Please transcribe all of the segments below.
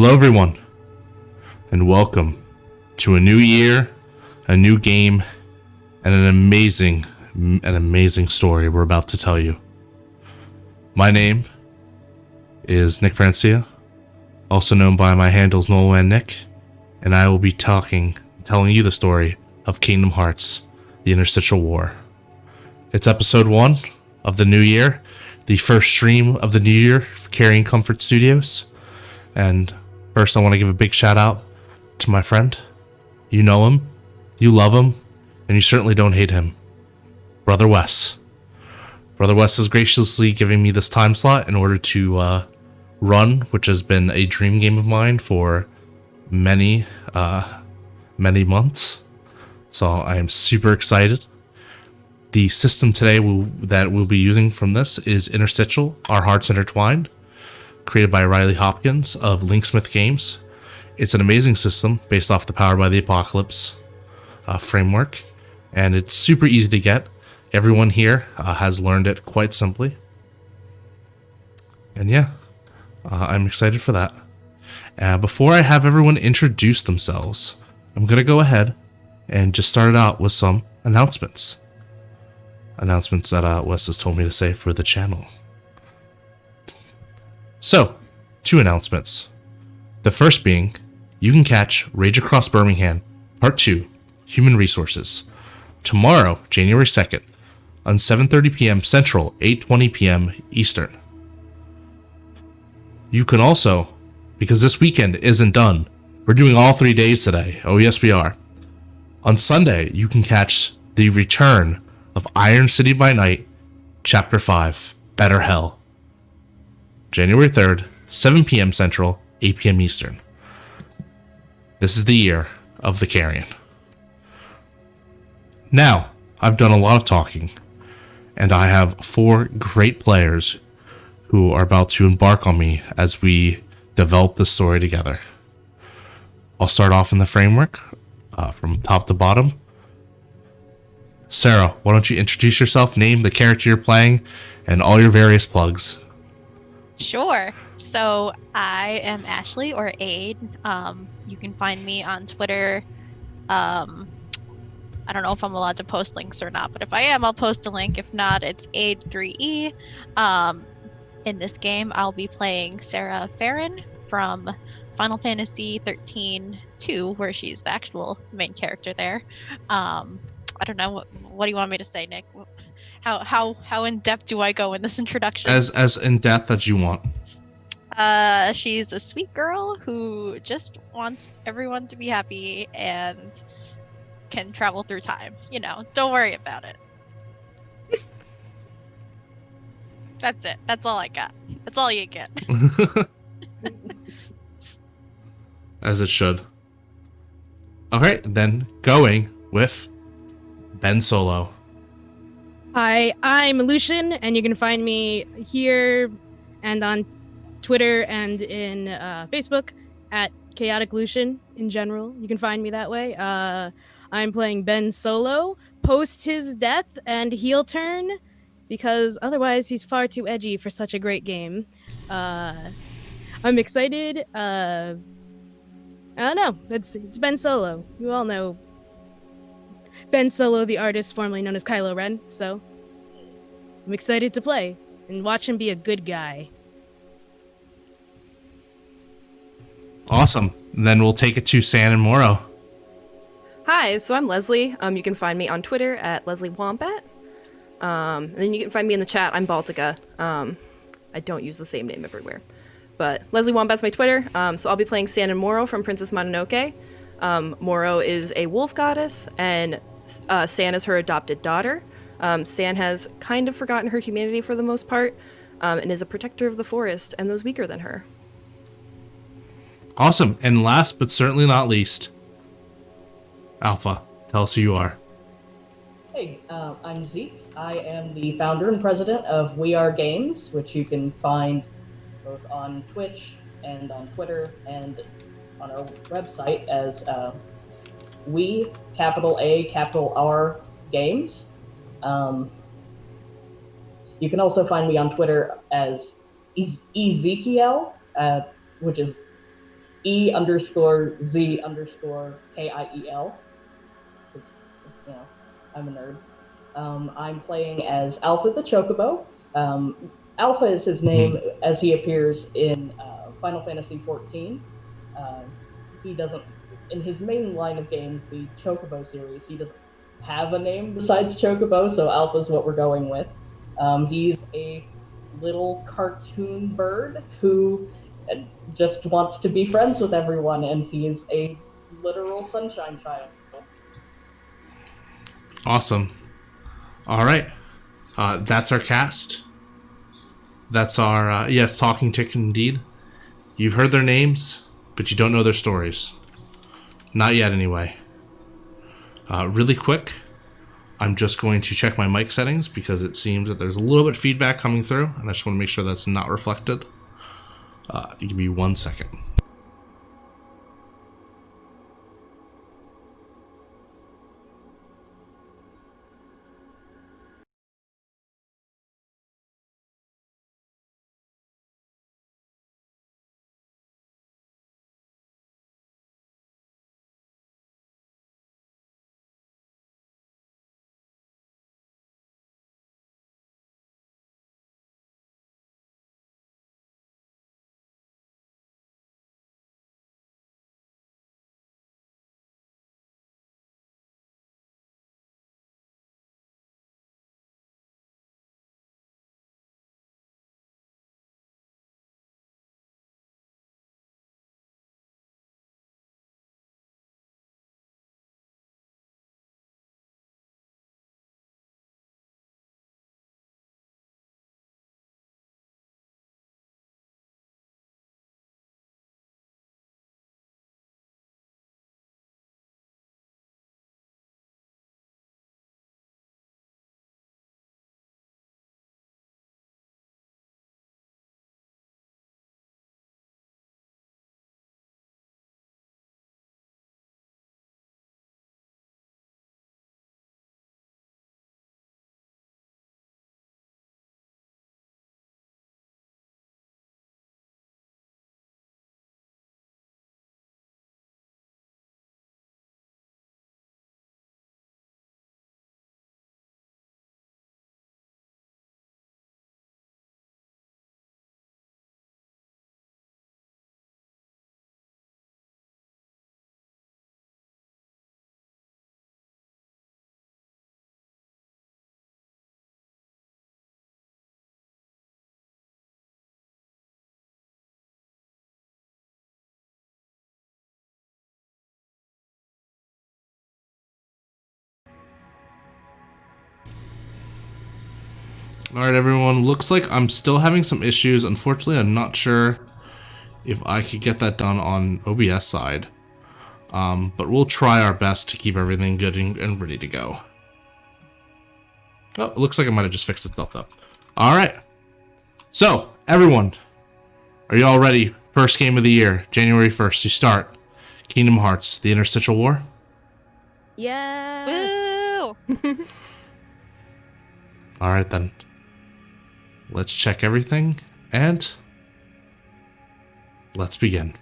Hello everyone, and welcome to a new year, a new game, and an amazing story we're about to tell you. My name is Nick Francia, also known by my handles Noel and Nick, and I will be telling you the story of Kingdom Hearts, the Interstitial War. It's episode 1 of the new year, the first stream of the new year for Carrion Comfort Studios, and first I want to give a big shout out to my friend. You know him, you love him, and you certainly don't hate him. Brother Wes. Brother Wes is graciously giving me this time slot in order to run, which has been a dream game of mine for many months. So I am super excited. The system today that we'll be using from this is Interstitial, our Hearts Intertwined, created by Riley Hopkins of Linksmith Games. It's an amazing system based off the Powered by the Apocalypse framework, and it's super easy to get. Everyone here has learned it quite simply. And yeah, I'm excited for that. Before I have everyone introduce themselves, I'm going to go ahead and just start it out with some announcements. Announcements that Wes has told me to say for the channel. So, 2 announcements. The first being, you can catch Rage Across Birmingham, Part 2, Human Resources, tomorrow, January 2nd, on 7:30 p.m. Central, 8:20 p.m. Eastern. You can also, because this weekend isn't done, we're doing all 3 days today. Oh yes, we are. On Sunday, you can catch the return of Iron City by Night, Chapter 5, Better Hell. January 3rd, 7 p.m. Central, 8 p.m. Eastern. This is the year of the Carrion. Now, I've done a lot of talking, and I have 4 great players who are about to embark on me as we develop this story together. I'll start off in the framework, from top to bottom. Sarah, why don't you introduce yourself, name the character you're playing, and all your various plugs. Sure. So I am Ashley, or Aid. You can find me on Twitter. I don't know if I'm allowed to post links or not, but if I am, I'll post a link. If not, it's Aid3E. In this game, I'll be playing Sarah Farron from Final Fantasy 13-2, where she's the actual main character there. I don't know. What do you want me to say, Nick? How in depth do I go in this introduction? As in depth as you want. She's a sweet girl who just wants everyone to be happy and can travel through time. Don't worry about it. That's it. That's all I got. That's all you get. As it should. Alright, then going with Ben Solo. Hi, I'm Lucian, and you can find me here and on Twitter and in Facebook at Chaotic Lucian in general. You can find me that way. I'm playing Ben Solo, post his death and heel turn, because otherwise he's far too edgy for such a great game. I'm excited. I don't know. It's Ben Solo. You all know Ben Solo, the artist formerly known as Kylo Ren, so I'm excited to play and watch him be a good guy. Awesome. And then we'll take it to San and Moro. Hi, so I'm Leslie. You can find me on Twitter at Leslie Wombat. And then you can find me in the chat. I'm Baltica. I don't use the same name everywhere. But Leslie Wombat's my Twitter. So I'll be playing San and Moro from Princess Mononoke. Moro is a wolf goddess, and San is her adopted daughter. San has kind of forgotten her humanity for the most part, and is a protector of the forest and those weaker than her. Awesome. And last but certainly not least, Alpha, tell us who you are. Hey, I'm Zeke. I am the founder and president of We Are Games, which you can find both on Twitch and on Twitter and on our website as We, capital A, capital R, Games. You can also find me on Twitter as Ezekiel, which is E_Z_KIEL. You know, I'm a nerd. I'm playing as Alpha the Chocobo. Alpha is his name as he appears in Final Fantasy XIV. He doesn't, in his main line of games, the Chocobo series, he doesn't have a name besides Chocobo, so Alpha's what we're going with. He's a little cartoon bird who just wants to be friends with everyone, and he's a literal sunshine child. Awesome. All right. That's our cast. That's our, yes, talking tick indeed. You've heard their names, but you don't know their stories. Not yet, anyway. Really quick, I'm just going to check my mic settings because it seems that there's a little bit of feedback coming through, and I just want to make sure that's not reflected. Give me 1 second. Alright, everyone. Looks like I'm still having some issues. Unfortunately, I'm not sure if I could get that done on OBS side. But we'll try our best to keep everything good and ready to go. Oh, it looks like it might have just fixed itself up. Alright. So, everyone, are you all ready? First game of the year, January 1st, you start. Kingdom Hearts, the Interstitial War. Yes. Woo! Alright then. Let's check everything, and let's begin.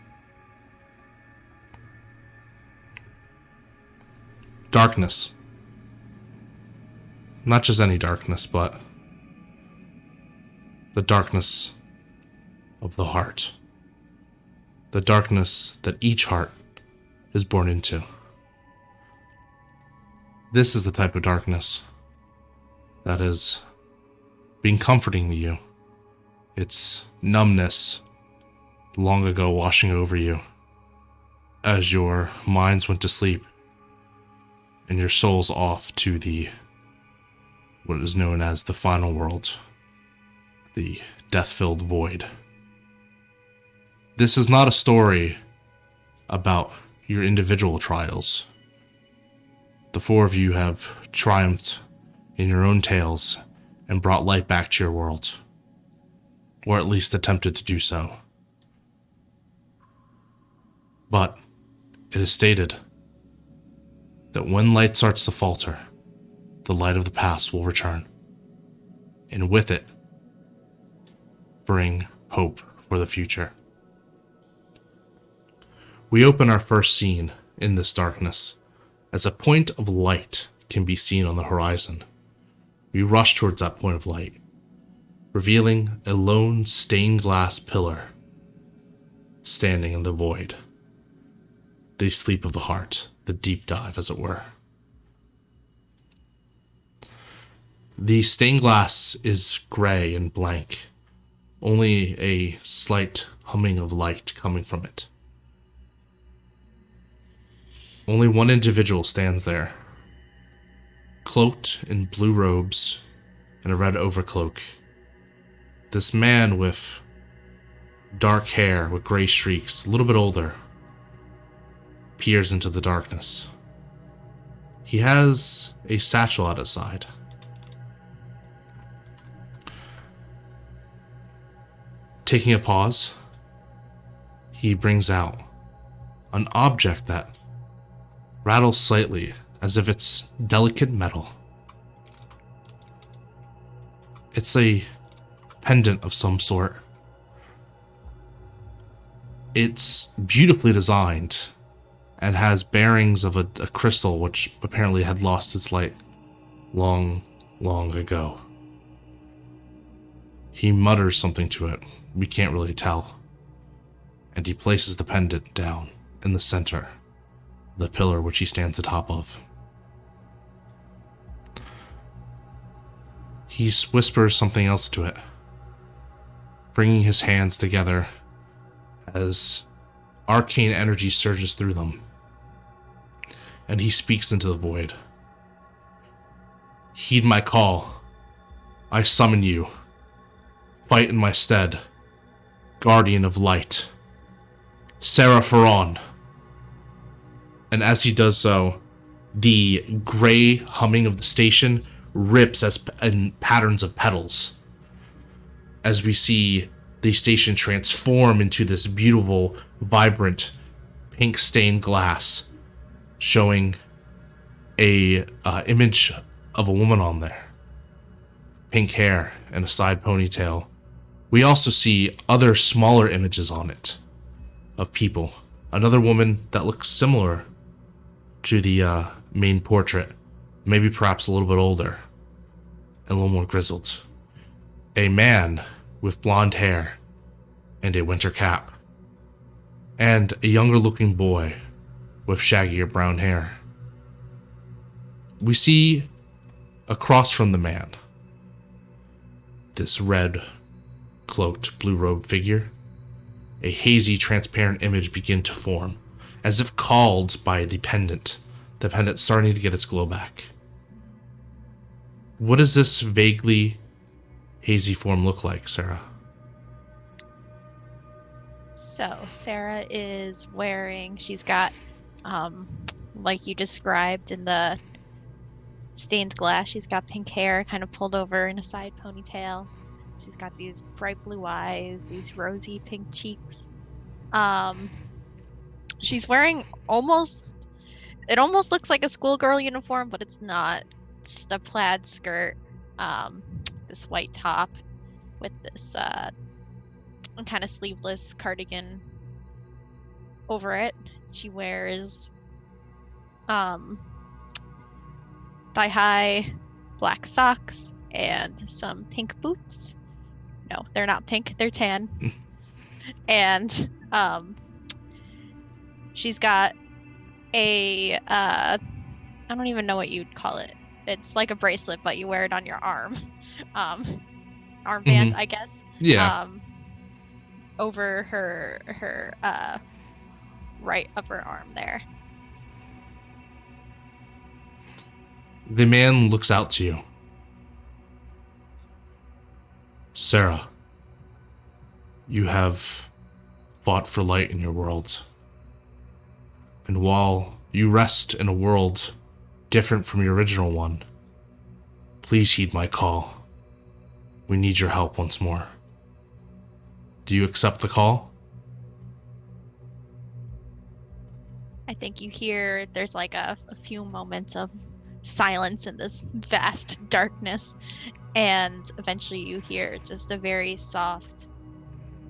Darkness. Not just any darkness, but the darkness of the heart. The darkness that each heart is born into. This is the type of darkness that is being comforting to you. It's numbness long ago washing over you as your minds went to sleep and your souls off to the what is known as the final world, the death-filled void. This is not a story about your individual trials. The four of you have triumphed in your own tales and brought light back to your world, or at least attempted to do so. But it is stated that when light starts to falter, the light of the past will return, and with it, bring hope for the future. We open our first scene in this darkness as a point of light can be seen on the horizon. We rush towards that point of light, revealing a lone stained glass pillar standing in the void. The sleep of the heart, the deep dive, as it were. The stained glass is gray and blank, only a slight humming of light coming from it. Only one individual stands there, cloaked in blue robes and a red overcloak. This man with dark hair with gray streaks, a little bit older, peers into the darkness. He has a satchel at his side. Taking a pause, he brings out an object that rattles slightly as if it's delicate metal. It's a pendant of some sort. It's beautifully designed and has bearings of a crystal which apparently had lost its light long, long ago. He mutters something to it. We can't really tell. And he places the pendant down in the center, the pillar which he stands atop of. He whispers something else to it, bringing his hands together as arcane energy surges through them. And he speaks into the void. Heed my call. I summon you. Fight in my stead. Guardian of light. Sarah Ferron. And as he does so, the gray humming of the station rips in patterns of petals as we see the station transform into this beautiful, vibrant, pink stained glass, showing a image of a woman on there. Pink hair and a side ponytail. We also see other smaller images on it of people. Another woman that looks similar to the main portrait, maybe perhaps a little bit older and a little more grizzled. A man with blonde hair and a winter cap, and a younger looking boy with shaggier brown hair. We see across from the man this red cloaked blue robed figure. A hazy transparent image begin to form, as if called by the pendant starting to get its glow back. What does this vaguely hazy form look like, Sarah? So Sarah is she's got, like you described in the stained glass, she's got pink hair kind of pulled over in a side ponytail. She's got these bright blue eyes, these rosy pink cheeks. She's wearing it almost looks like a schoolgirl uniform, but it's not. It's a plaid skirt, this white top with this kind of sleeveless cardigan over it. She wears thigh-high black socks and some pink boots. No, they're not pink, they're tan. And she's got a I don't even know what you'd call it. It's like a bracelet, but you wear it on your arm. Armband, I guess. Yeah. Over her right upper arm there. The man looks out to you. Sarah, you have fought for light in your world. And while you rest in a world different from your original one, please heed my call. We need your help once more. Do you accept the call? I think you hear there's like a few moments of silence in this vast darkness, and eventually you hear just a very soft,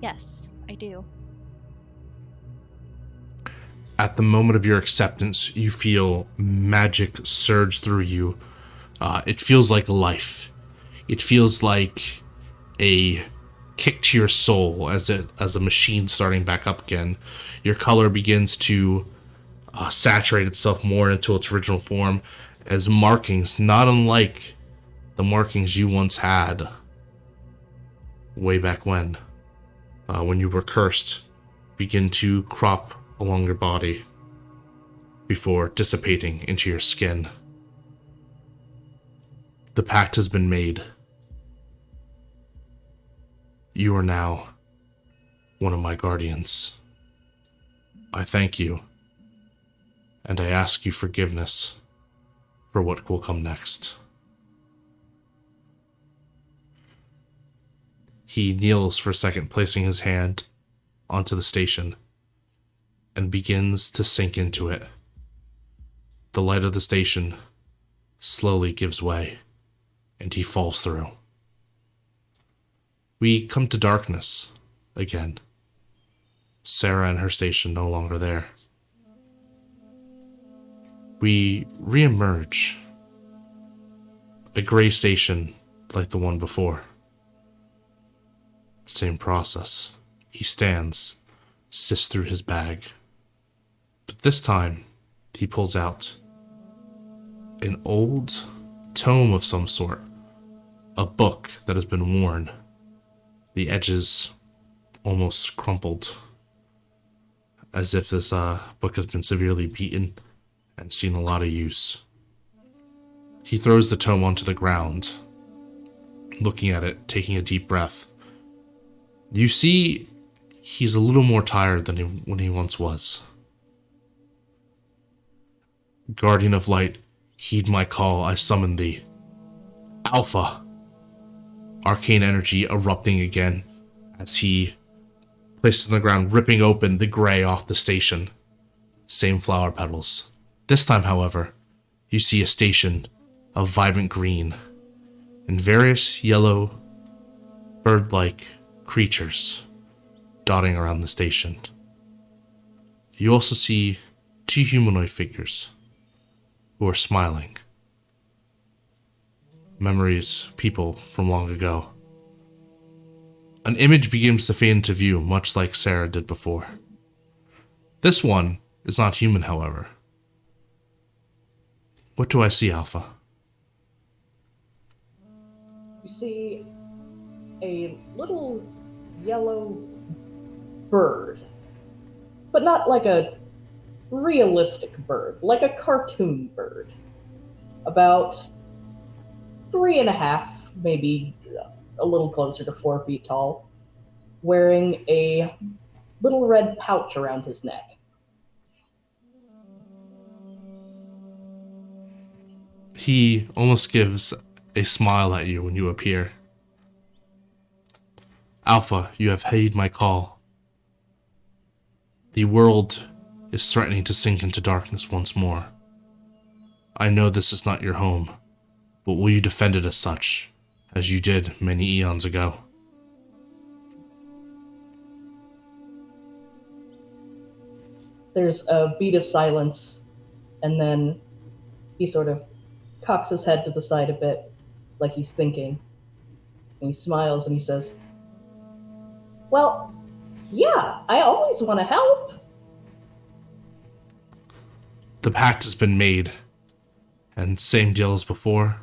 yes, I do. at the moment of your acceptance, you feel magic surge through you. It feels like life. It feels like a kick to your soul as a machine starting back up again. Your color begins to saturate itself more into its original form as markings, not unlike the markings you once had way back when you were cursed, begin to crop along your body before dissipating into your skin. The pact has been made. You are now one of my guardians. I thank you, and I ask you forgiveness for what will come next. He kneels for a second, placing his hand onto the station, and begins to sink into it. The light of the station slowly gives way, and he falls through. We come to darkness again. Sarah and her station no longer there. We re-emerge. A gray station like the one before. Same process. He stands, sifts through his bag. But this time, he pulls out an old tome of some sort. A book that has been worn. The edges almost crumpled. As if this book has been severely beaten and seen a lot of use. He throws the tome onto the ground, looking at it, taking a deep breath. You see, he's a little more tired than when he once was. Guardian of Light, heed my call, I summon thee. Alpha! Arcane energy erupting again as he places on the ground, ripping open the gray off the station. Same flower petals. This time, however, you see a station of vibrant green and various yellow bird-like creatures dotting around the station. You also see two humanoid figures who are smiling. Memories, people from long ago. An image begins to fade into view, much like Sarah did before. This one is not human, however. What do I see, Alpha? You see a little yellow bird, but not like a realistic bird, like a cartoon bird. About 3.5, maybe a little closer to 4 feet tall, wearing a little red pouch around his neck. He almost gives a smile at you when you appear. Alpha, you have heeded my call. The world is threatening to sink into darkness once more. I know this is not your home, but will you defend it as such, as you did many eons ago? There's a beat of silence, and then he sort of cocks his head to the side a bit, like he's thinking. And he smiles and he says, "Well, yeah, I always want to help." The pact has been made, and same deal as before.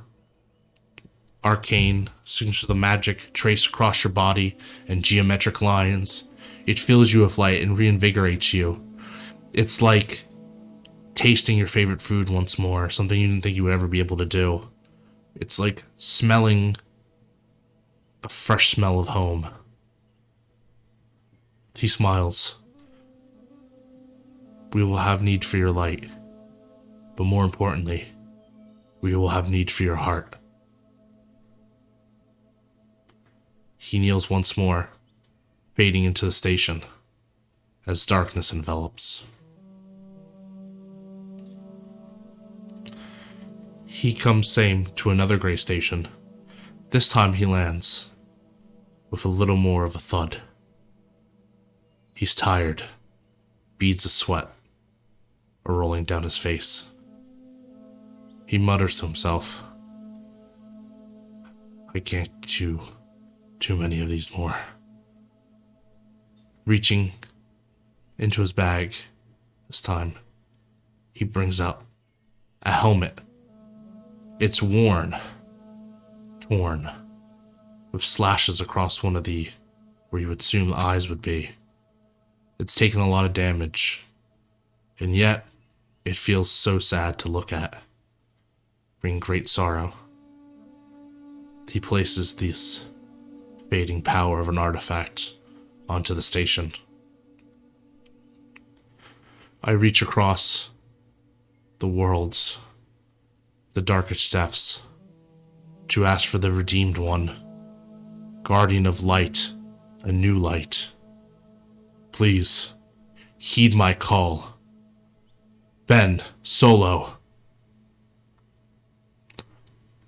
Arcane, signatures of the magic trace across your body and geometric lines. It fills you with light and reinvigorates you. It's like tasting your favorite food once more, something you didn't think you would ever be able to do. It's like smelling a fresh smell of home. He smiles. We will have need for your light, but more importantly, we will have need for your heart. He kneels once more, fading into the station as darkness envelops. He comes same to another gray station. This time he lands with a little more of a thud. He's tired, beads of sweat are rolling down his face. He mutters to himself, I can't chew too many of these more. Reaching into his bag, this time, he brings out a helmet. It's worn, torn, with slashes across one of the, where you would assume the eyes would be. It's taken a lot of damage, and yet it feels so sad to look at, bringing great sorrow. He places this fading power of an artifact onto the station. I reach across the worlds, the darkest depths, to ask for the redeemed one, guardian of light, a new light. Please, heed my call. Ben, Solo.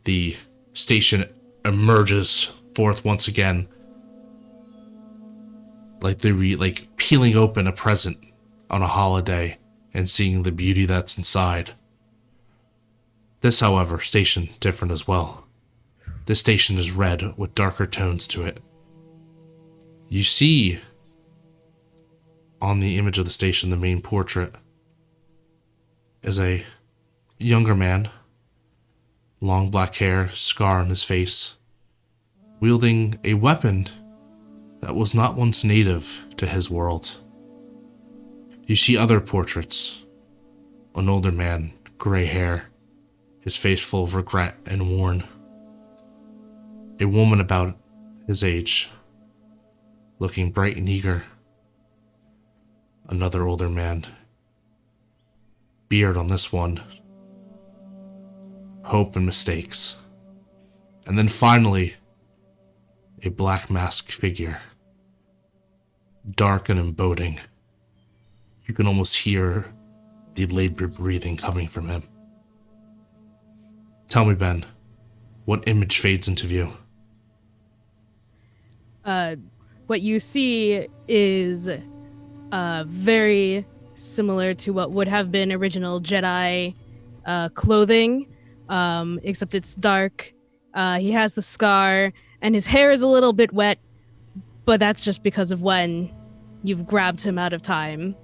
The station emerges forth once again, like peeling open a present on a holiday and seeing the beauty that's inside. This, however, station different as well. This station is red with darker tones to it. You see on the image of the station, the main portrait, is a younger man, long black hair, scar on his face, wielding a weapon that was not once native to his world. You see other portraits, an older man, gray hair, his face full of regret and worn. A woman about his age, looking bright and eager. Another older man, beard on this one, hope and mistakes. And then finally, a black masked figure, dark and embodying. You can almost hear the labored breathing coming from him. Tell me, Ben, what image fades into view? What you see is very similar to what would have been original Jedi clothing, except it's dark. He has the scar, and his hair is a little bit wet, but that's just because of when you've grabbed him out of time.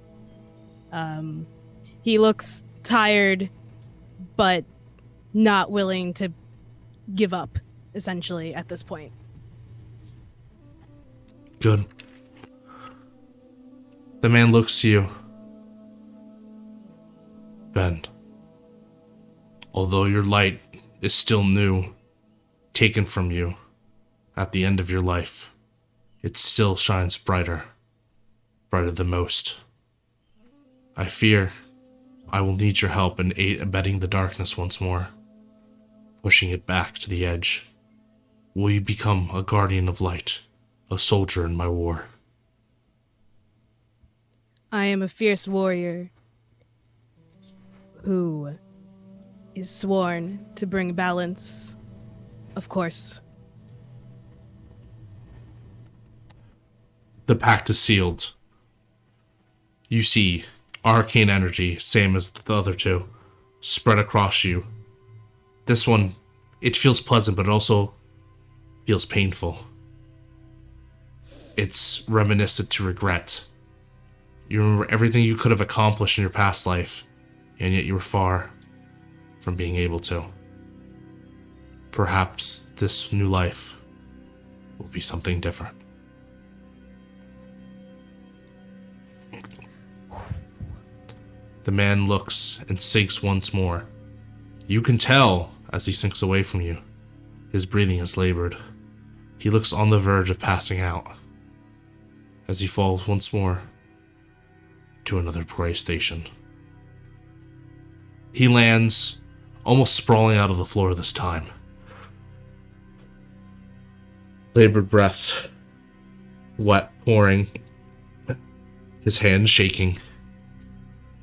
He looks tired, but not willing to give up, essentially, at this point. Good. The man looks to you. Ben, although your light is still new, taken from you at the end of your life, it still shines brighter than most. I fear I will need your help in abetting the darkness once more, pushing it back to the edge. Will you become a guardian of light, a soldier in my war? I am a fierce warrior who is sworn to bring balance, of course. The pact is sealed. You see arcane energy, same as the other two, spread across you. This one, it feels pleasant, but it also feels painful. It's reminiscent to regret. You remember everything you could have accomplished in your past life, and yet you were far from being able to. Perhaps this new life will be something different. The man looks and sinks once more. You can tell, as he sinks away from you, his breathing is labored. He looks on the verge of passing out, as he falls once more to another gray station. He lands, almost sprawling out of the floor this time. Labored breaths, sweat pouring, his hands shaking.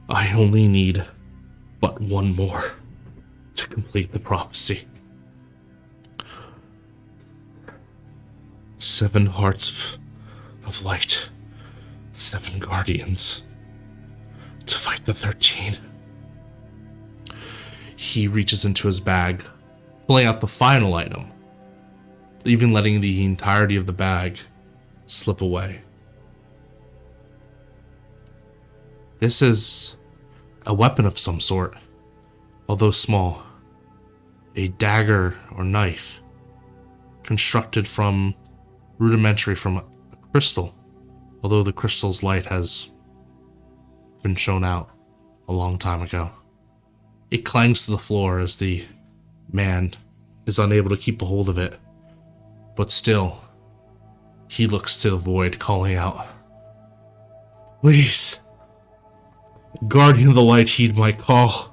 I only need but one more to complete the prophecy. 7 hearts of light, 7 guardians to fight the 13. he reaches into his bag, pulling out the final item, even letting the entirety of the bag slip away. This is a weapon of some sort, although small. A dagger or knife, constructed rudimentary from a crystal, although the crystal's light has been shown out a long time ago. It clangs to the floor as the man is unable to keep a hold of it, but still, he looks to the void, calling out, "Please, Guardian of the Light, heed my call.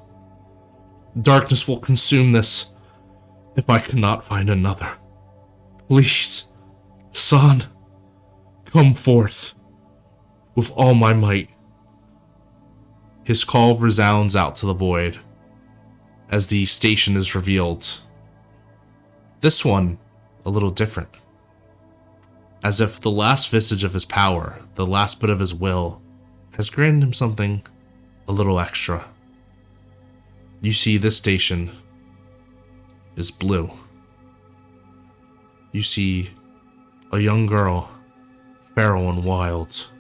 Darkness will consume this if I cannot find another. Please, son, come forth with all my might." His call resounds out to the void as the station is revealed. This one, a little different. As if the last vestige of his power, the last bit of his will, has granted him something a little extra. You see, this station is blue. You see a young girl, feral and wild,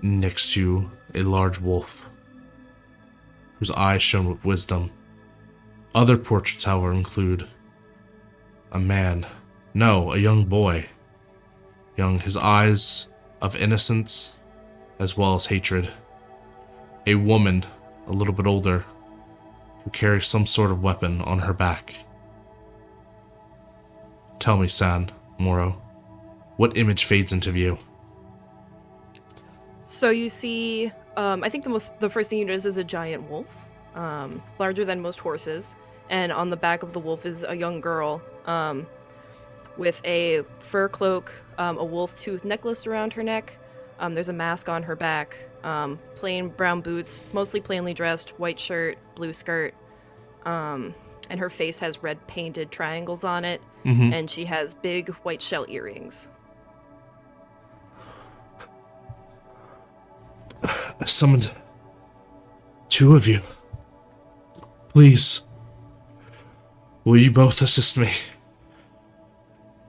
next to a large wolf, whose eyes shone with wisdom. Other portraits, however, include a young boy. His eyes of innocence as well as hatred. A woman, a little bit older, who carries some sort of weapon on her back. Tell me, San, Moro, what image fades into view? So you see, I think the first thing you notice is a giant wolf, larger than most horses, and on the back of the wolf is a young girl with a fur cloak, a wolf tooth necklace around her neck. There's a mask on her back, plain brown boots, mostly plainly dressed, white shirt, blue skirt, and her face has red painted triangles on it, and she has big white shell earrings. I summoned 2 of you. Please, will you both assist me?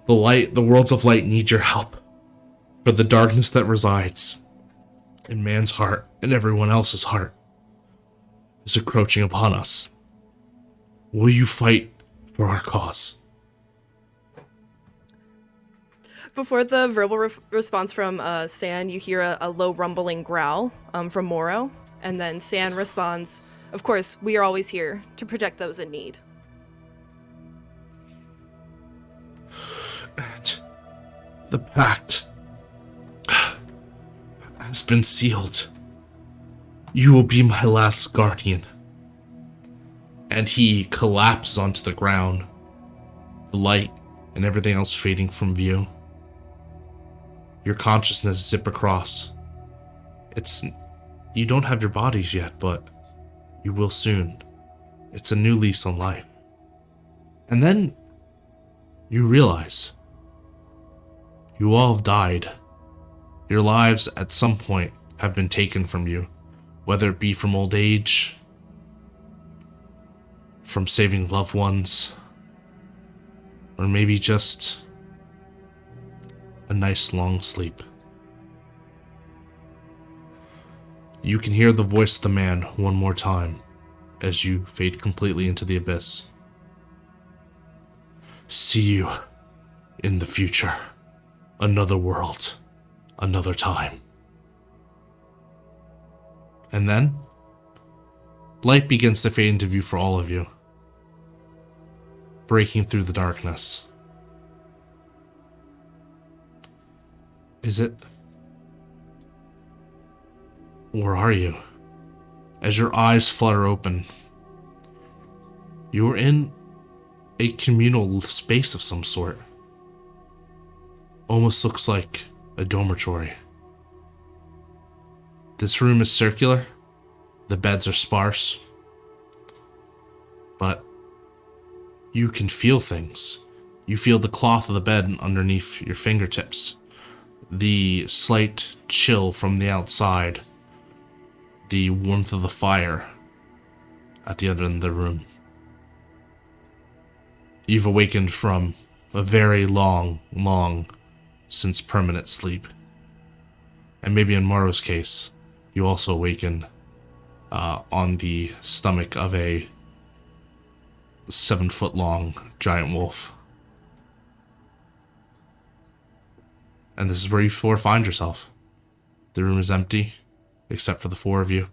The worlds of light need your help, for the darkness that resides in man's heart and everyone else's heart is encroaching upon us. Will you fight for our cause? Before the verbal response from San, you hear a low rumbling growl from Moro, and then San responds, "Of course, we are always here to protect those in need." And the pact has been sealed. You will be my last guardian. And he collapses onto the ground, the light and everything else fading from view. Your consciousness zip across. You don't have your bodies yet, but you will soon. It's a new lease on life. And then you realize you all have died. Your lives at some point have been taken from you, whether it be from old age, from saving loved ones, or maybe just a nice long sleep. You can hear the voice of the man one more time as you fade completely into the abyss. See you in the future. Another world. Another time. And then, light begins to fade into view for all of you, breaking through the darkness. Is it? Where are you? As your eyes flutter open, you are in a communal space of some sort. Almost looks like a dormitory. This room is circular. The beds are sparse. But you can feel things. You feel the cloth of the bed underneath your fingertips. The slight chill from the outside. The warmth of the fire at the other end of the room. You've awakened from a very long, long since permanent sleep. And maybe in Morrow's case, you also awaken on the stomach of a 7-foot-long giant wolf. And this is where you four find yourself. The room is empty, except for the four of you,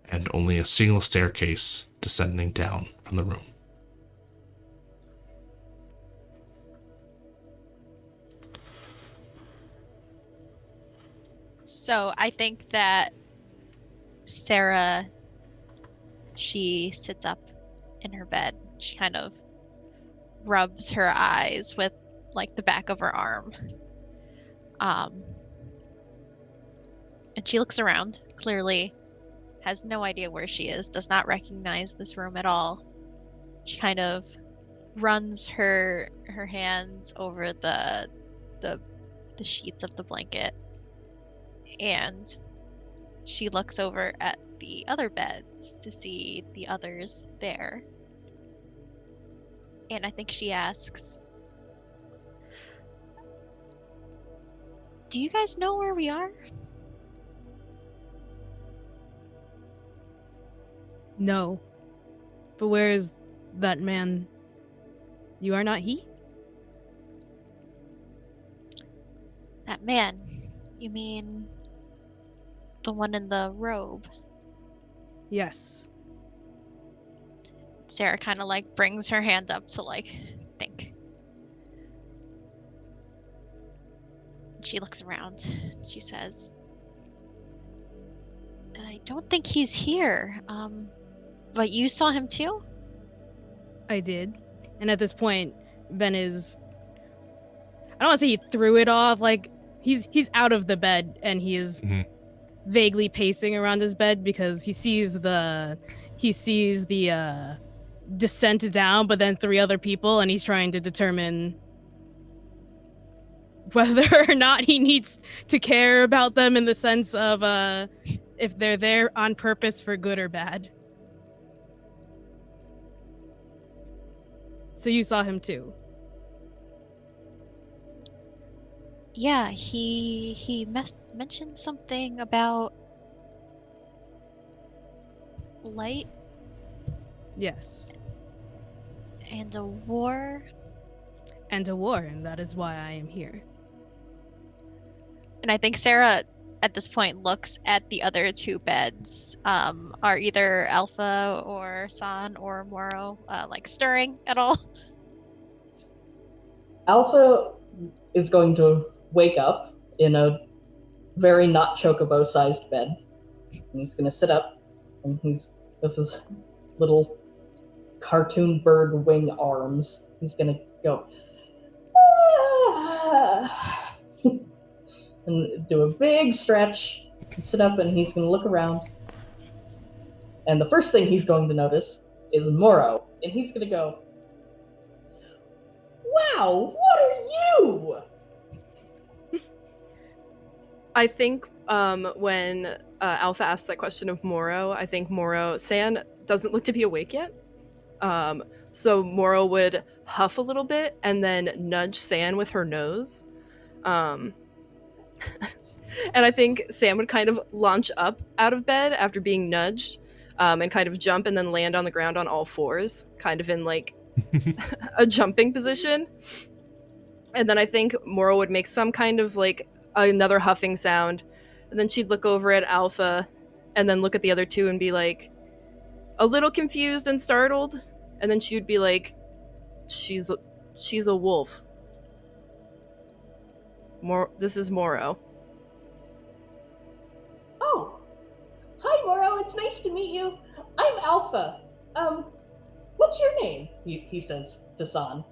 and only a single staircase descending down from the room. So I think that Sarah, she sits up in her bed. She kind of rubs her eyes with like the back of her arm. And she looks around, clearly has no idea where she is, does not recognize this room at all. She kind of runs her hands over the sheets of the blanket, and she looks over at the other beds to see the others there. And I think she asks, "Do you guys know where we are?" No. But where is that man? You are not he? That man? You mean the one in the robe? Yes. Sarah kind of like brings her hand up to like think. She looks around. She says, "I don't think he's here. But you saw him too?" I did. And at this point, Ben is, I don't want to say he threw it off, like he's out of the bed and he is vaguely pacing around his bed because he sees the descent down, but then 3 other people, and he's trying to determine whether or not he needs to care about them in the sense of if they're there on purpose for good or bad. So you saw him too? Yeah, he mentioned something about light Yes. and a war. And a war, and that is why I am here. And I think Sarah at this point looks at the other 2 beds. Are either Alpha or San or Moro like stirring at all? Alpha is going to wake up in a very not chocobo-sized bed. And he's going to sit up, and he's with his little cartoon bird wing arms. He's going to go and do a big stretch, sit up, and he's going to look around. And the first thing he's going to notice is Moro, and he's going to go, "Wow, what are you?" I think when Alpha asked that question of Moro, I think San doesn't look to be awake yet. So Moro would huff a little bit and then nudge San with her nose. And I think Sam would kind of launch up out of bed after being nudged and kind of jump and then land on the ground on all fours, kind of in like a jumping position. And then I think Moro would make some kind of like another huffing sound. And then she'd look over at Alpha and then look at the other 2 and be like a little confused and startled. And then she would be like, she's a wolf. This is Moro. "Oh, hi Moro, it's nice to meet you. I'm Alpha. What's your name?" He says to San.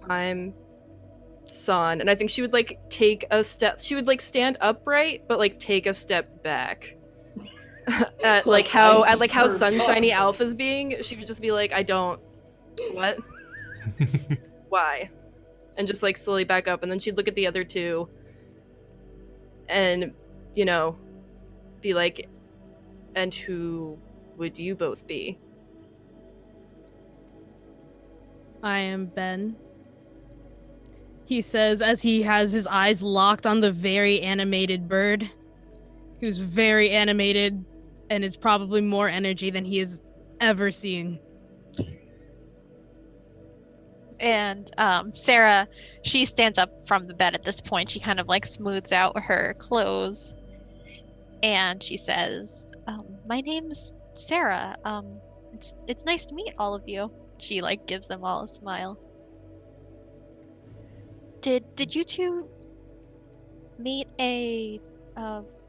I'm San. And I think she would like take a step. She would like stand upright, but like take a step back. at how sunshiny Alpha's being, she would just be like, "I don't. What? Why?" And just like slowly back up, and then she'd look at the other 2 and, you know, be like, "And who would you both be?" I am Ben. He says as he has his eyes locked on the very animated bird, who's very animated and is probably more energy than he has ever seen. And Sarah, she stands up from the bed at this point. She kind of like smooths out her clothes, and she says, "My name's Sarah. It's nice to meet all of you." She like gives them all a smile. Did you two meet a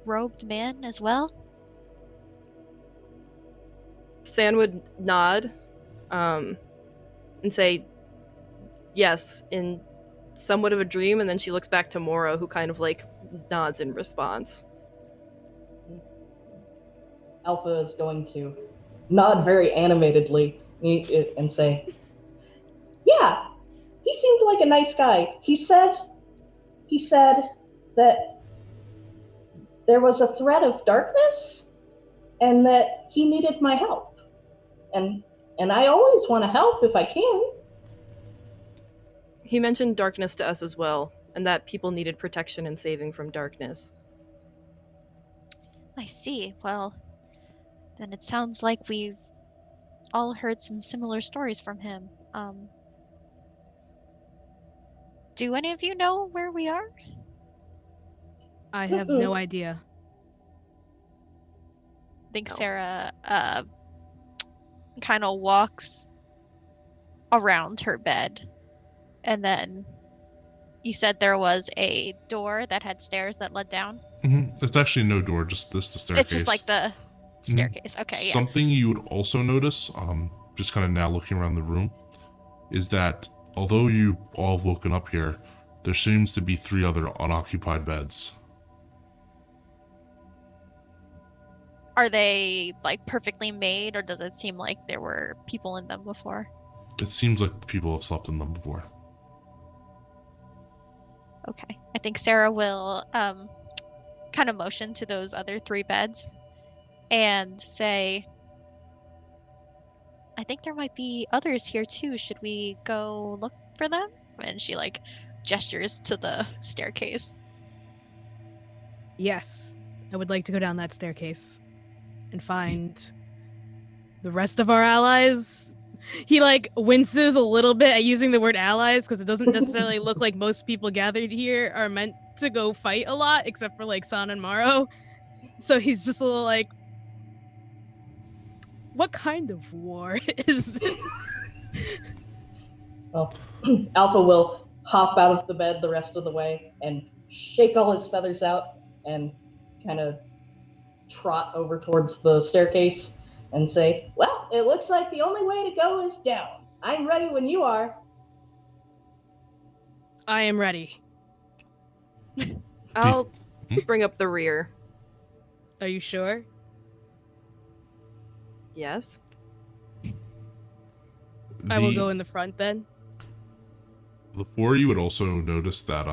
robed man as well? San would nod, and say, yes, in somewhat of a dream, and then she looks back to Moro, who kind of like nods in response. Alpha is going to nod very animatedly and say, "Yeah, he seemed like a nice guy. He said that there was a threat of darkness and that he needed my help. And I always want to help if I can." He mentioned darkness to us as well, and that people needed protection and saving from darkness. I see. Well, then it sounds like we've all heard some similar stories from him. Do any of you know where we are? I have no idea. I think Sarah kind of walks around her bed, and then you said there was a door that had stairs that led down. It's actually no door, just the staircase. It's just like the staircase. Okay, yeah. Something you would also notice, just kind of now looking around the room, is that although you all have woken up here, there seems to be 3 other unoccupied beds. Are they like perfectly made, or does it seem like there were people in them before? It seems like people have slept in them before. Okay. I think Sarah will kind of motion to those other 3 beds and say, "I think there might be others here too. Should we go look for them?" And she like gestures to the staircase. Yes, I would like to go down that staircase and find the rest of our allies. He like winces a little bit at using the word allies because it doesn't necessarily look like most people gathered here are meant to go fight a lot, except for like San and Maro. So he's just a little like, what kind of war is this? Well, Alpha will hop out of the bed the rest of the way and shake all his feathers out and kind of trot over towards the staircase and say, "Well, it looks like the only way to go is down. I'm ready when you are." I am ready. I'll bring up the rear. Are you sure? Yes. I will go in the front then. The 4 of you would also notice that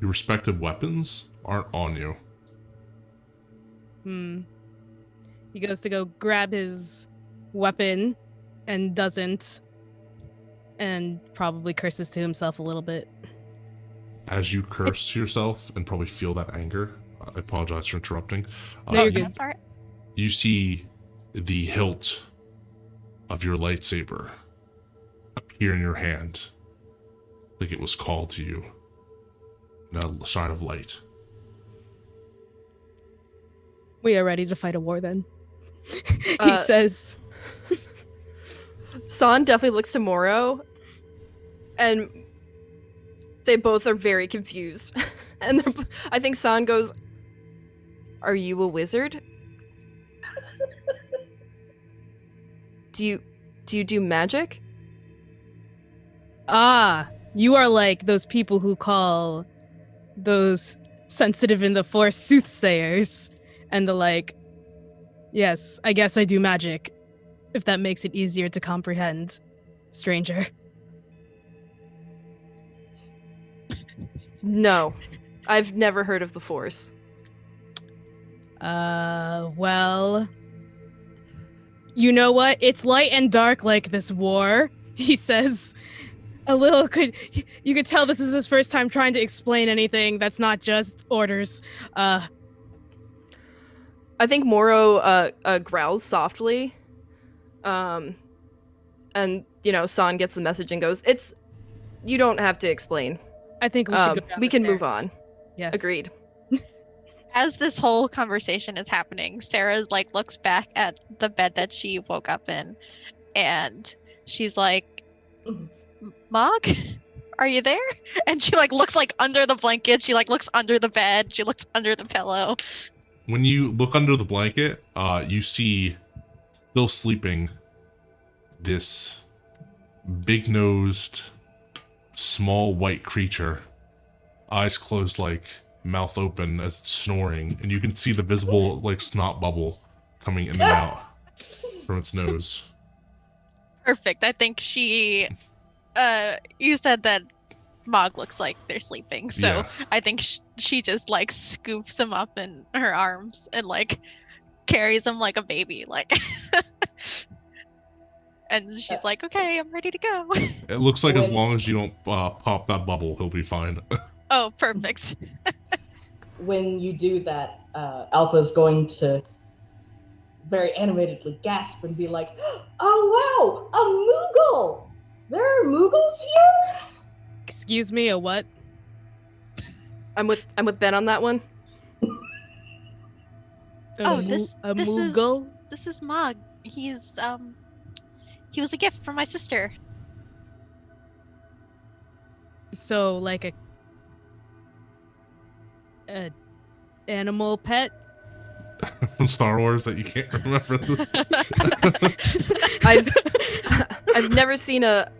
your respective weapons aren't on you. He goes to go grab his weapon and doesn't, and probably curses to himself a little bit. As you curse yourself and probably feel that anger, I apologize for interrupting. No, you're good. That's all right. You see the hilt of your lightsaber appear in your hand, like it was called to you in a shine of light. We are ready to fight a war then. He says. San definitely looks to Moro, and they both are very confused. And I think San goes, "Are you a wizard? Do you do magic?" Ah, you are like those people who call those sensitive in the Force soothsayers and the like. Yes, I guess I do magic, if that makes it easier to comprehend, stranger. No, I've never heard of the Force. Well, you know what? It's light and dark like this war, he says, you could tell this is his first time trying to explain anything that's not just orders. I think Moro growls softly. And, San gets the message and goes, you don't have to explain. I think we should go down we the can stairs. move on. Yes. Agreed. As this whole conversation is happening, Sarah's like looks back at the bed that she woke up in, and she's like, "Mog, are you there?" And she like looks like under the blanket. She like looks under the bed. She looks under the pillow. When you look under the blanket, you see, still sleeping, this big-nosed, small white creature, eyes closed, like mouth open as it's snoring, and you can see the visible like snot bubble coming in and out from its nose. Perfect. I think she. You said that Mog looks like they're sleeping, so Yeah. I think she just like scoops him up in her arms and like carries him like a baby, like. And she's like, "Okay, I'm ready to go." It looks like as long as you don't pop that bubble, he'll be fine. Oh, perfect. When you do that, Alpha's going to very animatedly gasp and be like, "Oh wow, a Moogle! There are Moogles here?" Excuse me, a what? I'm with Ben on that one. This Moogle? This is Mog. He was a gift from my sister. So, like a animal pet? From Star Wars that you can't remember this. I've never seen a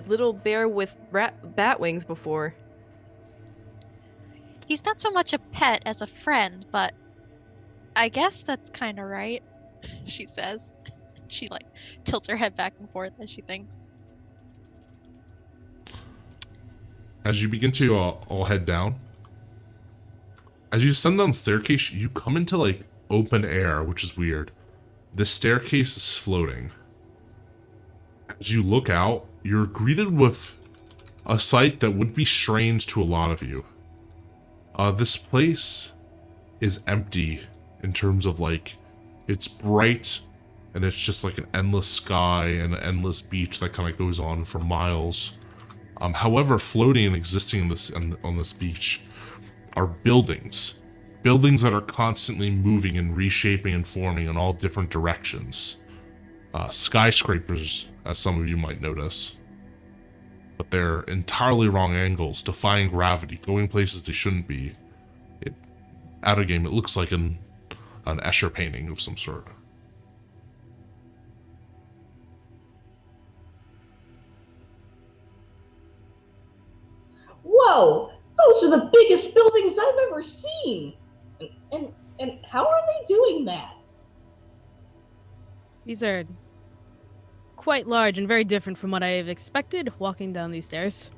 little bear with bat wings before. He's not so much a pet as a friend, but I guess that's kind of right, she says. She like tilts her head back and forth as she thinks. As you begin to all head down, as you descend down the staircase, you come into like open air, which is weird. The staircase is floating. As you look out, you're greeted with a sight that would be strange to a lot of you. This place is empty in terms of like, it's bright and it's just like an endless sky and an endless beach that kind of goes on for miles. However, floating and existing on this beach are buildings that are constantly moving and reshaping and forming in all different directions. Skyscrapers, as some of you might notice, but they're entirely wrong angles, defying gravity, going places they shouldn't be. Out of game, it looks like an Escher painting of some sort. Whoa! Those are the biggest buildings I've ever seen! And how are they doing that? These are quite large and very different from what I have expected walking down these stairs.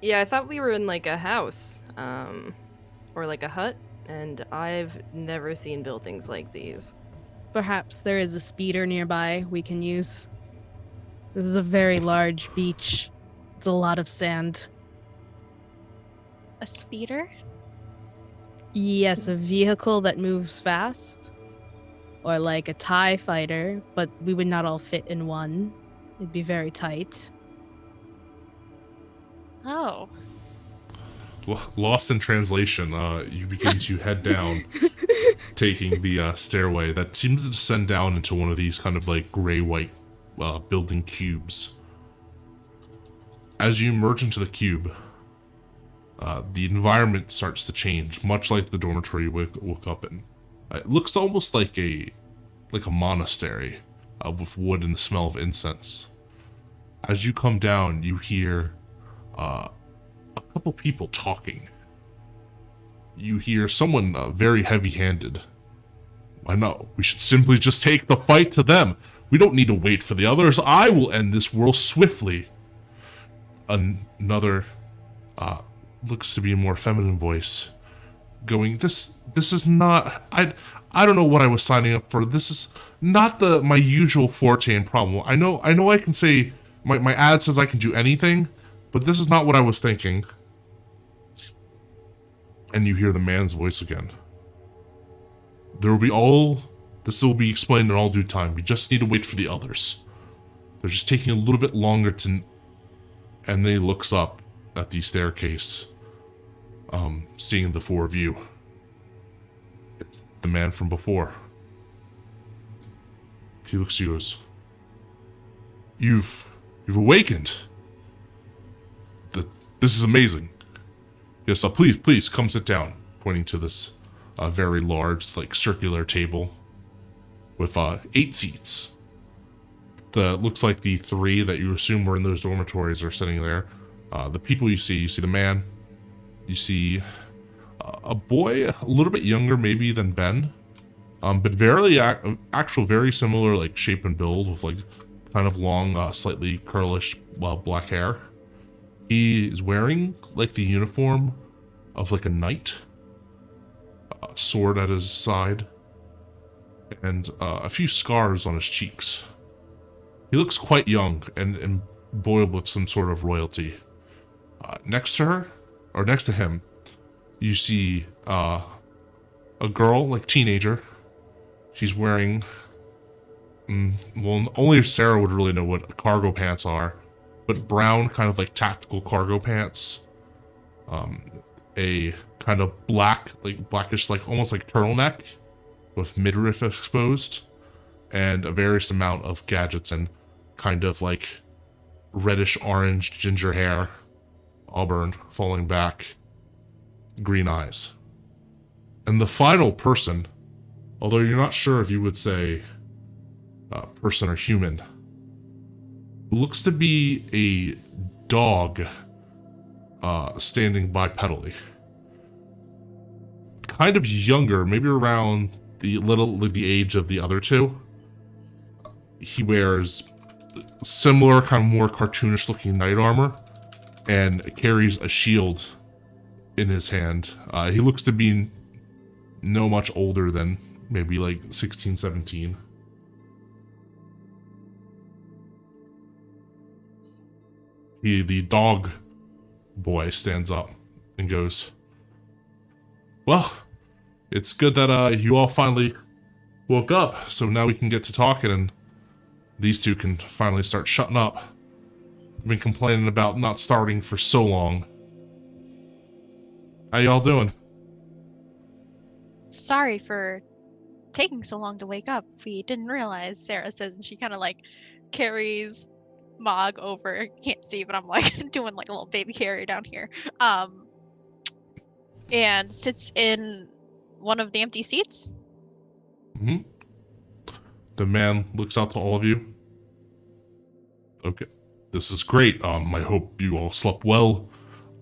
Yeah, I thought we were in like a house, or like a hut, and I've never seen buildings like these. Perhaps there is a speeder nearby we can use. This is a very large beach. It's a lot of sand. A speeder? Yes, a vehicle that moves fast. Or like a TIE fighter, but we would not all fit in one. It'd be very tight. Oh. Lost in translation, you begin to head down, taking the stairway that seems to descend down into one of these kind of like gray-white building cubes. As you emerge into the cube, the environment starts to change, much like the dormitory you woke up in. It looks almost like a monastery with wood and the smell of incense. As you come down, you hear a couple people talking. You hear someone very heavy-handed. Why not? We should simply just take the fight to them. We don't need to wait for the others. I will end this world swiftly. Another looks to be a more feminine voice going, this is not, I don't know what I was signing up for. This is not my usual forte and problem. I know I can say, my ad says I can do anything, but this is not what I was thinking. And you hear the man's voice again. This will be explained in all due time. You just need to wait for the others. They're just taking a little bit longer to... And then he looks up at the staircase, seeing the four of you. It's the man from before. He looks to you and goes, You've awakened. This is amazing. Yes, please, come sit down. Pointing to this very large, like, circular table with 8 seats. Looks like the 3 that you assume were in those dormitories are sitting there. The people you see the man, you see a boy a little bit younger maybe than Ben, but very very similar, like, shape and build, with like kind of long, slightly curlish, black hair. He is wearing like the uniform of like a knight, sword at his side, and a few scars on his cheeks. He looks quite young and imbued with some sort of royalty. Next to him, you see a girl, like teenager. She's wearing, well, only Sarah would really know what cargo pants are, but brown, kind of like tactical cargo pants. A kind of blackish, like almost like turtleneck with midriff exposed, and a various amount of gadgets and kind of like reddish orange ginger hair, auburn falling back, green eyes. And the final person, although you're not sure if you would say person or human, looks to be a dog standing bipedally. Kind of younger, maybe around the age of the other two. He wears similar, kind of more cartoonish looking knight armor, and carries a shield in his hand. He looks to be no much older than maybe like 16, 17. The dog boy stands up and goes, Well, it's good that you all finally woke up, so now we can get to talking and these two can finally start shutting up. I've been complaining about not starting for so long. How y'all doing? Sorry for taking so long to wake up. We didn't realize, Sarah says, and she kind of like carries Mog over. Can't see, but I'm like doing like a little baby carry down here. And sits in one of the empty seats. Mm-hmm. The man looks out to all of you. Okay, this is great. I hope you all slept well.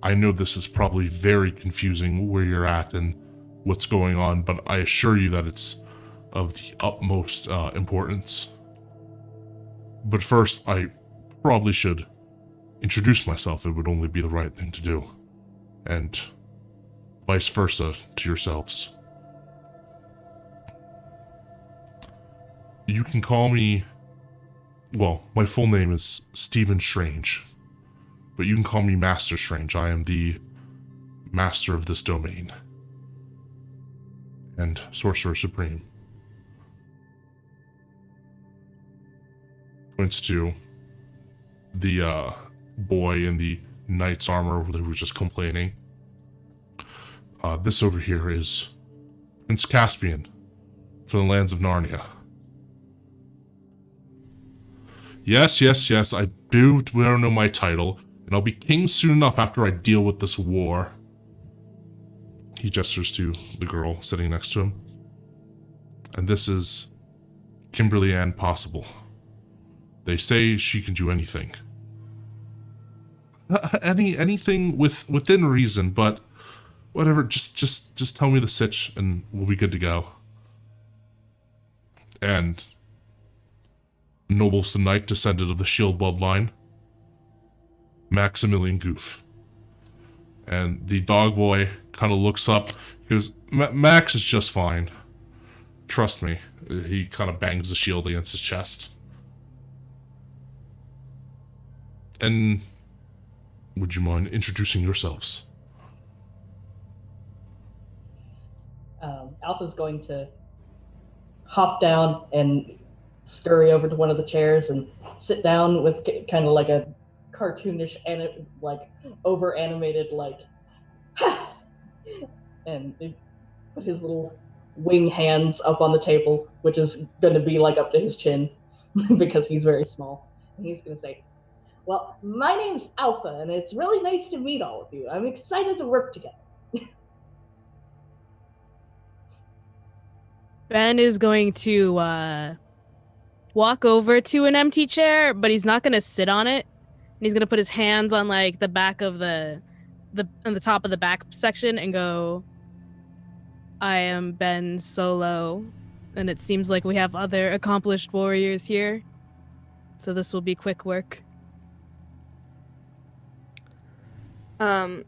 I know this is probably very confusing where you're at and what's going on, but I assure you that it's of the utmost importance. But first, I probably should introduce myself. It would only be the right thing to do. And vice versa to yourselves. You can call me, well, my full name is Stephen Strange, but you can call me Master Strange. I am the master of this domain and Sorcerer Supreme. Points to the boy in the knight's armor that was just complaining. This over here is Prince Caspian from the lands of Narnia. Yes, I do know my title, and I'll be king soon enough after I deal with this war. He gestures to the girl sitting next to him. And this is Kimberly Ann Possible. They say she can do anything. Anything within reason, but whatever, just tell me the sitch and we'll be good to go. And Nobles the Knight, descended of the Shield bloodline, Maximilian Goof. And the dog boy kind of looks up, he goes, Max is just fine. Trust me. He kind of bangs the shield against his chest. And would you mind introducing yourselves? Alpha's going to hop down and scurry over to one of the chairs and sit down with kind of like a cartoonish, like over animated, like, ha! And put his little wing hands up on the table, which is going to be like up to his chin because he's very small. And he's going to say, well, my name's Alpha, and it's really nice to meet all of you. I'm excited to work together. Ben is going to walk over to an empty chair, but he's not going to sit on it. And he's going to put his hands on like the back of on the top of the back section and go, I am Ben Solo, and it seems like we have other accomplished warriors here. So this will be quick work. San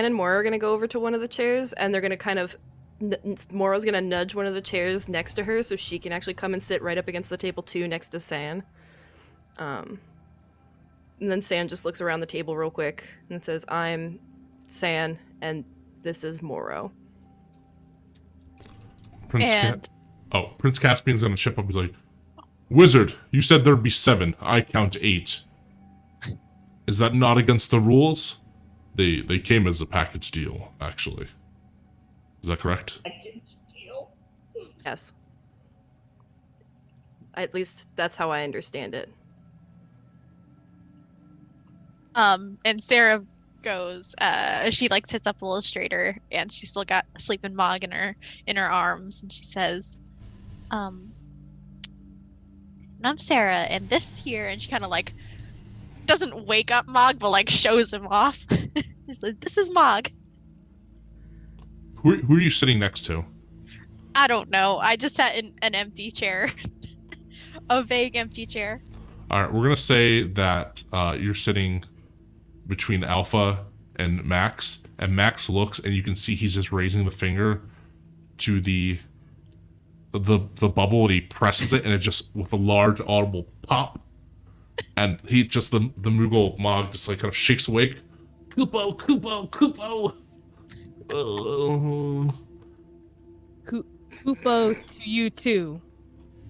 and Mora are going to go over to one of the chairs, and they're going to kind of... Mora's going to nudge one of the chairs next to her so she can actually come and sit right up against the table too, next to San. And then San just looks around the table real quick and says, I'm San, and this is Moro. Prince Caspian's going to chip up. He's like, Wizard, you said there'd be 7. I count 8. Is that not against the rules? They came as a package deal, actually. Is that correct? Package deal? Yes. At least that's how I understand it. And Sarah goes, she like sits up a little straighter, and she's still got a sleeping Mog in her arms, and she says, and I'm Sarah, and this here, and she kind of like doesn't wake up Mog, but like shows him off. She's like, this is Mog. Who are you sitting next to? I don't know. I just sat in an empty chair. A vague empty chair. Alright, we're going to say that you're sitting between Alpha and Max, and Max looks, and you can see he's just raising the finger to the bubble, and he presses it, and it just, with a large audible pop, and he just, the Moogle Mog just like kind of shakes awake. Kupo, Kupo, Kupo! Kupo to you too.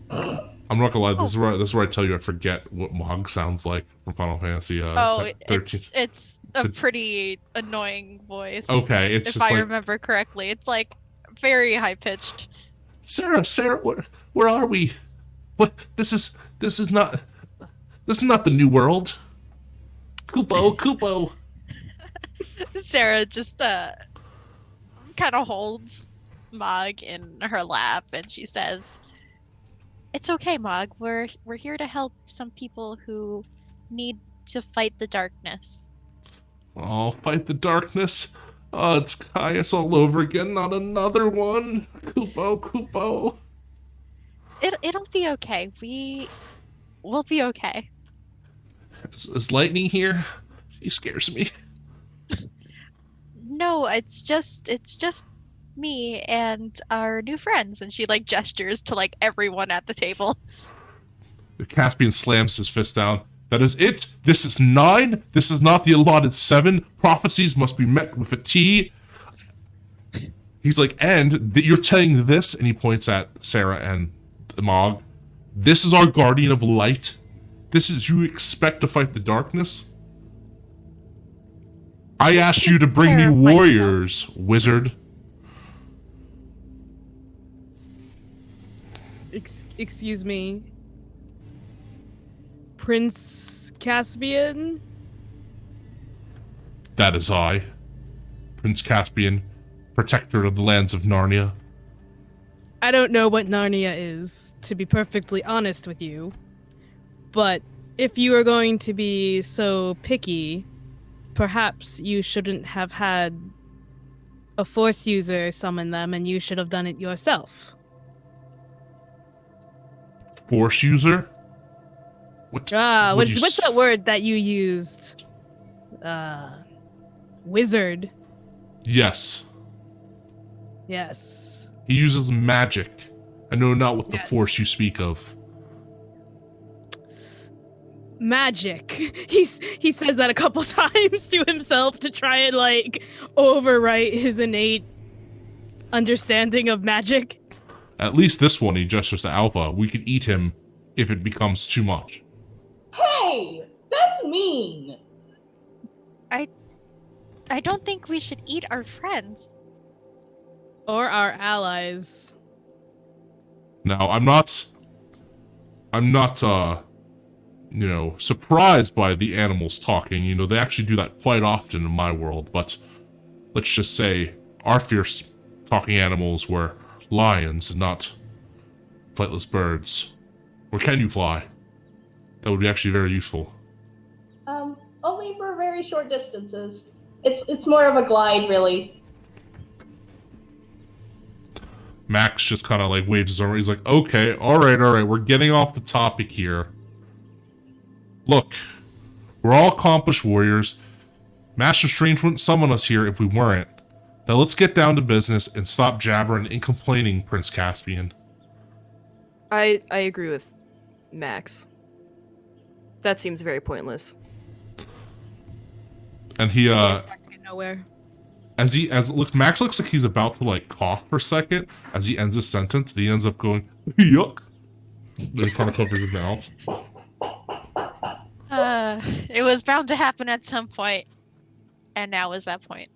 I'm not gonna lie, this is where I tell you I forget what Mog sounds like from Final Fantasy 13. It's a pretty annoying voice. Okay, it's if just I like, remember correctly. It's like very high pitched. Sarah, where are we? What? This is not the new world. Kupo. Sarah just kind of holds Mog in her lap, and she says, "It's okay, Mog. We're here to help some people who need to fight the darkness." Oh, fight the darkness. Oh, it's Caius all over again, not another one. Kupo. It'll be okay. We'll be okay. Is Lightning here? She scares me. No, it's just me and our new friends, and she like gestures to like everyone at the table. The Caspian slams his fist down. That is it. This is 9. This is not the allotted 7. Prophecies must be met with a T. He's like, and you're telling this, and he points at Sarah and Mog. This is our guardian of light. This is you expect to fight the darkness. I asked you to bring me warriors, wizard. Excuse me. Prince Caspian? That is I. Prince Caspian, protector of the lands of Narnia. I don't know what Narnia is, to be perfectly honest with you. But if you are going to be so picky, perhaps you shouldn't have had a Force user summon them, and you should have done it yourself. Force user? What's that word that you used? Wizard. Yes. Yes. He uses magic. I know not with the Yes. force you speak of. Magic. He says that a couple times to himself to try and like overwrite his innate understanding of magic. At least this one, he gestures to Alpha. We could eat him if it becomes too much. Hey, that's mean. I don't think we should eat our friends. Or our allies. Now, I'm not, surprised by the animals talking. You know, they actually do that quite often in my world, but let's just say our fierce talking animals were lions, not flightless birds. Or can you fly? That would be actually very useful. Only for very short distances. It's more of a glide, really. Max just kind of like waves his arm. He's like, okay, all right, we're getting off the topic here. Look, we're all accomplished warriors. Master Strange wouldn't summon us here if we weren't. Now let's get down to business and stop jabbering and complaining, Prince Caspian. I agree with Max. That seems very pointless. And he, Nowhere. Max looks like he's about to like cough for a second as he ends his sentence, and he ends up going, yuck. Then he kind of covers his mouth. It was bound to happen at some point, and now is that point.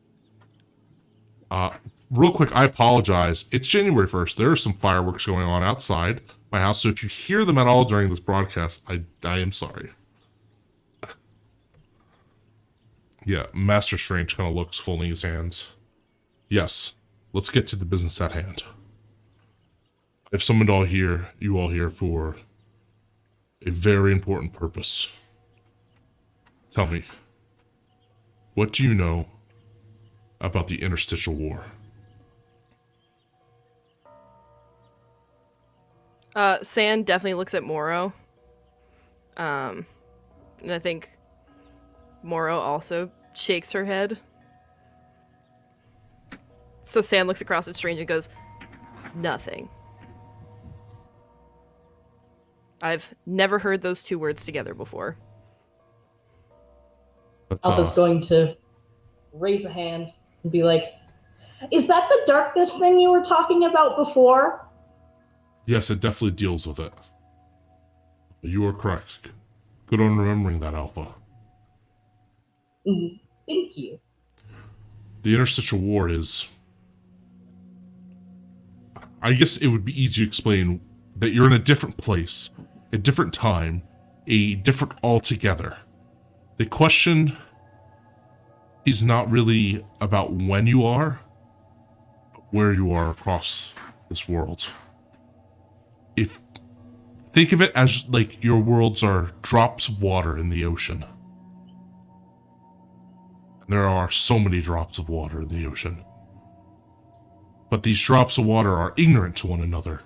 Real quick, I apologize. It's January 1st. There are some fireworks going on outside my house, so if you hear them at all during this broadcast, I am sorry. Yeah, Master Strange kind of looks, folding his hands. Yes, let's get to the business at hand. I've summoned you all here for a very important purpose. Tell me, what do you know about the Interstitial War? Sand definitely looks at Moro. And I think Moro also shakes her head. So Sand looks across at Strange and goes, nothing. I've never heard those two words together before. Alpha's going to raise a hand and be like, is that the darkness thing you were talking about before? Yes, it definitely deals with it. You are correct. Good on remembering that, Alpha. Thank you. The Interstitial War is... I guess it would be easy to explain that you're in a different place, a different time, a different altogether. The question is not really about when you are, but where you are across this world. Think of it as like your worlds are drops of water in the ocean. And there are so many drops of water in the ocean. But these drops of water are ignorant to one another.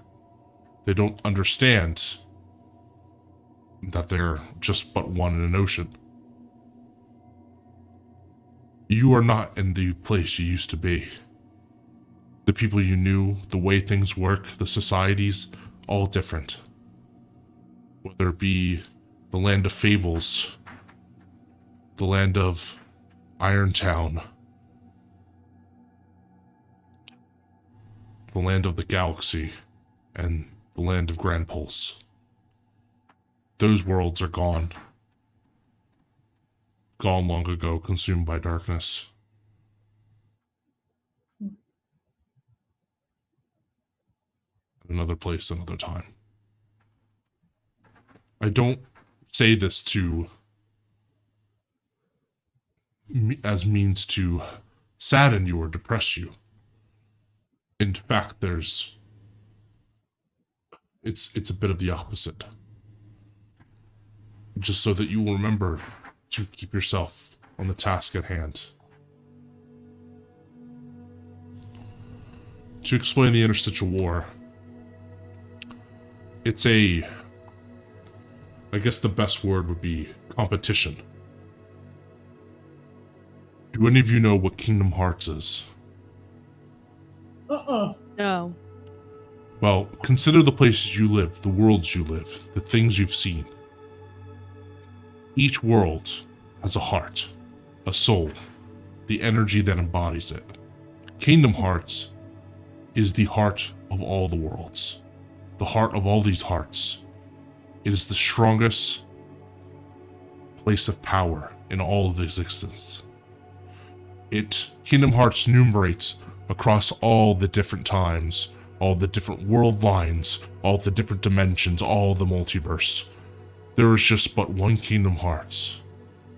They don't understand that they're just but one in an ocean. You are not in the place you used to be. The people you knew, the way things work, the societies, all different. Whether it be the land of fables, the land of Irontown, the land of the galaxy, and the land of Grand Pulse. Those worlds are gone. Gone long ago, consumed by darkness. Another place, another time. I don't say this as means to sadden you or depress you. In fact, it's a bit of the opposite. Just so that you will remember to keep yourself on the task at hand. To explain the Interstitial War, it's I guess the best word would be competition. Do any of you know what Kingdom Hearts is? No. Well, consider the places you live, the worlds you live, the things you've seen. Each world has a heart, a soul, the energy that embodies it. Kingdom Hearts is the heart of all the worlds, the heart of all these hearts. It is the strongest place of power in all of existence. Kingdom Hearts numerates across all the different times, all the different world lines, all the different dimensions, all the multiverse. There is just but one Kingdom Hearts,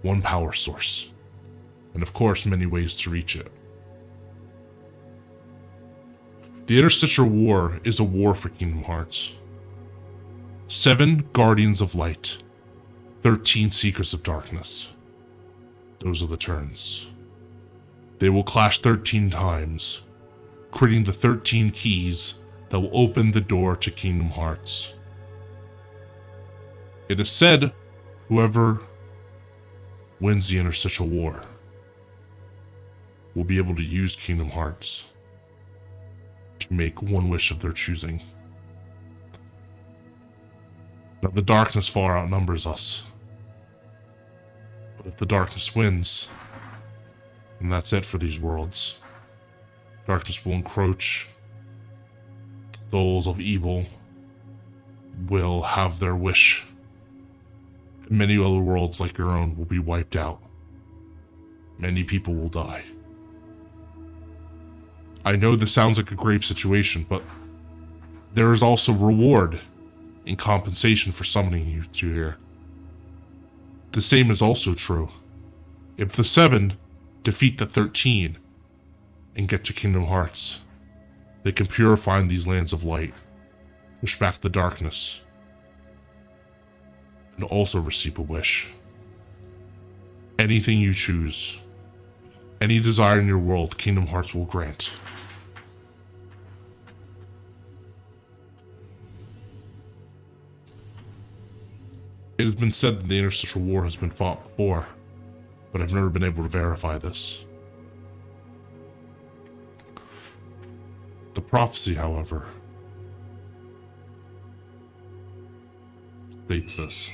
one power source, and of course many ways to reach it. The Interstitial War is a war for Kingdom Hearts. 7 Guardians of Light, 13 Seekers of Darkness. Those are the turns. They will clash 13 times, creating the 13 keys that will open the door to Kingdom Hearts. It is said whoever wins the Interstitial War will be able to use Kingdom Hearts to make one wish of their choosing. Now, the darkness far outnumbers us. But if the darkness wins, then that's it for these worlds. Darkness will encroach. Souls of evil will have their wish. And many other worlds like your own will be wiped out. Many people will die. I know this sounds like a grave situation, but there is also reward in compensation for summoning you to here. The same is also true. If the 7 defeat the 13 and get to Kingdom Hearts, they can purify these lands of light, push back the darkness, and also receive a wish. Anything you choose, any desire in your world, Kingdom Hearts will grant. It has been said that the Interstitial War has been fought before, but I've never been able to verify this. The prophecy, however, states this.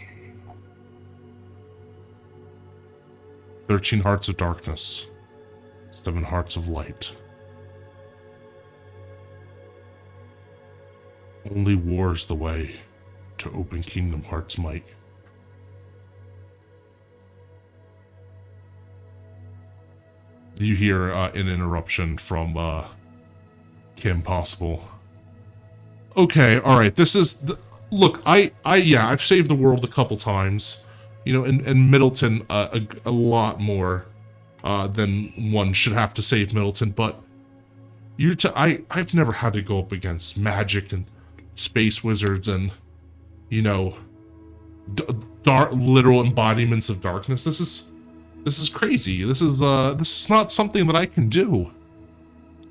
13 hearts of darkness, 7 hearts of light. Only war is the way to open Kingdom Hearts' might. You hear an interruption from Kim Possible. Okay, all right. This is look. I've saved the world a couple times, you know, and Middleton a lot more than one should have to save Middleton. But I've never had to go up against magic and space wizards and, you know, dark literal embodiments of darkness. This is crazy. This is not something that I can do.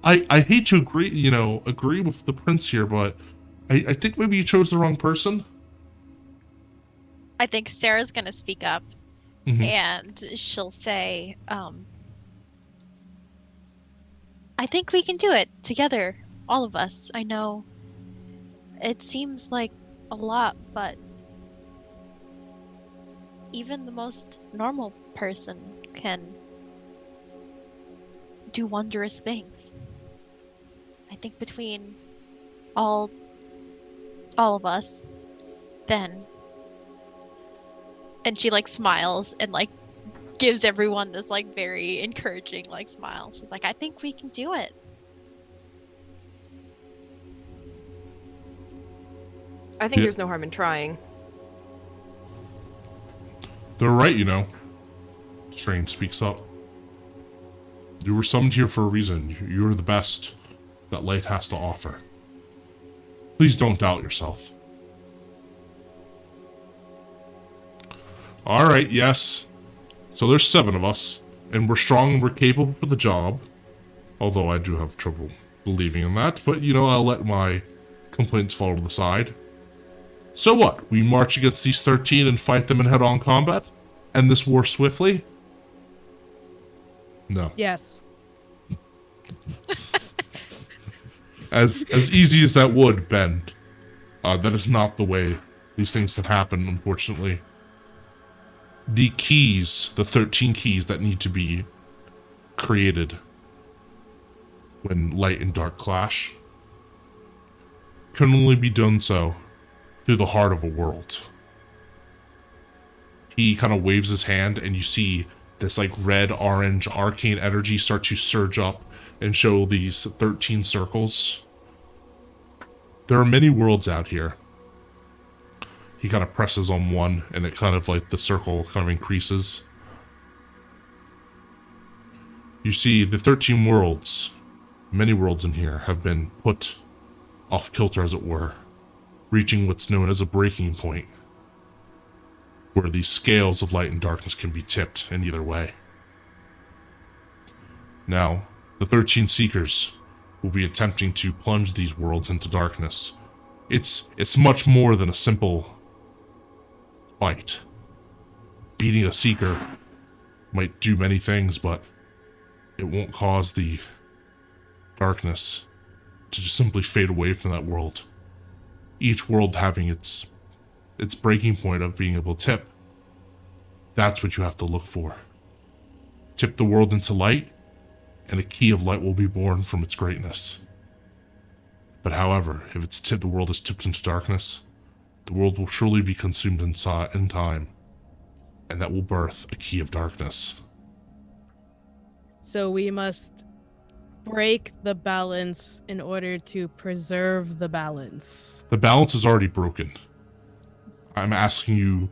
I hate to agree with the prince here, but I think maybe you chose the wrong person. I think Sarah's gonna speak up, and she'll say, I think we can do it together, all of us. I know it seems like a lot, but even the most normal person can do wondrous things. I think between all of us, then. And she like smiles and like gives everyone this like very encouraging like smile. She's like, I think we can do it. I think there's no harm in trying. They're right, you know. Strange speaks up. You were summoned here for a reason. You're the best that light has to offer. Please don't doubt yourself. Alright, yes. So there's 7 of us, and we're strong and we're capable for the job. Although I do have trouble believing in that, but you know, I'll let my complaints fall to the side. So what? We march against these 13 and fight them in head-on combat? End this war swiftly? No. Yes. As easy as that would, Ben, that is not the way these things can happen, unfortunately. The keys, the 13 keys that need to be created when light and dark clash, can only be done so through the heart of a world. He kind of waves his hand, and you see this like red-orange arcane energy start to surge up and show these 13 circles. There are many worlds out here. He kind of presses on one, and it kind of like the circle kind of increases. You see the 13 worlds, many worlds in here, have been put off kilter, as it were, reaching what's known as a breaking point, where these scales of light and darkness can be tipped in either way. Now, the 13 Seekers will be attempting to plunge these worlds into darkness. It's much more than a simple fight. Beating a Seeker might do many things, but it won't cause the darkness to just simply fade away from that world. Each world having its breaking point of being able to tip. That's what you have to look for. Tip the world into light, and a key of light will be born from its greatness. But however, if the world is tipped into darkness, the world will surely be consumed in time, and that will birth a key of darkness. So we must break the balance in order to preserve the balance. The balance is already broken. I'm asking you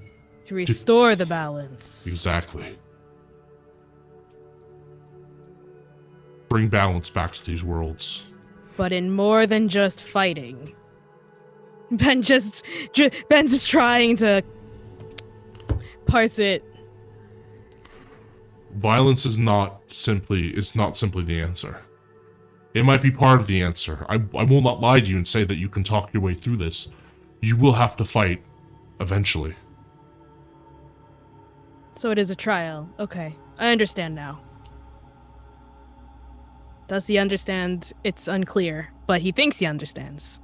To restore the balance. exactly. Bring balance back to these worlds. But in more than just fighting. Ben's just trying to parse it. Violence is not simply the answer. It might be part of the answer. I will not lie to you and say that you can talk your way through this. You will have to fight eventually. So it is a trial. Okay, I understand now. Does he understand? It's unclear, but he thinks he understands.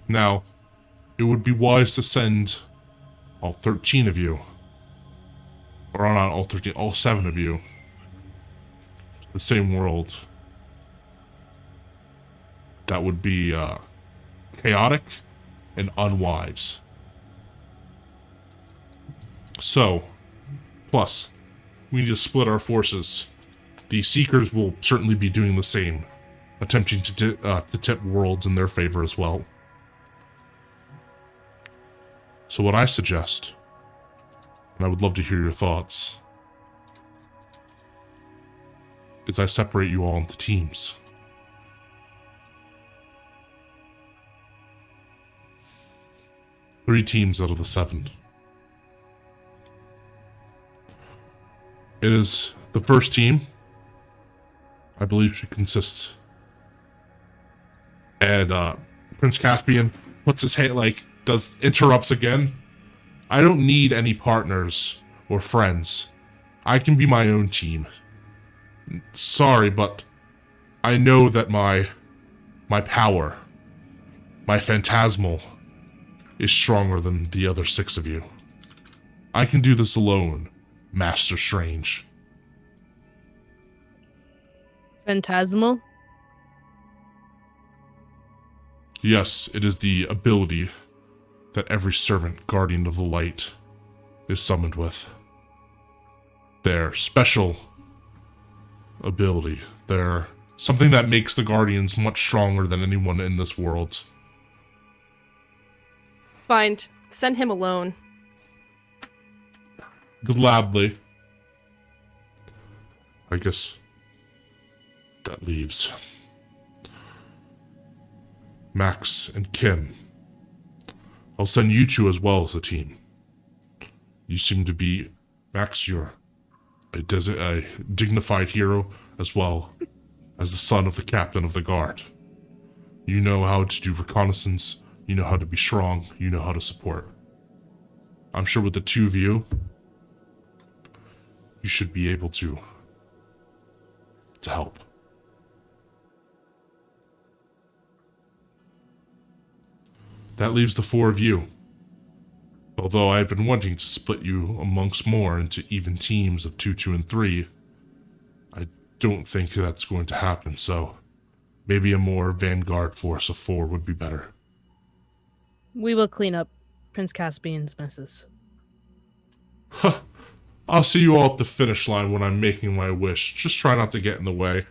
Now, it would be wise to send all 13 of you, or not all 13, all 7 of you, to the same world. That would be chaotic and unwise. So, plus, we need to split our forces. The Seekers will certainly be doing the same, attempting to tip worlds in their favor as well. So what I suggest, and I would love to hear your thoughts, is I separate you all into teams. Three teams out of the 7. It is the first team, I believe, should consist. And Prince Caspian puts his hand, interrupts again. I don't need any partners or friends. I can be my own team. Sorry, but I know that my power, my phantasmal, is stronger than the other 6 of you. I can do this alone, Master Strange. Phantasmal? Yes, it is the ability that every servant guardian of the light is summoned with. Their special ability. Their something that makes the guardians much stronger than anyone in this world. Fine. Send him alone. Gladly. I guess that leaves Max and Kim. I'll send you 2 as well as a team. You seem to be, Max, you're a dignified hero as well as the son of the captain of the guard. You know how to do reconnaissance, you know how to be strong, you know how to support. I'm sure with the 2 of you, you should be able to help. That leaves the 4 of you. Although I've been wanting to split you amongst more into even teams of 2, 2, and 3, I don't think that's going to happen, so maybe a more vanguard force of 4 would be better. We will clean up Prince Caspian's messes. Huh. I'll see you all at the finish line when I'm making my wish. Just try not to get in the way.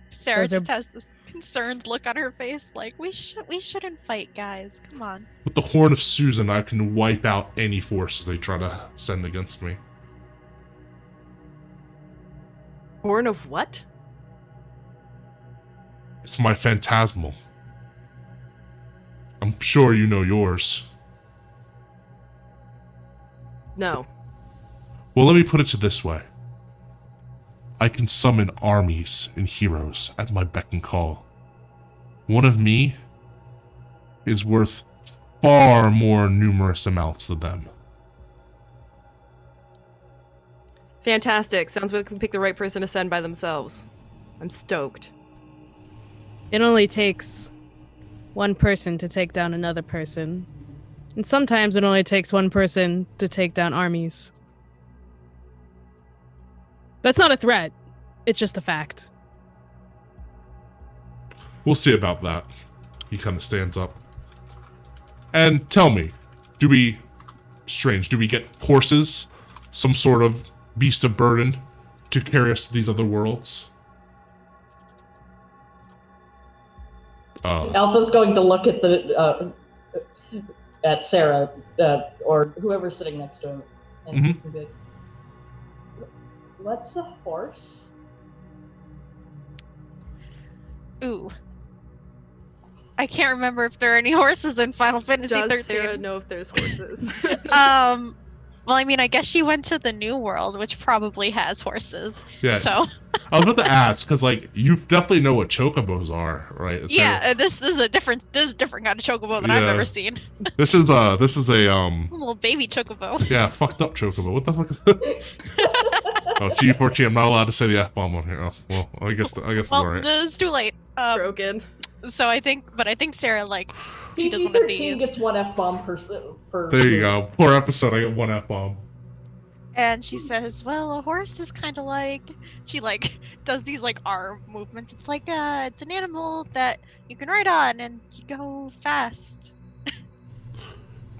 Sarah Those are- just has this concerned look on her face, like we shouldn't fight, guys. Come on. With the Horn of Susan, I can wipe out any forces they try to send against me. Horn of what? It's my phantasmal. I'm sure you know yours. No. Well, let me put it to this way. I can summon armies and heroes at my beck and call. One of me is worth far more numerous amounts than them. Fantastic. Sounds like we can pick the right person to send by themselves. I'm stoked. It only takes one person to take down another person. And sometimes it only takes one person to take down armies. That's not a threat. It's just a fact. We'll see about that. He kind of stands up. And tell me, do we get horses? Some sort of beast of burden to carry us to these other worlds? Alpha's going to look at the at Sarah or whoever's sitting next to him, and he's gonna be like, "What's a horse?" Ooh. I can't remember if there are any horses in Final Fantasy Does 13. Sarah know if there's horses? Well, I mean, I guess she went to the New World, which probably has horses. Yeah. So. I was about to ask, because, like, you definitely know what chocobos are, right? So, Yeah, this is a different kind of chocobo than I've Yeah. ever seen. This is a A little baby chocobo. yeah, fucked up chocobo. What the fuck? Oh, it's U14. I'm not allowed to say the F-bomb on here. Oh, well, I guess it's Well, alright. it's too late. Broken. So I think Sarah, like, she does one of PG-13 these, gets one F-bomb per. There you go. Poor episode, I get one F-bomb. and she says, "Well, a horse is kind of like," she like does these like arm movements. It's like it's an animal that you can ride on and you go fast,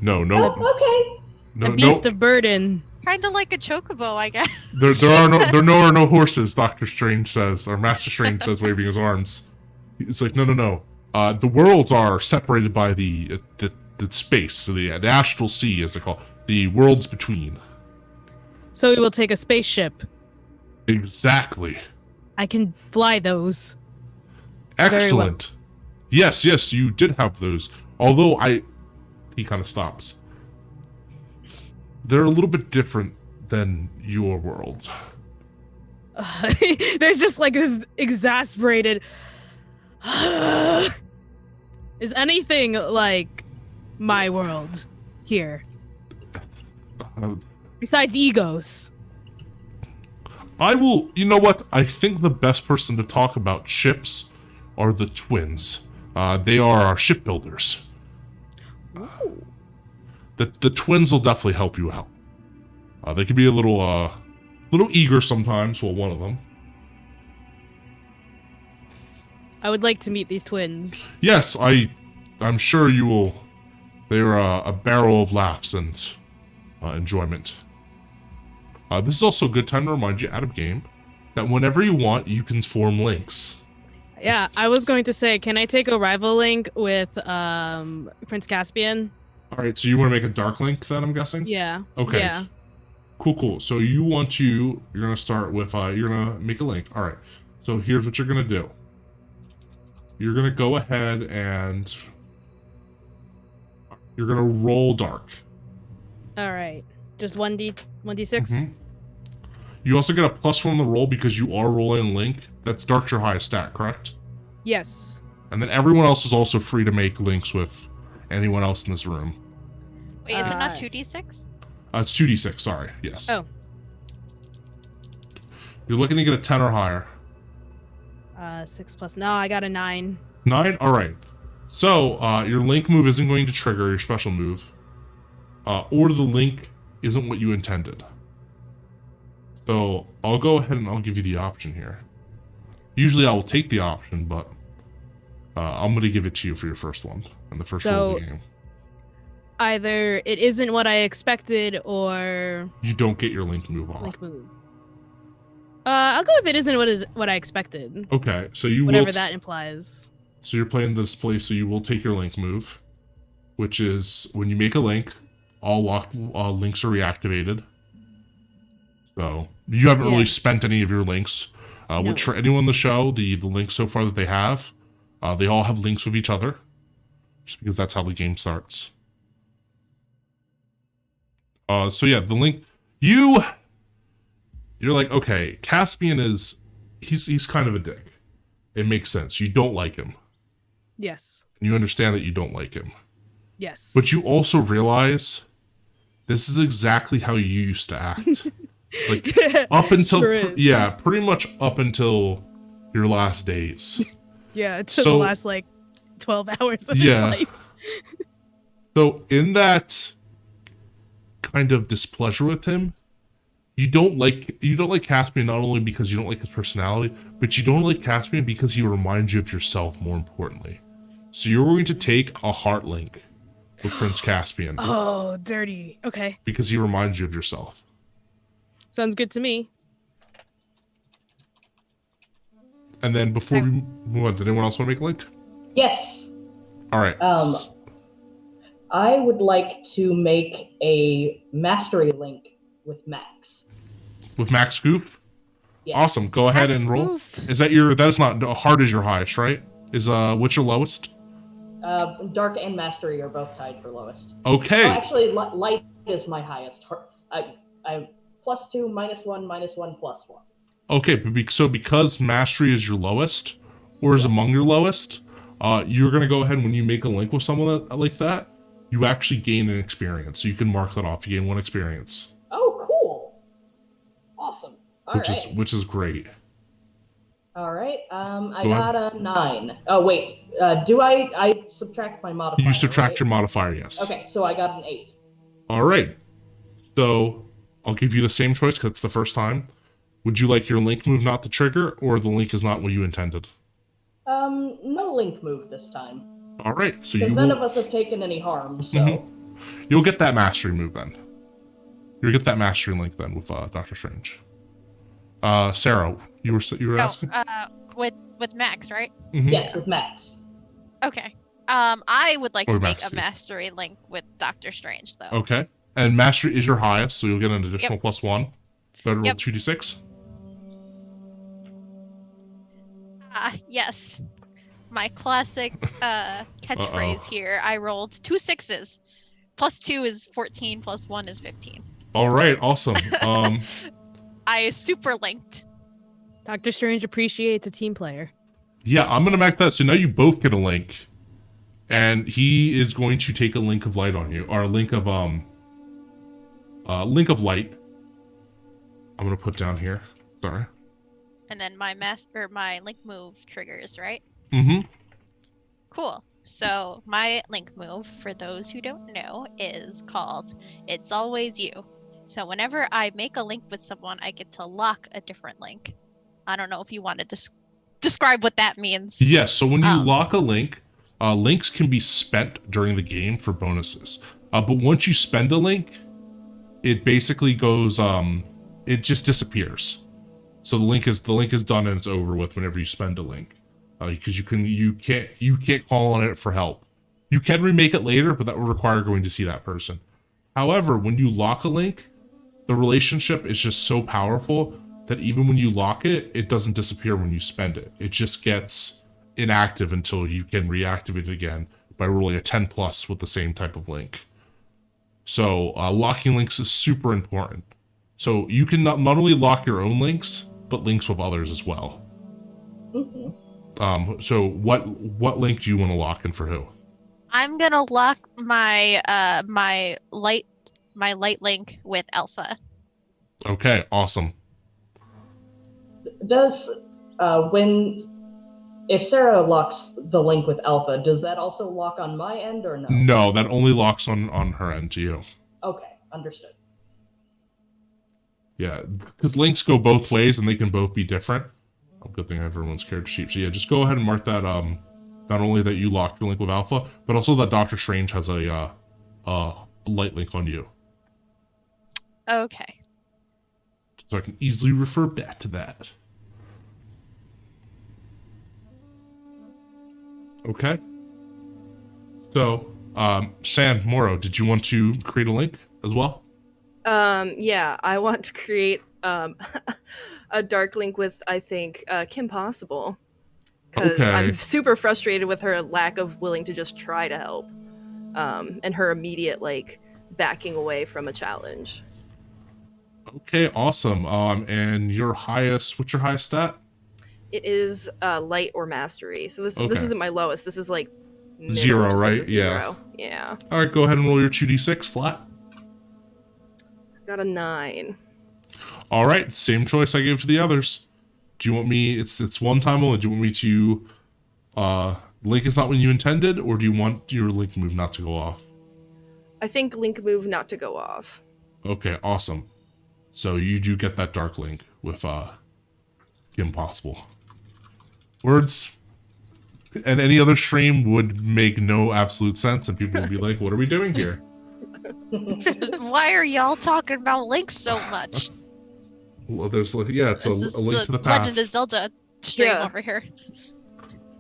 No, Oh, okay. no, a beast of burden. kind of like a chocobo, I guess. there are no horses. Doctor Strange says, or Master Strange says, waving his arms. It's like, no. The worlds are separated by the space, so the astral sea, as they call it, the worlds between. So we will take a spaceship. Exactly. I can fly those. Excellent. Yes, you did have those. Although he kind of stops. They're a little bit different than your world. There's just like this exasperated. Is anything like my world here? Besides egos. I will. You know what? I think the best person to talk about ships are the twins. They are our shipbuilders. Ooh. The twins will definitely help you out. They can be a little eager sometimes. Well, one of them. I would like to meet these twins. Yes, I'm sure you will. They're a barrel of laughs and enjoyment. This is also a good time to remind you, out of game, that whenever you want, you can form links. Yeah, I was going to say, can I take a rival link with Prince Caspian? All right, so you want to make a dark link then, I'm guessing? Yeah. Okay. Yeah. Cool. So you're going to start with, you're going to make a link. All right. So here's what you're going to do. You're going to go ahead and you're going to roll dark. All right. Just 1d6. Mhm. You also get a +1 on the roll because you are rolling link. That's dark's your highest stat, correct? Yes. And then everyone else is also free to make links with anyone else in this room. Wait, is it not Uh, 2d6? It's 2d6, sorry. Yes. Oh. You're looking to get a 10 or higher. 6 plus. No, I got a 9. 9? Alright. So, your link move isn't going to trigger your special move. Or the link isn't what you intended. So, I'll go ahead and I'll give you the option here. Usually I will take the option, but I'm going to give it to you for your first one. And the first roll of the game. Either it isn't what I expected, or You don't get your link move off. link move. I'll go with it isn't what I expected. Okay, so you Whatever will that implies. So you're playing the display, so you will take your link move, which is when you make a link, all locked links are reactivated. So you haven't really spent any of your links. Which for anyone on the show, the links so far that they all have links with each other, just because that's how the game starts. So yeah, the link you're like, okay, Caspian he's kind of a dick. It makes sense. You don't like him. Yes. You understand that you don't like him. Yes. But you also realize this is exactly how you used to act. Like up until pretty much up until your last days. Yeah, it took the last 12 hours of his life. So in that kind of displeasure with him, you don't like Caspian not only because you don't like his personality, but you don't like Caspian because he reminds you of yourself, more importantly. So you're going to take a heart link with Prince Caspian. Oh, dirty. Okay. Because he reminds you of yourself. Sounds good to me. And then before we move on, did anyone else want to make a link? Yes. All right. I would like to make a mastery link with Max. With Max Scoop? Yes. Awesome. Go ahead and roll. That is not hard is your highest, right? What's your lowest? Dark and mastery are both tied for lowest. Okay. Oh, actually, light is my highest. I +2, -1, -1, +1. Okay, but because mastery is your lowest, or is among your lowest, you're gonna go ahead when you make a link with someone like that, you actually gain an experience. So you can mark that off. You gain 1 experience. Oh, cool! Awesome. Which is great. All right. I got a 9. Oh wait. Do I subtract my modifier? You subtract right? your modifier, yes. Okay, so I got an 8. All right. So I'll give you the same choice because it's the first time. Would you like your link move not to trigger, or the link is not what you intended? No link move this time. All right. So because none of us have taken any harm, so you'll get that mastery move then. You'll get that mastery link then with Doctor Strange. Sarah, you were asking? With Max, right? Mm-hmm. Yes, with Max. Okay. I would like to make Max, a mastery link with Doctor Strange, though. Okay. And mastery is your highest, so you'll get an additional +1. Better roll 2d6. Yes. My classic catchphrase here. I rolled 2 6s. +2 is 14, +1 is 15. All right, awesome. I super linked. Doctor Strange appreciates a team player. Yeah, I'm gonna make that. So now you both get a link, and he is going to take a link of light on you, or a link of light. I'm gonna put down here. Sorry. And then my link move triggers, right? Mm-hmm. Cool. So my link move, for those who don't know, is called It's Always You. So whenever I make a link with someone, I get to lock a different link. I don't know if you want to describe what that means. Yes, so when you lock a link, links can be spent during the game for bonuses. But once you spend a link, it basically goes, it just disappears. So the link is done and it's over with whenever you spend a link. Because you can't call on it for help. You can remake it later, but that will require going to see that person. However, when you lock a link, the relationship is just so powerful that even when you lock it, it doesn't disappear when you spend it. It just gets inactive until you can reactivate it again by rolling a 10+ with the same type of link. So locking links is super important. So you can not only lock your own links, but links with others as well. Mm-hmm. So what link do you want to lock and for who? I'm gonna lock my my light link with Alpha. Okay, awesome. Does if Sarah locks the link with Alpha, does that also lock on my end or no? No, that only locks on her end to you. Okay, understood. Yeah, because links go both ways and they can both be different. Oh, good thing everyone's character sheet. So yeah, just go ahead and mark that. Not only that you locked your link with Alpha, but also that Doctor Strange has a light link on you. Okay. So I can easily refer back to that. Okay. So, San, Moro, did you want to create a link as well? Yeah, I want to create a dark link with, I think, Kim Possible. Because Okay. I'm super frustrated with her lack of willing to just try to help. And her immediate, like, backing away from a challenge. Okay, awesome. And your highest, what's your highest stat? It is light or mastery. So this Okay. isn't my lowest. This is like minimum, Zero, just as a right? zero. Yeah. All right, go ahead and roll your 2d6 flat. Got a 9. All right, same choice I gave to the others. Do you want me? It's one time only. Do you want me to? Link is not when you intended, or do you want your link move not to go off? I think link move not to go off. Okay, awesome. So you do get that dark link with Kim Possible. Words and any other stream would make no absolute sense, and people would be like, "What are we doing here?" Why are y'all talking about links so much? Well, there's it's This is a link to the Legend past. of Zelda stream Yeah. over here.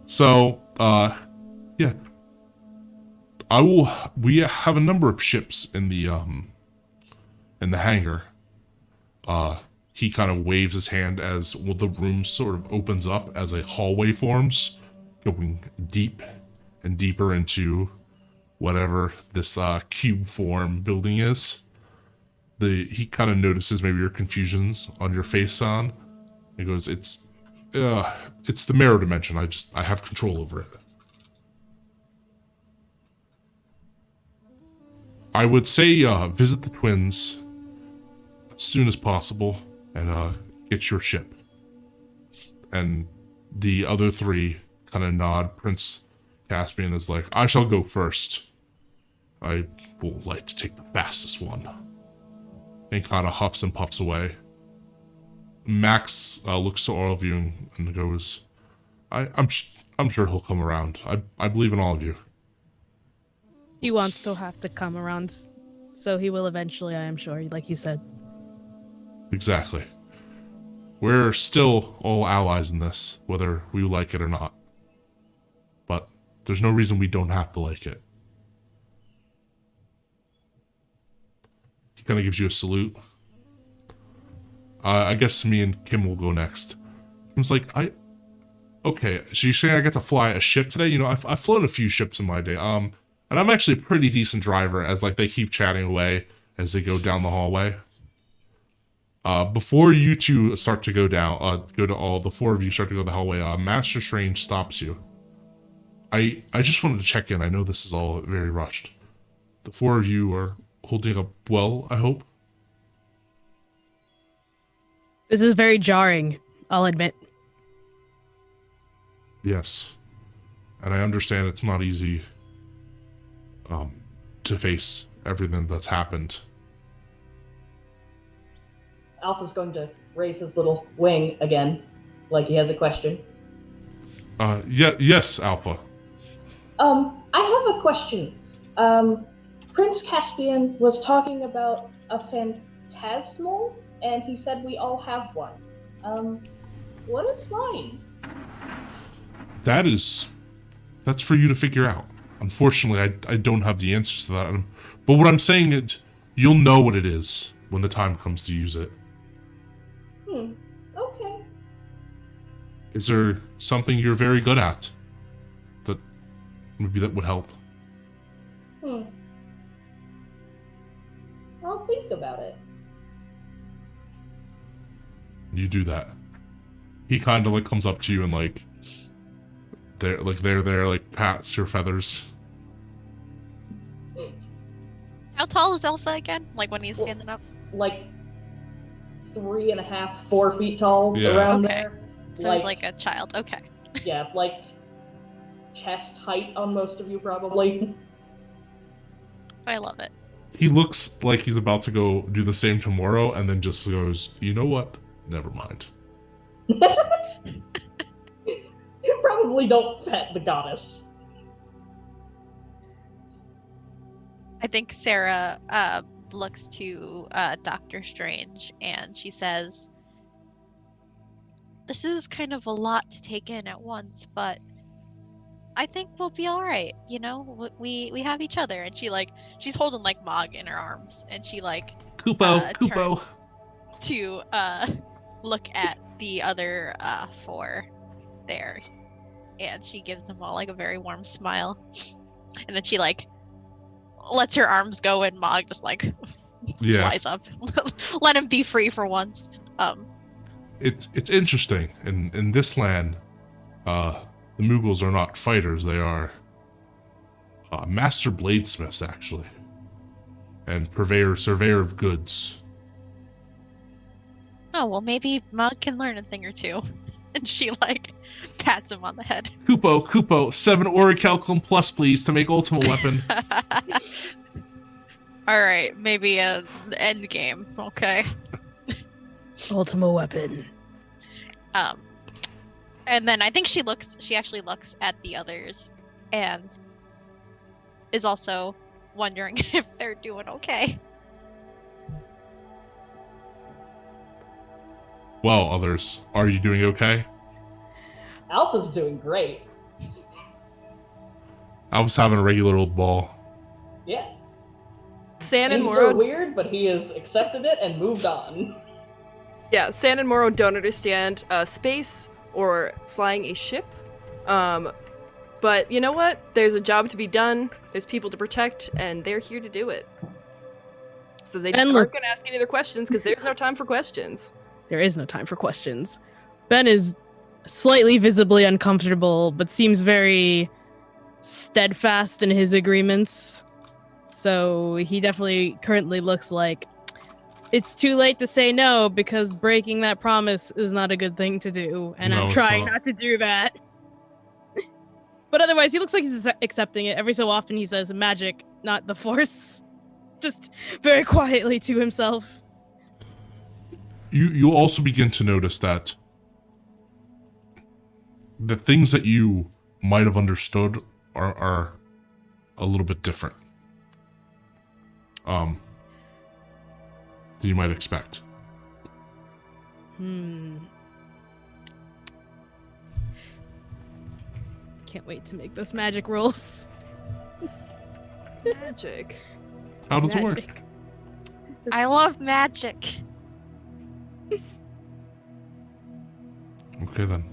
So, yeah. We have a number of ships in the hangar. He kind of waves his hand as the room sort of opens up as a hallway forms, going deep and deeper into whatever this cube form building is. He kind of notices maybe your confusions on your face, San. He goes, it's the mirror dimension. I have control over it. I would say visit the twins as soon as possible and get your ship. And the other three kind of nod. Prince Caspian is like, I shall go first. I will like to take the fastest one. And kind of huffs and puffs away. Max looks to all of you and goes, I'm sure he'll come around. I believe in all of you. He wants to have to come around, so he will eventually, I am sure, like you said. Exactly. We're still all allies in this, whether we like it or not. But there's no reason we don't have to like it. He kind of gives you a salute. I guess me and Kim will go next. Kim's like, okay, so you're saying I get to fly a ship today? You know, I've flown a few ships in my day. And I'm actually a pretty decent driver as like they keep chatting away as they go down the hallway. Before you two start to go down, the four of you start to go down the hallway, Master Strange stops you. I just wanted to check in. I know this is all very rushed. The four of you are holding up well, I hope? This is very jarring, I'll admit. Yes. And I understand it's not easy to face everything that's happened. Alpha's going to raise his little wing again, like he has a question. Yes, Alpha. I have a question. Prince Caspian was talking about a phantasmal, and he said we all have one. What is mine? That's for you to figure out. Unfortunately, I don't have the answers to that. But what I'm saying is, you'll know what it is when the time comes to use it. Okay. Is there something you're very good at that maybe that would help? I'll think about it. You do that. He kind of like comes up to you and like there like pats your feathers. How tall is Alpha again? Like when he's Well, standing up? Like 3.5, 4 feet tall, Yeah. around Okay. there. So he's like a child. Okay. Yeah, like chest height on most of you, probably. I love it. He looks like he's about to go do the same tomorrow, and then just goes, you know what? Never mind. Probably don't pet the goddess. I think Sarah looks to Doctor Strange and she says, "This is kind of a lot to take in at once, but I think we'll be all right. You know, we have each other." And she's holding like Mog in her arms, and she Kupo. turns to look at the other 4 there, and she gives them all like a very warm smile, and then she lets her arms go, and Mog just flies up. Let him be free for once. It's interesting. In this land, the Mughals are not fighters. They are master bladesmiths, actually, and surveyor of goods. Oh, well, maybe Mog can learn a thing or two. And she pats him on the head. Kupo, 7 orichalcum plus, please, to make ultimate weapon. All right, maybe a end game. Okay. Ultimate weapon. And then I think she actually looks at the others and is also wondering if they're doing okay. Well, others, are you doing okay? Alpha's doing great. I was having a regular old ball. Yeah. San and Things are Moro. weird, but he has accepted it and moved on. Yeah, San and Moro don't understand space or flying a ship. But you know what? There's a job to be done. There's people to protect, and they're here to do it. So they just aren't going to ask any other questions because there's no time for questions. There is no time for questions. Ben is slightly visibly uncomfortable, but seems very steadfast in his agreements. So he definitely currently looks like it's too late to say no because breaking that promise is not a good thing to do. And No, I'm it's trying not. not to do that. But otherwise, he looks like he's accepting it. Every so often he says magic, not the force. Just very quietly to himself. You'll also begin to notice that the things that you might have understood are a little bit different. Than you might expect. Can't wait to make those magic rolls. Magic. How does it work? Magic. I love magic. Okay then.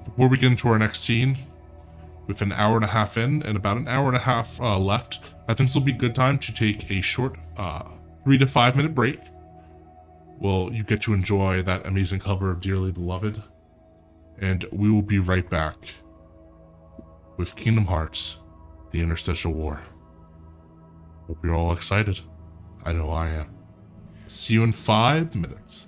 Before we get into our next scene, with an hour and a half in and about an hour and a half left, I think this will be a good time to take a short 3 to 5 minute break. Well, you get to enjoy that amazing cover of Dearly Beloved, and we will be right back with Kingdom Hearts, the Interstitial War. Hope you're all excited. I know I am. See you in 5 minutes.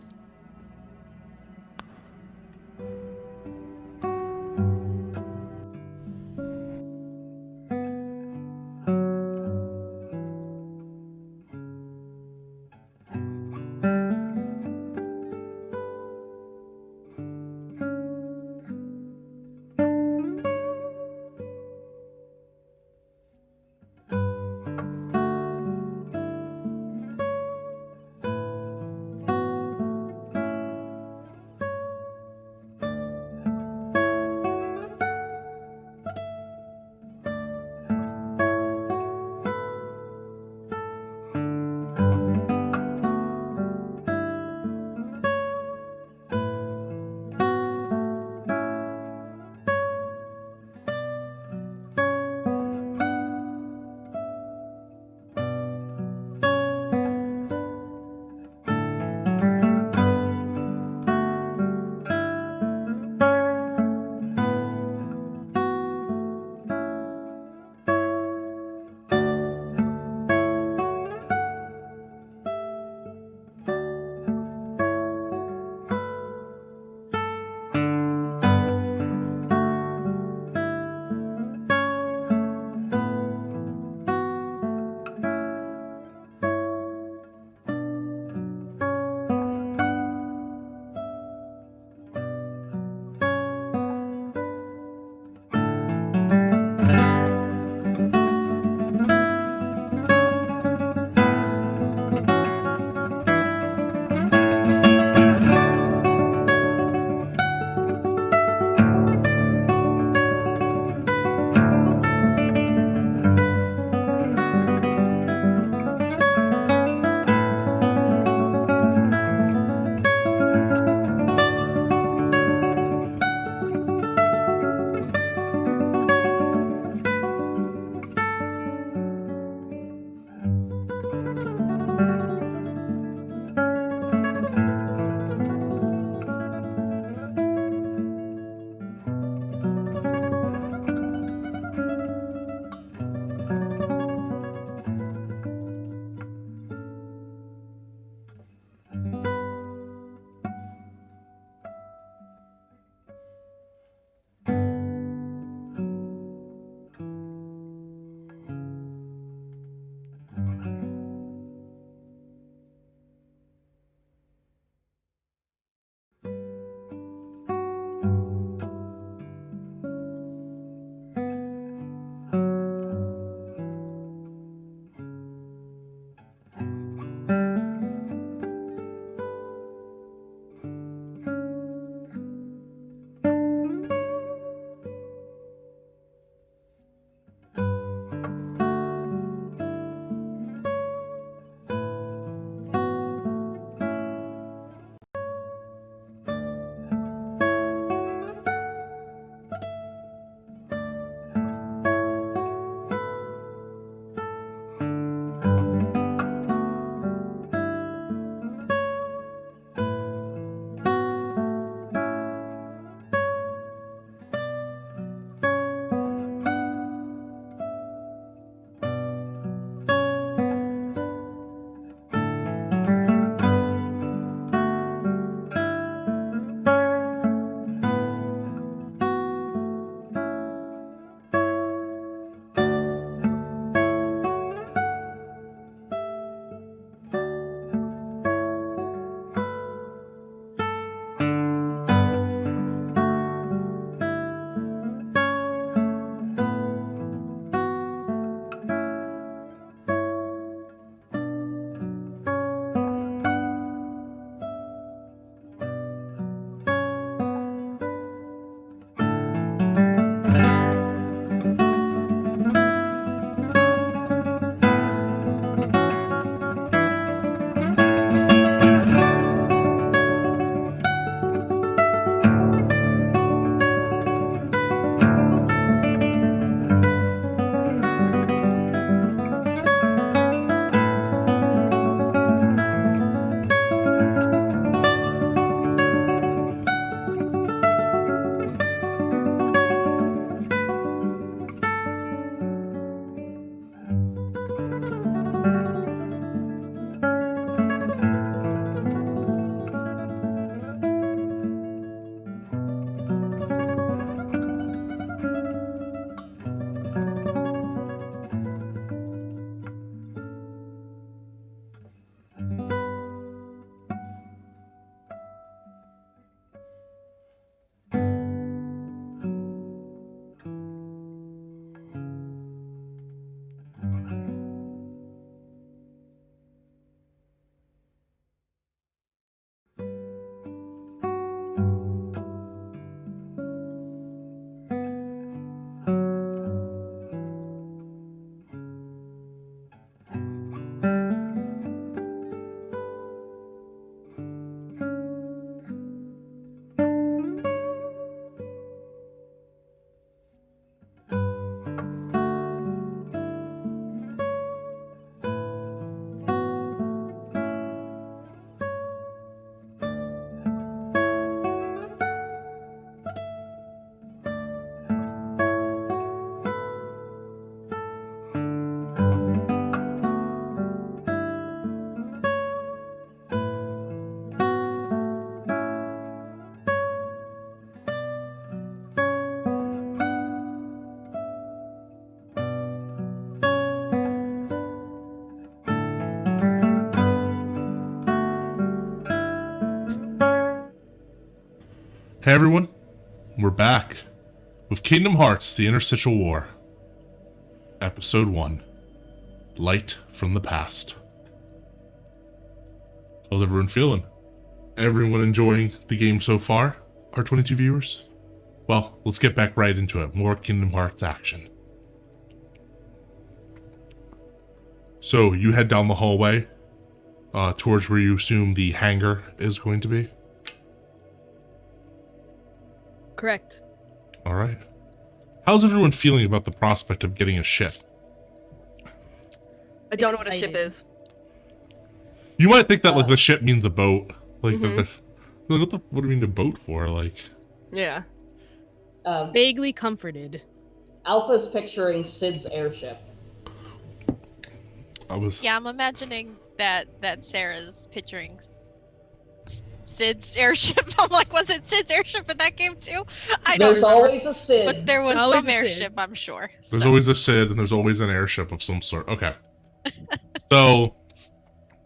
Hey everyone, we're back with Kingdom Hearts, the Interstitial War. Episode 1, Light from the Past. How's everyone feeling? Everyone enjoying the game so far? Our 22 viewers? Well, let's get back right into it. More Kingdom Hearts action. So, you head down the hallway towards where you assume the hangar is going to be? Correct. All right. How's everyone feeling about the prospect of getting a ship? I don't know what a ship Excited. is. You might think that like the ship means a boat. Like what do you mean a boat for? Like Yeah. Vaguely comforted. Alpha's picturing Sid's airship. I was. Yeah, I'm imagining that Sarah's picturing Sid's airship. I'm like, was it Sid's airship in that game too? I don't There's remember. always a Sid. But there was Always some a Sid. airship, I'm sure. There's so. always a Sid and there's always an airship of some sort. Okay. So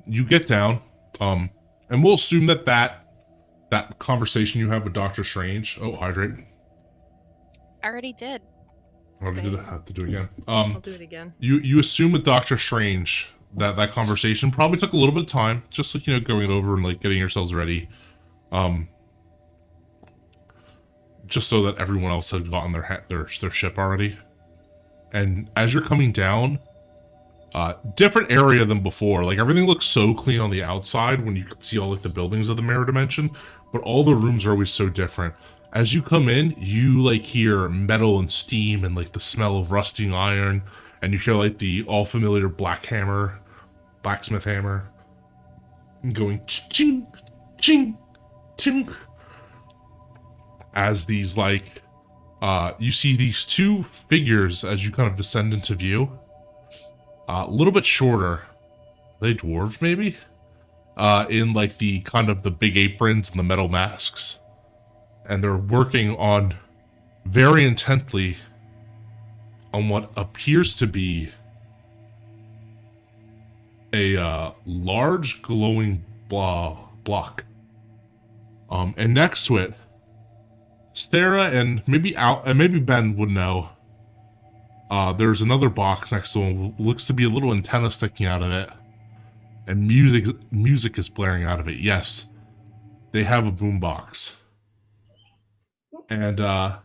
you get down, and we'll assume that conversation you have with Doctor Strange. Oh, hydrate. I already did. I have to do it again. I'll do it again. You assume with Doctor Strange that conversation probably took a little bit of time, just like, going it over and like getting yourselves ready, just so that everyone else had gotten their ship already. And as you're coming down, different area than before. Like everything looks so clean on the outside when you can see all like the buildings of the mirror dimension, but all the rooms are always so different. As you come in, you like hear metal and steam and like the smell of rusting iron, and you hear like the all familiar blacksmith hammer going ching ching ching as these like you see these two figures as you kind of descend into view, a little bit shorter. Are they dwarves maybe, in like the kind of the big aprons and the metal masks, and they're working on very intently on what appears to be a large glowing block. And next to it, Sarah and maybe Ben would know. There's another box next to him. Looks to be a little antenna sticking out of it, and music is blaring out of it. Yes, they have a boombox, and out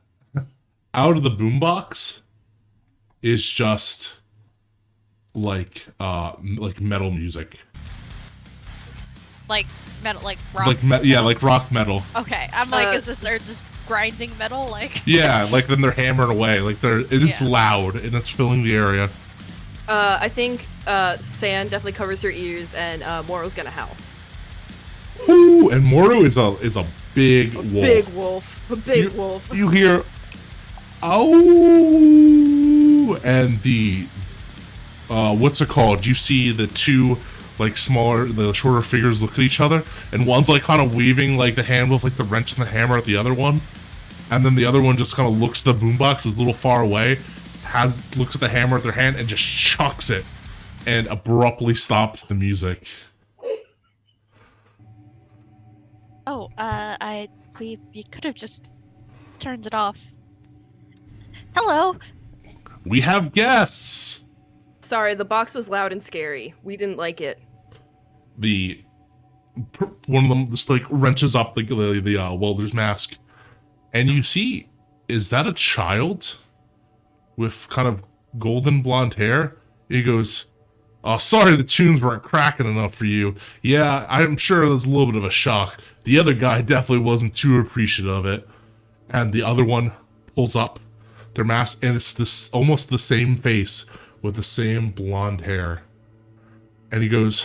of the boombox is just like metal music. Like metal, like rock. Like rock metal. Okay, I'm like, is this or just grinding metal? Like Yeah, like then they're hammering away. Like it's Yeah. loud and it's filling the area. I think San definitely covers her ears, and Moro's gonna howl. Ooh, and Moro is a big wolf. Big wolf. A big wolf. You hear, oh, and the what's it called? You see the two like the shorter figures look at each other, and one's like kind of weaving like the hand with like the wrench and the hammer at the other one, and then the other one just kind of looks at the boombox, is a little far away, looks at the hammer at their hand and just chucks it, and abruptly stops the music. Oh, we could have just turned it off. Hello. We have guests. Sorry, the box was loud and scary. We didn't like it. One of them just like wrenches up the welder's mask, and you see, is that a child with kind of golden blonde hair? He goes, "Oh, sorry, the tunes weren't cracking enough for you. Yeah, I'm sure there's a little bit of a shock. The other guy definitely wasn't too appreciative of it." And the other one pulls up their mask, and it's this almost the same face with the same blonde hair. And he goes,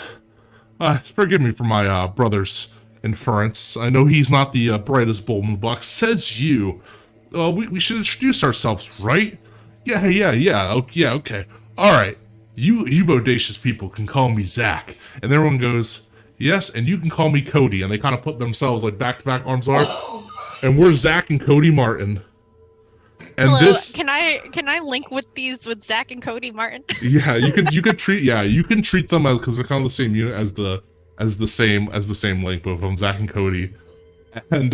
"Forgive me for my brother's inference. I know he's not the brightest bulb in the box. Says you. We should introduce ourselves, right? Yeah, okay. All right. You bodacious people can call me Zach." And everyone goes, "Yes, and you can call me Cody." And they kind of put themselves like back-to-back arms are. And we're Zach and Cody Martin. And Hello. this, Can I link with Zach and Cody Martin? yeah, you can treat them because they're kind of the same unit as the same link, both of them, Zach and Cody. And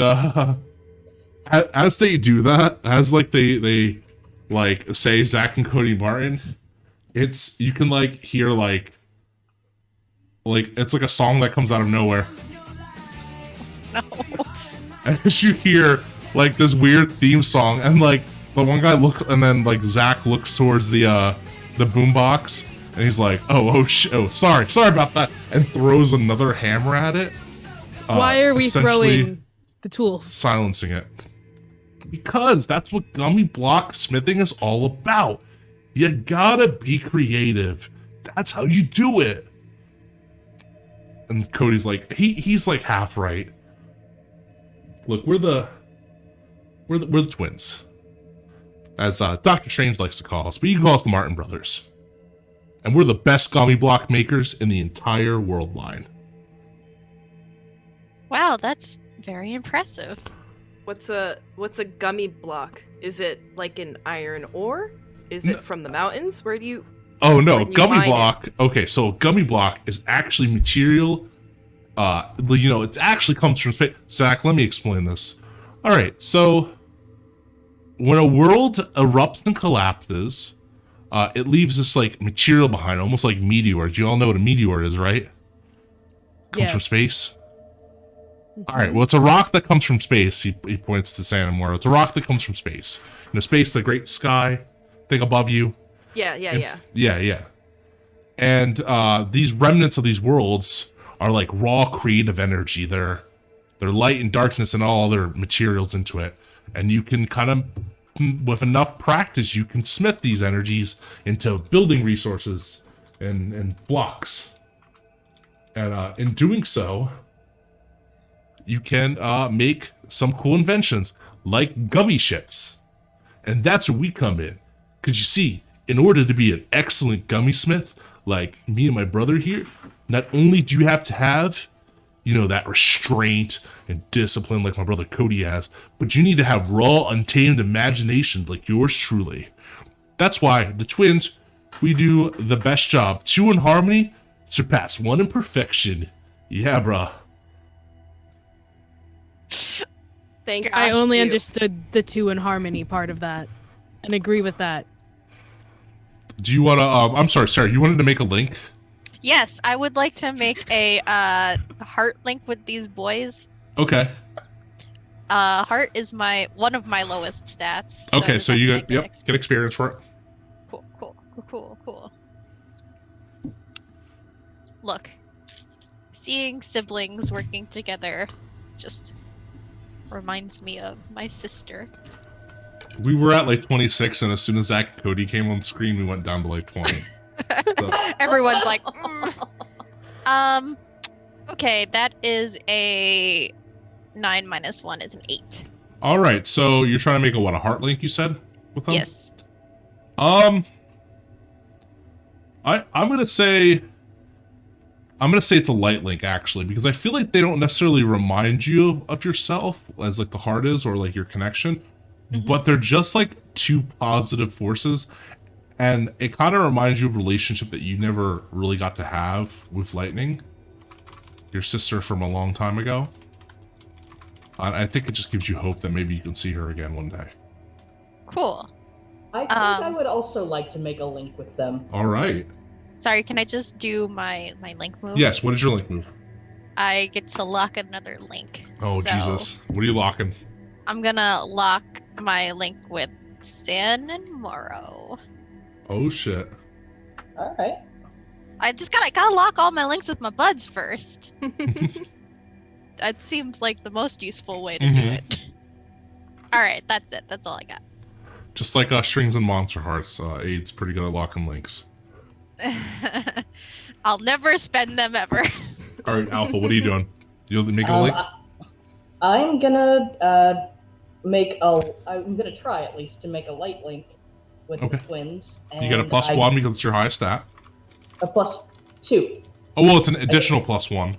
as they do that, as like they like say Zach and Cody Martin, it's you can like hear like it's like a song that comes out of nowhere. No. As you hear like this weird theme song, and like the one guy and then like Zach looks towards the boombox, and he's like, oh sorry about that, and throws another hammer at it. Why are we essentially throwing the tools? silencing it? Because that's what gummy block smithing is all about. You gotta be creative. That's how you do it. And Cody's like, he's like half right. Look, we're the twins, as Dr. Strange likes to call us, but you can call us the Martin Brothers. And we're the best gummy block makers in the entire world line. Wow, that's very impressive. What's a gummy block? Is it like an iron ore? Is it from the mountains? Where do you? Oh no, When you gummy mine block. Okay, so gummy block is actually material. It actually comes from space. Zach, let me explain this. All right, so when a world erupts and collapses, it leaves this like material behind, almost like meteors. You all know what a meteor is, right? Comes from Yes. space. All right, well, it's a rock that comes from space. He points to Santa Moira. It's a rock that comes from space. You know, space, the great sky thing above you. Yeah. Yeah. And these remnants of these worlds are like raw creative energy. They're light and darkness and all other materials into it. And you can kind of, with enough practice, you can smith these energies into building resources and blocks. And in doing so, you can make some cool inventions like gummy ships. And that's where we come in. Because you see, in order to be an excellent gummy smith, like me and my brother here, not only do you have to have, you know, that restraint and discipline like my brother Cody has, but you need to have raw, untamed imagination like yours truly. That's why the twins, we do the best job. 2 in harmony, surpass 1 in perfection. Yeah, bruh. Thank I only you. understood the 2 in harmony part of that, and agree with that. Do you want to, I'm sorry, Sarah, you wanted to make a link? Yes, I would like to make a heart link with these boys. Okay. Heart is one of my lowest stats. Okay, so you get get experience for it. Cool. Look, seeing siblings working together just reminds me of my sister. We were at like 26, and as soon as Zach and Cody came on screen, we went down to like 20. So, Everyone's like, okay, that is a 9 minus 1 is an 8. all right, so you're trying to make a heart link, you said, with them? Yes. I'm gonna say it's a light link actually, because I feel like they don't necessarily remind you of yourself as like the heart is or like your connection, but they're just like 2 positive forces, and it kind of reminds you of a relationship that you never really got to have with Lightning, your sister from a long time ago. I think it just gives you hope that maybe you can see her again one day. Cool. I think I would also like to make a link with them. All right. Sorry, can I just do my link move? Yes. What is your link move? I get to lock another link. Oh, so Jesus. What are you locking? I'm gonna lock my link with San and Morrow. Oh, shit. All right. I gotta lock all my links with my buds first. That seems like the most useful way to do it. All right, that's it. That's all I got. Just like Strings and Monster Hearts, Aid's pretty good at locking links. I'll never spend them ever. All right, Alpha, what are you doing? You'll make a link? I'm gonna I'm gonna try at least to make a light link with the twins. And You get a +1 because it's your highest stat. A +2. Oh, well, it's an additional +1.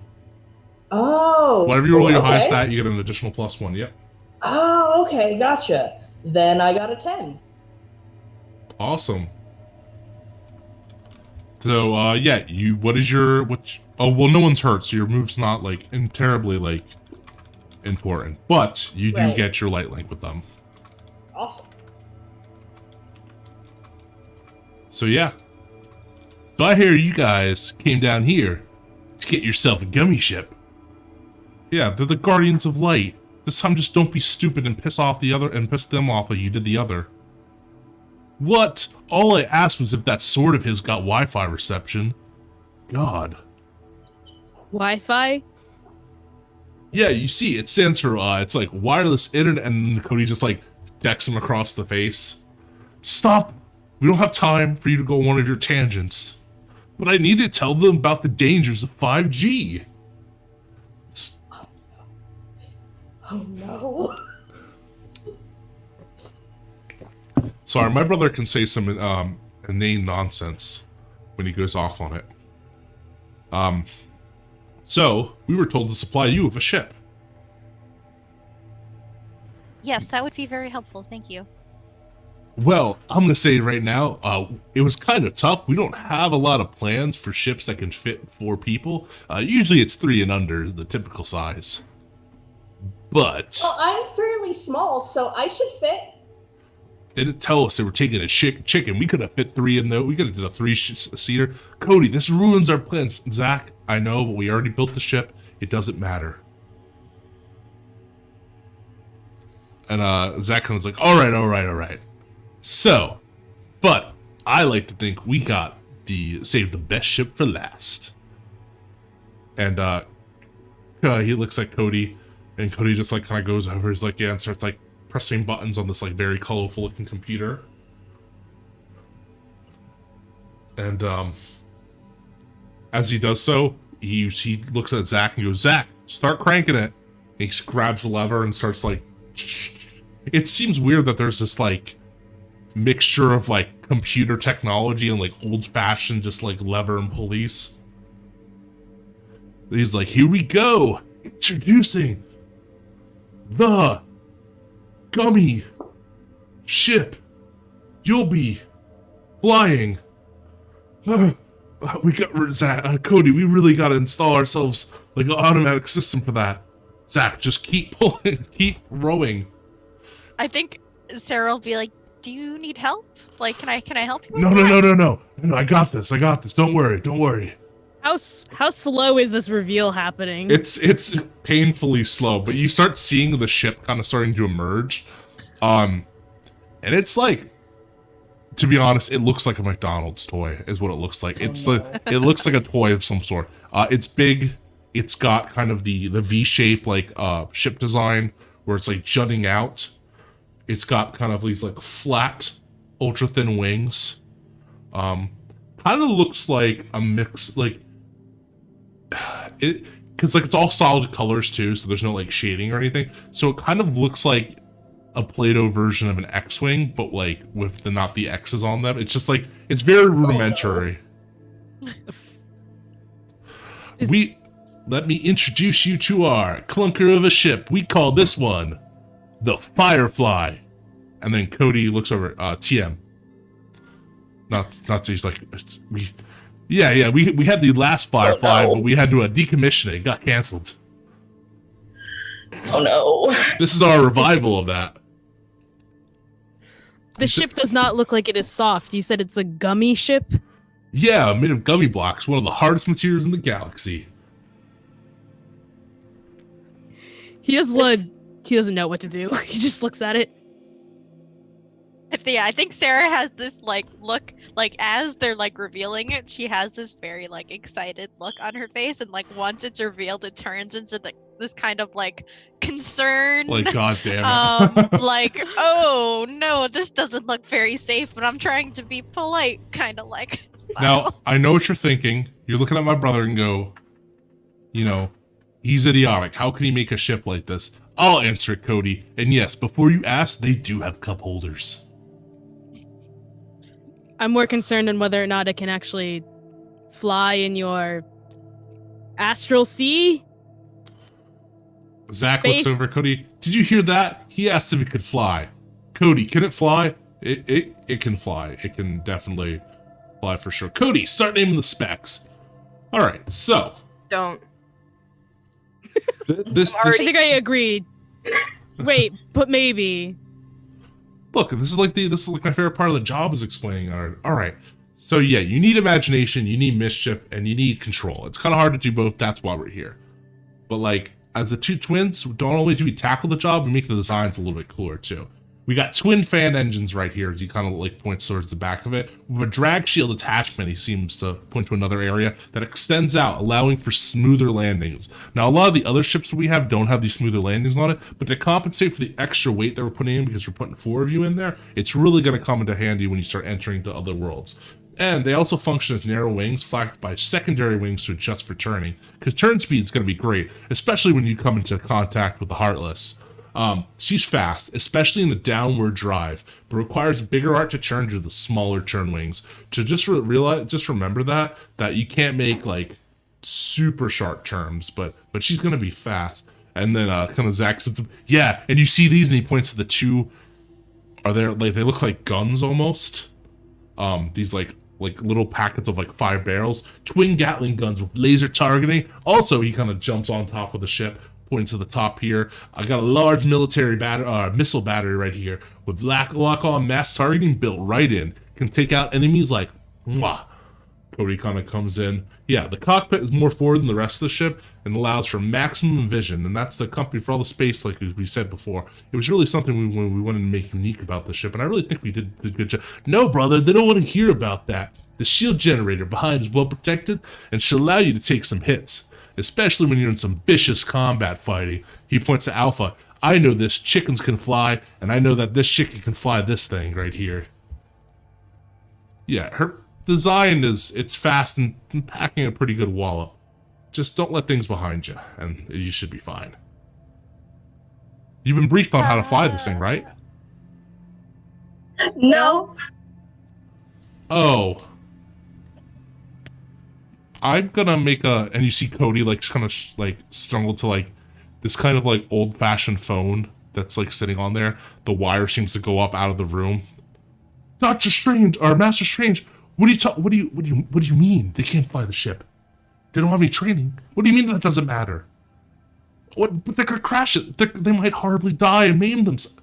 Oh. Whenever you roll your highest okay. stat, you get an additional +1. Yep. Oh, okay, gotcha. Then I got a 10. Awesome. So, yeah, oh, well, no one's hurt, so your move's not, like, terribly, like, important. But you do Right. get your light link with them. Awesome. So yeah. So I hear you guys came down here to get yourself a gummy ship. Yeah, they're the Guardians of Light. This time just don't be stupid and piss off the other and piss them off like you did the other. What? All I asked was if that sword of his got Wi-Fi reception. God. Wi-Fi? Yeah, you see, it stands for, it's like wireless internet, and Cody just like decks him across the face. Stop! We don't have time for you to go on one of your tangents. But I need to tell them about the dangers of 5G. Oh no. Sorry, my brother can say some inane nonsense when he goes off on it. So, we were told to supply you with a ship. Yes, that would be very helpful. Thank you. Well, I'm gonna say right now, it was kind of tough. We don't have a lot of plans for ships that can fit 4 people. Usually it's 3 and under is the typical size. But Well, I'm fairly small, so I should fit. they didn't tell us they were taking a chicken. We could have fit 3 in there. We could have did a 3-seater. Cody, this ruins our plans. Zach, I know, but we already built the ship. It doesn't matter. And Zach was like, all right. So, but I like to think we got saved the best ship for last. And he looks at Cody, and Cody just like kind of goes over. He's like, yeah, and starts like pressing buttons on this like very colorful looking computer. And as he does so, he looks at Zach and goes, Zach, start cranking it. And he grabs the lever and starts like. It seems weird that there's this like mixture of like computer technology and like old-fashioned just like lever and pulleys. He's like, here we go, introducing the gummy ship. You'll be flying. We got Zach, Cody. We really got to install ourselves like an automatic system for that. Zach, just keep pulling, keep rowing. I think Sarah will be like, "Do you need help? Like, can I help you?" with No, that?" I got this. Don't worry. How slow is this reveal happening? It's painfully slow, but you start seeing the ship kind of starting to emerge. And it's like, to be honest, it looks like a McDonald's toy, is what it looks like. It looks like a toy of some sort. It's big. It's got kind of the V shape like ship design where it's like jutting out. It's got kind of these like flat, ultra thin wings. Kind of looks like a mix, like it, because like it's all solid colors too, so there's no like shading or anything. So it kind of looks like a Play-Doh version of an X-wing, but like with the not the X's on them. It's just like it's very rudimentary. Let me introduce you to our clunker of a ship. We call this one the Firefly. And then Cody looks over at TM. Not he's like, we had the last Firefly, but we had to decommission it. It got canceled. Oh no. This is our revival of that. The ship does not look like it is soft. You said it's a gummy ship? Yeah, made of gummy blocks, one of the hardest materials in the galaxy. He doesn't know what to do. He just looks at it. Yeah, I think Sarah has this like look, like as they're like revealing it, she has this very like excited look on her face, and like once it's revealed, it turns into this kind of like concern. Like, god damn it. Like, oh no, this doesn't look very safe, but I'm trying to be polite, kind of like. Now, I know what you're thinking. You're looking at my brother and go, you know, he's idiotic. How can he make a ship like this? I'll answer it, Cody. And yes, before you ask, they do have cup holders. I'm more concerned on whether or not it can actually fly in your astral sea. Zach Space. looks over at Cody. Did you hear that? He asked if it could fly. Cody, can it fly? It can fly. It can definitely fly for sure. Cody, start naming the specs. All right, so. Don't. This I think I agree. Wait, but maybe. look, this is like my favorite part of the job is explaining. All right. So yeah, you need imagination, you need mischief, and you need control. It's kind of hard to do both. That's why we're here. But like, as the two twins, don't only do we tackle the job, we make the designs a little bit cooler too. We got twin fan engines right here as he kind of like points towards the back of it. With a drag shield attachment, he seems to point to another area that extends out, allowing for smoother landings. Now, a lot of the other ships we have don't have these smoother landings on it, but to compensate for the extra weight that we're putting in because we're putting 4 of you in there, it's really going to come into handy when you start entering the other worlds. And they also function as narrow wings flanked by secondary wings to adjust for turning, because turn speed is going to be great, especially when you come into contact with the Heartless. She's fast, especially in the downward drive, but requires a bigger arc to turn to the smaller turn wings. To just remember that you can't make like super sharp turns, but she's gonna be fast. And then kind of Zach says, yeah, and you see these, and he points to the two. Are there like they look like guns almost? These like little packets of like 5 barrels, twin Gatling guns with laser targeting. Also, he kind of jumps on top of the ship. Pointing to the top here, I got a large military missile battery right here with lock-on mass targeting built right in. Can take out enemies like mwah. Cody kind of comes in. Yeah, the cockpit is more forward than the rest of the ship and allows for maximum vision, and that's the company for all the space, like we said before. It was really something we wanted to make unique about the ship, and I really think we did a good job. No, brother, they don't want to hear about that. The shield generator behind is well protected and should allow you to take some hits, especially when you're in some vicious combat fighting. He points to Alpha. I know this chickens can fly, and I know that this chicken can fly this thing right here. Yeah, her design it's fast and packing a pretty good wallop. Just don't let things behind you, and you should be fine. You've been briefed on how to fly this thing, right? No. Oh. I'm gonna make and you see Cody like kind of like struggle to like this kind of like old-fashioned phone that's like sitting on there. The wire seems to go up out of the room. Doctor Strange or Master Strange, what do you mean they can't fly the ship? They don't have any training. What do you mean that doesn't matter? But they're gonna crash it. They might horribly die and maim themselves.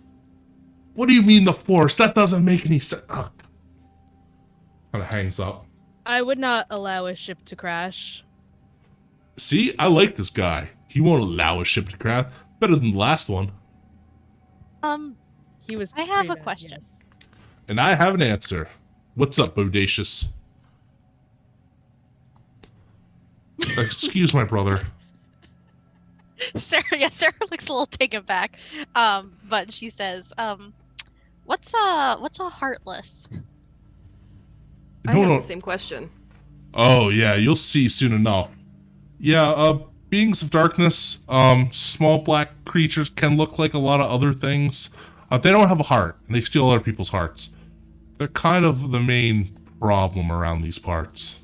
What do you mean the Force? That doesn't make any sense. Oh. Kind of hangs up. I would not allow a ship to crash. See, I like this guy. He won't allow a ship to crash. Better than the last one. I have a question. Yes. And I have an answer. What's up, Bodacious? Excuse my brother. Sarah looks a little taken back. But she says, what's a Heartless? I have the same question. Oh, yeah, you'll see soon enough. Yeah, beings of darkness, small black creatures can look like a lot of other things. They don't have a heart, and they steal other people's hearts. They're kind of the main problem around these parts.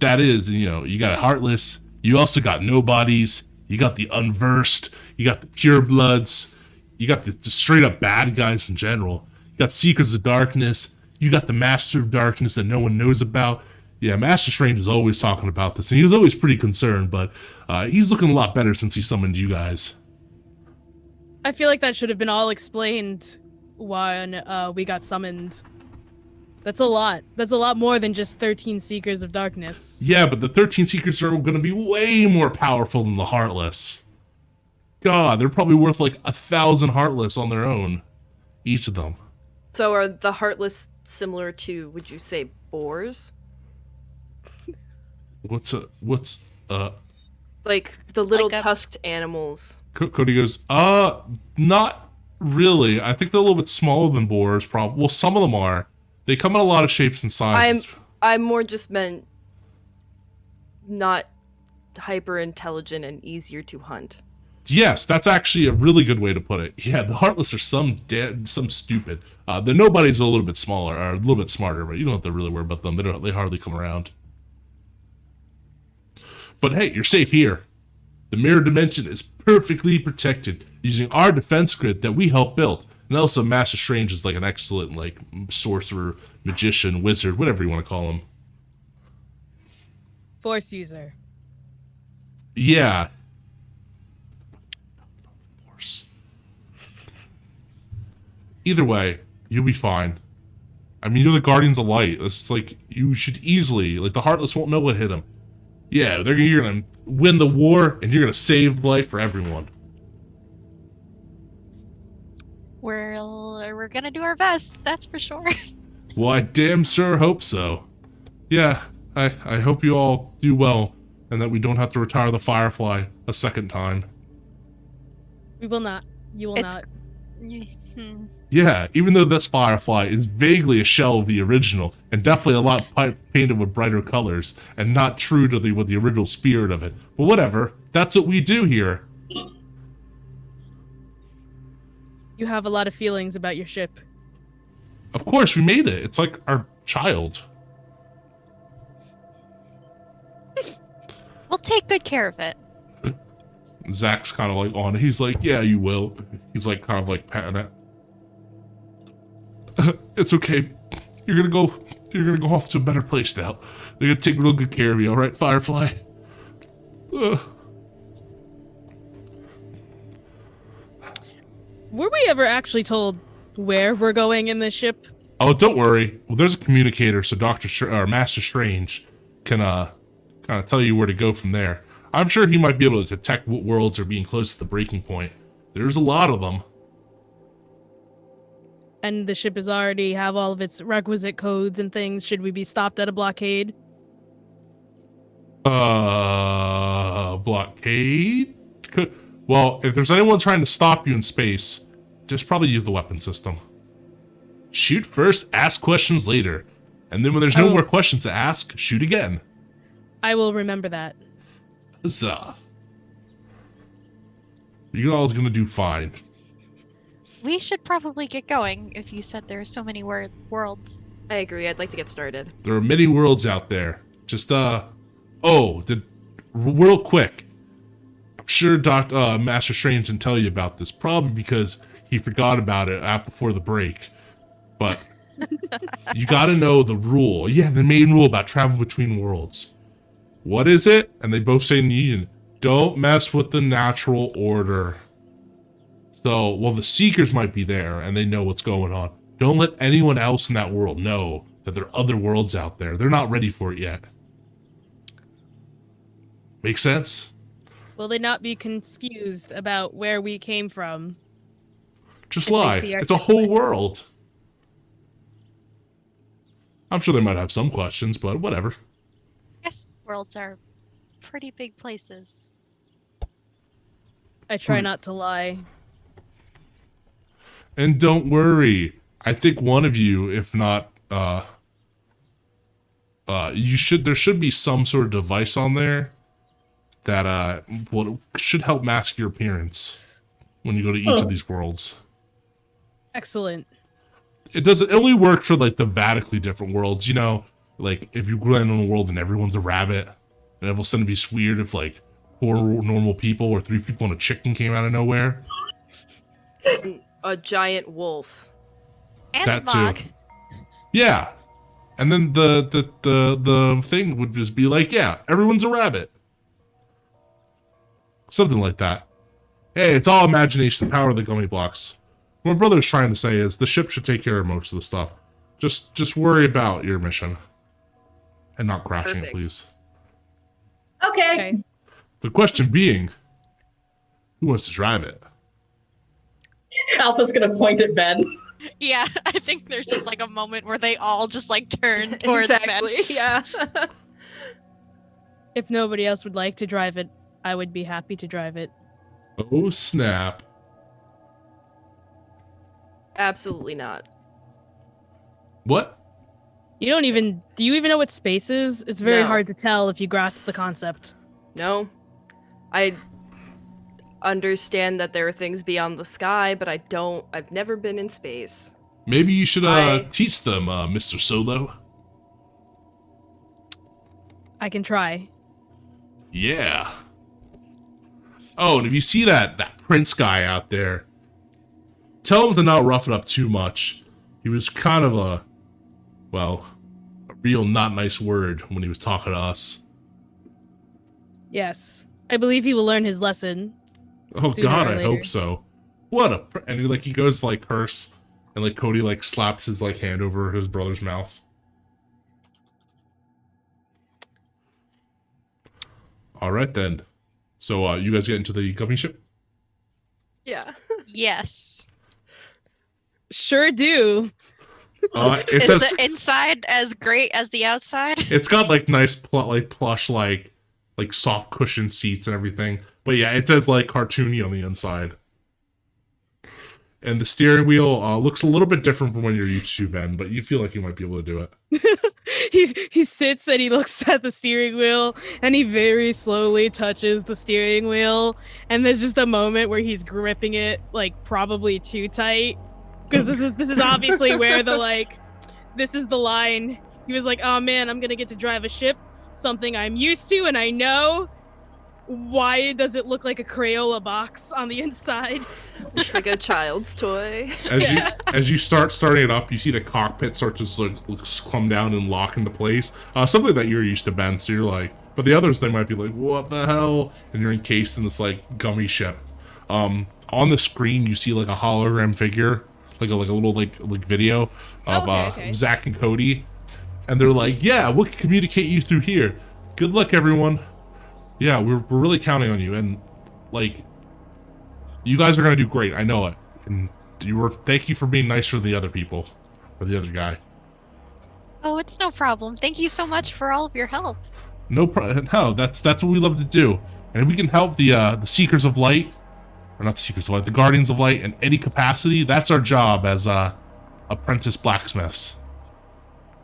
That is, you got a Heartless, you also got nobodies, you got the unversed, you got the purebloods, you got the straight up bad guys in general, you got Seekers of Darkness, you got the Master of Darkness that no one knows about. Yeah, Master Strange is always talking about this, and he was always pretty concerned, but he's looking a lot better since he summoned you guys. I feel like that should have been all explained when we got summoned. That's a lot. That's a lot more than just 13 Seekers of Darkness. Yeah, but the 13 Seekers are going to be way more powerful than the Heartless. God, they're probably worth like 1,000 Heartless on their own, each of them. So are the Heartless similar to, would you say, boars? What's like the little Like a- tusked animals. Cody goes, not really. I think they're a little bit smaller than boars, probably. Well, some of them are. They come in a lot of shapes and sizes. I'm more just meant not hyper intelligent and easier to hunt. Yes, that's actually a really good way to put it. Yeah, the Heartless are some dead, some stupid. The Nobodies are a little bit smaller, or a little bit smarter, but you don't have to really worry about them. They hardly come around. But hey, you're safe here. The mirror dimension is perfectly protected using our defense grid that we helped build. And also, Master Strange is like an excellent like sorcerer, magician, wizard, whatever you want to call him. Force user. Yeah. Either way, you'll be fine. I mean, you're the Guardians of Light. It's like, you should easily, like, the Heartless won't know what hit them. Yeah, you're gonna win the war, and you're gonna save life for everyone. We're gonna do our best, that's for sure. Well, I damn sure hope so. Yeah, I hope you all do well, and that we don't have to retire the Firefly a second time. We will not. You will It's- not. Yeah, even though this Firefly is vaguely a shell of the original, and definitely a lot painted with brighter colors, and not true to what the original spirit of it. But whatever, that's what we do here. You have a lot of feelings about your ship. Of course, we made it. It's like our child. We'll take good care of it. Zach's kind of like on it. He's like, yeah, you will. He's like kind of like patting it. It's okay. You're gonna go off to a better place now. They're gonna take real good care of you, alright, Firefly? Were we ever actually told where we're going in this ship? Oh, don't worry. Well, there's a communicator, so Master Strange can kind of tell you where to go from there. I'm sure he might be able to detect what worlds are being close to the breaking point. There's a lot of them. And the ship is already have all of its requisite codes and things. Should we be stopped at a blockade? Blockade? Well, if there's anyone trying to stop you in space, just probably use the weapon system. Shoot first, ask questions later. And then when there's no more questions to ask, shoot again. I will remember that. Huzzah. You all's gonna do fine. We should probably get going if you said there are so many worlds. I agree. I'd like to get started. There are many worlds out there. Just, real quick. I'm sure Master Strange didn't tell you about this, probably because he forgot about it before the break. But you gotta know the rule. Yeah, the main rule about traveling between worlds. What is it? And they both say in the Union, don't mess with the natural order. So, while the Seekers might be there and they know what's going on, don't let anyone else in that world know that there are other worlds out there. They're not ready for it yet. Make sense? Will they not be confused about where we came from? Just If they lie. see our It's a ship whole with- world. I'm sure they might have some questions, but whatever. Yes, worlds are pretty big places. I try not to lie. And don't worry. I think one of you, if not, there should be some sort of device on there that, should help mask your appearance when you go to each of these worlds. Excellent. It only work for, like, the radically different worlds, you know? Like, if you land on a world and everyone's a rabbit, and it will suddenly be weird if, like, 4 normal people or 3 people and a chicken came out of nowhere. A giant wolf. And That too. Mog. Yeah. And then the thing would just be like, yeah, everyone's a rabbit. Something like that. Hey, it's all imagination, the power of the gummy blocks. What my brother's trying to say is the ship should take care of most of the stuff. Just worry about your mission. And not crashing it, Perfect. please. Okay. Okay. The question being, who wants to drive it? Alpha's gonna point at Ben. Yeah, I think there's just like a moment where they all just like turn towards Exactly. Ben. Yeah. If nobody else would like to drive it, I would be happy to drive it. Oh, snap. Absolutely not. What? Do you even know what space is? It's very No. hard to tell if you grasp the concept. No. I understand that there are things beyond the sky, but I've never been in space. Maybe you should I- teach them, Mr. Solo. I can try. Yeah. Oh, and if you see that Prince guy out there, tell him to not rough it up too much. He was kind of a real not nice word when he was talking to us. Yes. I believe he will learn his lesson. Oh Sooner God, or I later. hope so. And he goes to, like, curse. And like Cody like slaps his like hand over his brother's mouth. All right then. So you guys get into the gummy ship? Yeah. Yes. Sure do. It Is says the inside as great as the outside? it's got like nice plush like soft cushion seats and everything. But yeah, it says like cartoony on the inside. And the steering wheel looks a little bit different from when you're used to, Ben, but you feel like you might be able to do it. He sits and he looks at the steering wheel and he very slowly touches the steering wheel, and there's just a moment where he's gripping it like probably too tight, because this is obviously where this is the line. He was like, oh man, I'm gonna get to drive a ship, something I'm used to and I know. Why does it look like a Crayola box on the inside? It's like a child's toy. As you starting it up, you see the cockpit start to like come down and lock into place. Something that you're used to, Ben. So you're like, but the others, they might be like, what the hell? And you're encased in this like gummy ship. On the screen, you see like a hologram figure, like a little like video of Okay. Zach and Cody, and they're like, yeah, we'll communicate you through here. Good luck, everyone. Yeah, we're really counting on you, and like, you guys are gonna do great. I know it. And thank you for being nicer to the other people, or the other guy. Oh, it's no problem. Thank you so much for all of your help. No, that's what we love to do, and we can help the Seekers of Light, or not the Seekers of Light, the Guardians of Light, in any capacity. That's our job as apprentice blacksmiths.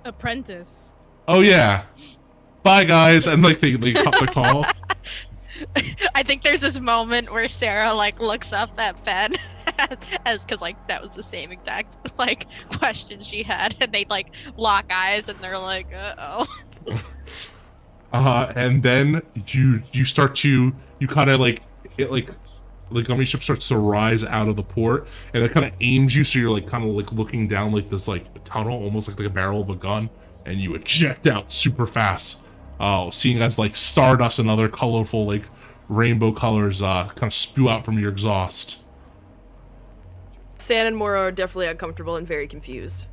Apprentice. Oh yeah, bye guys, and like they cut the call. I think there's this moment where Sarah like looks up at Ben because like that was the same exact like question she had, and they like lock eyes and they're like, uh-oh. And then you start to kind of like it like the gummy ship starts to rise out of the port, and it kind of aims you, so you're like kind of like looking down like this like tunnel, almost like a barrel of a gun, and you eject out super fast. Seeing as like stardust and other colorful like rainbow colors kind of spew out from your exhaust. San and Mora are definitely uncomfortable and very confused.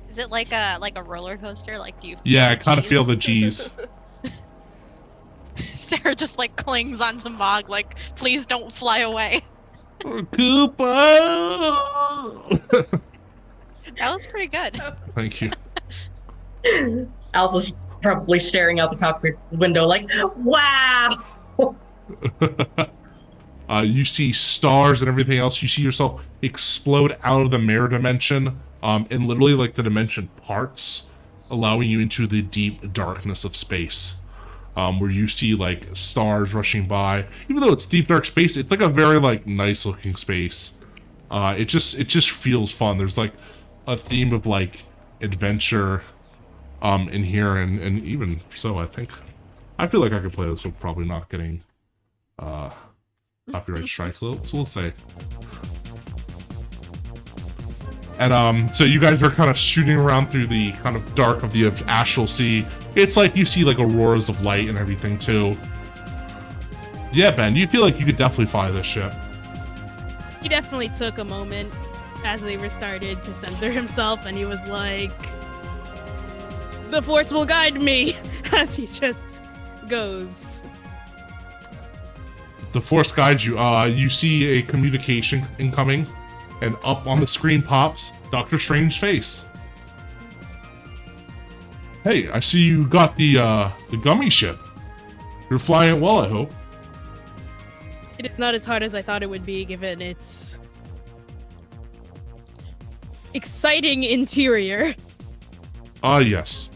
Is it like a roller coaster? Like, do you? Yeah, I kind of feel the G's. Sarah just like clings onto Mog, like, please don't fly away. Koopa! That was pretty good. Thank you. Alpha's probably staring out the cockpit window like, wow! You see stars and everything else. You see yourself explode out of the mirror dimension, and literally like the dimension parts, allowing you into the deep darkness of space, where you see like stars rushing by. Even though it's deep dark space, it's like a very like nice looking space. It just feels fun. There's like a theme of like adventure in here, and even so, I feel like I could play this with probably not getting copyright strikes, so we'll say. And so you guys are kind of shooting around through the kind of dark of the astral sea. It's like you see like auroras of light and everything too. Yeah, Ben, you feel like you could definitely fly this ship. He definitely took a moment as they were started to censor himself, and he was like, the Force will guide me, as he just goes. The Force guides you. You see a communication incoming, and up on the screen pops Doctor Strange's face. Hey, I see you got the gummy ship. You're flying it well, I hope. It is not as hard as I thought it would be, given its exciting interior. Yes.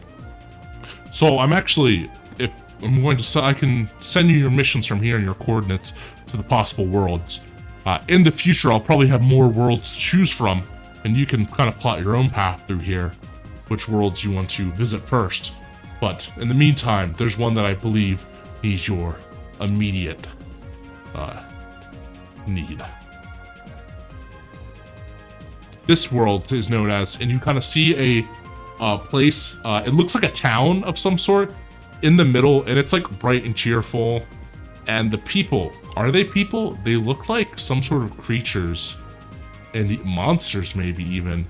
So I'm actually, if I'm going to, I can send you your missions from here and your coordinates to the possible worlds. In the future, I'll probably have more worlds to choose from, and you can kind of plot your own path through here, which worlds you want to visit first. But in the meantime, there's one that I believe needs your immediate need. This world is known as, and you kind of see a place, it looks like a town of some sort in the middle, and it's like bright and cheerful. And the people, are they people? They look like some sort of creatures. and monsters maybe even.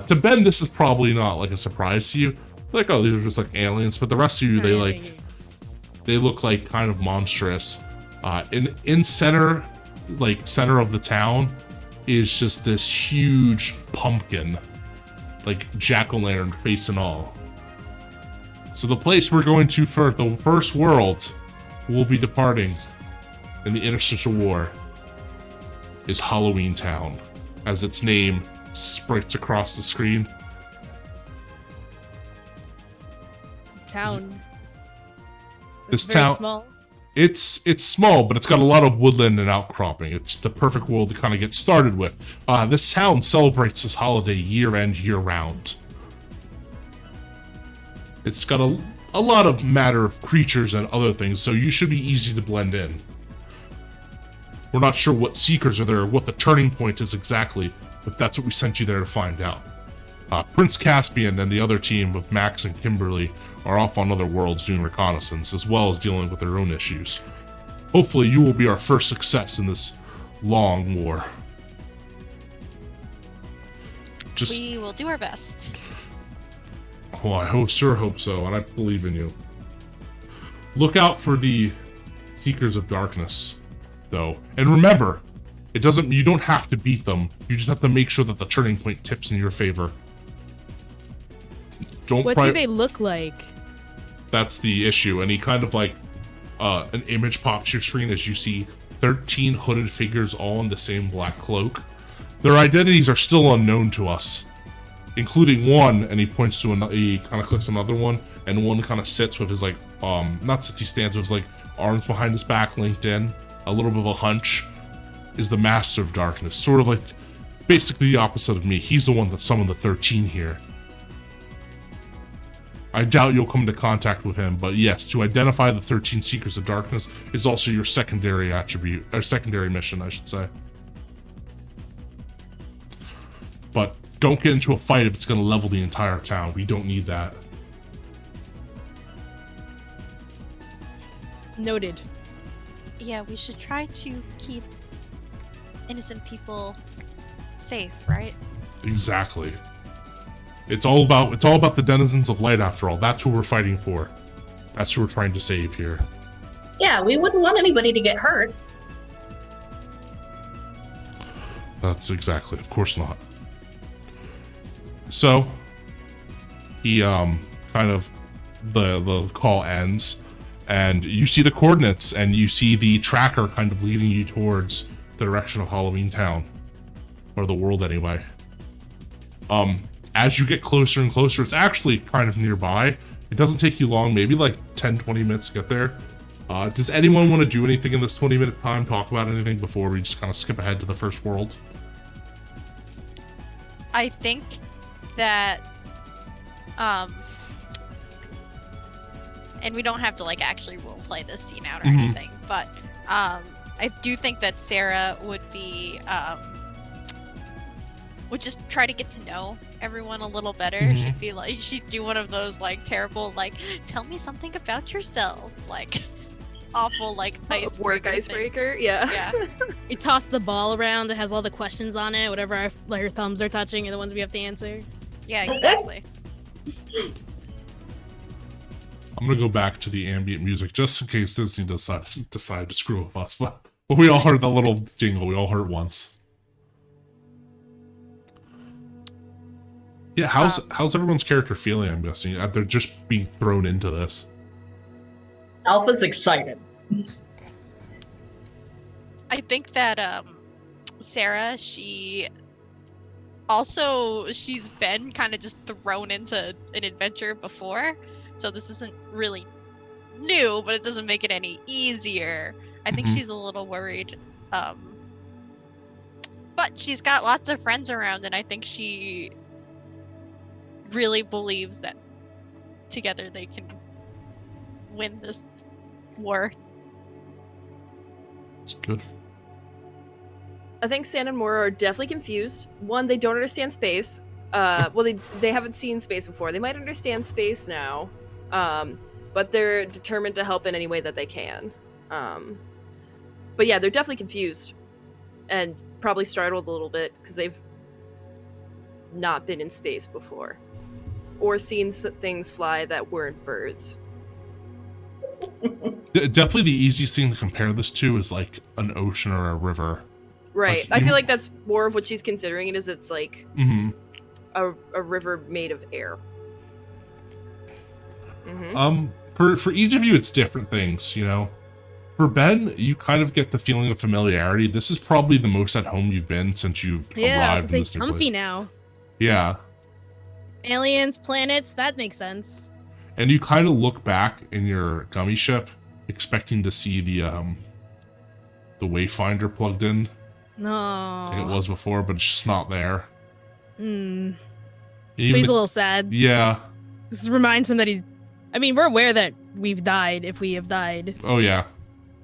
To Ben, this is probably not like a surprise to you. Like, oh, these are just like aliens, but the rest of you, they look like kind of monstrous. In center of the town is just this huge pumpkin, like jack-o'-lantern face and all. So the place we're going to for the first world we'll be departing in the Interstitial War is Halloween Town, as its name sprites across the screen. Town. This Very town, small. it's small, but it's got a lot of woodland and outcropping. It's the perfect world to kind of get started with. This town celebrates this holiday year-end, year-round. It's got a lot of matter of creatures and other things, so you should be easy to blend in. We're not sure what seekers are there or what the turning point is exactly, but that's what we sent you there to find out. Prince Caspian and the other team of Max and Kimberly are off on other worlds doing reconnaissance, as well as dealing with their own issues. Hopefully you will be our first success in this long war. We will do our best. Oh, I sure hope so, and I believe in you. Look out for the Seekers of Darkness, though. And remember, you don't have to beat them. You just have to make sure that the turning point tips in your favor. What do they look like? That's the issue, and he kind of like an image pops your screen as you see 13 hooded figures all in the same black cloak. Their identities are still unknown to us, including one, and he points to another, he kind of clicks another one, and one kind of sits with his like, not sits, he stands with his like arms behind his back linked in, a little bit of a hunch, is the Master of Darkness, sort of like basically the opposite of me. He's the one that summoned the 13 here. I doubt you'll come into contact with him, but yes, to identify the 13 Seekers of Darkness is also your secondary attribute, or secondary mission, I should say. But don't get into a fight if it's going to level the entire town. We don't need that. Noted. Yeah, we should try to keep innocent people safe, right? Exactly. It's all about the denizens of light after all. That's who we're fighting for. That's who we're trying to save here. Yeah, we wouldn't want anybody to get hurt. That's exactly, of course not. So, he kind of the call ends, and you see the coordinates, and you see the tracker kind of leading you towards the direction of Halloween Town, or the world anyway. As you get closer and closer, it's actually kind of nearby. It doesn't take you long, maybe like 10-20 minutes to get there. Does anyone want to do anything in this 20-minute time, talk about anything before we just kind of skip ahead to the first world? I think that, and we don't have to like actually roleplay this scene out or anything, but I do think that Sarah would be, would just try to get to know everyone a little better. She'd do one of those like terrible, like, tell me something about yourself, like awful, like icebreaker. Yeah. We toss the ball around that has all the questions on it, whatever our thumbs are touching are the ones we have to answer. Yeah, exactly. I'm gonna go back to the ambient music just in case Disney decide to screw with us, but we all heard the little jingle. We all heard it once. Yeah, how's everyone's character feeling? I'm guessing they're just being thrown into this. Alpha's excited. I think that Sarah, she's been kind of just thrown into an adventure before, so this isn't really new, but it doesn't make it any easier. I think she's a little worried, but she's got lots of friends around, and I think she really believes that together they can win this war. That's good. I think Sand and Mora are definitely confused. One, they don't understand space. Well, they haven't seen space before. They might understand space now, but they're determined to help in any way that they can. But yeah, they're definitely confused and probably startled a little bit because they've not been in space before, or seen things fly that weren't birds. Definitely the easiest thing to compare this to is like an ocean or a river. Right. Like, I feel like that's more of what she's considering it is. It's like Mm-hmm. a river made of air. For each of you, it's different things, you know. For Ben, you kind of get the feeling of familiarity. This is probably the most at home you've been since you've arrived in this new comfy place. now. Yeah. Aliens, planets, that makes sense. And you kind of look back in your gummy ship, expecting to see the Wayfinder plugged in. No. Like it was before, but it's just not there. Hmm. So Even he's the- a little sad. Yeah. This reminds him that he's... I mean, we're aware that we've died, if we have died. Oh, yeah.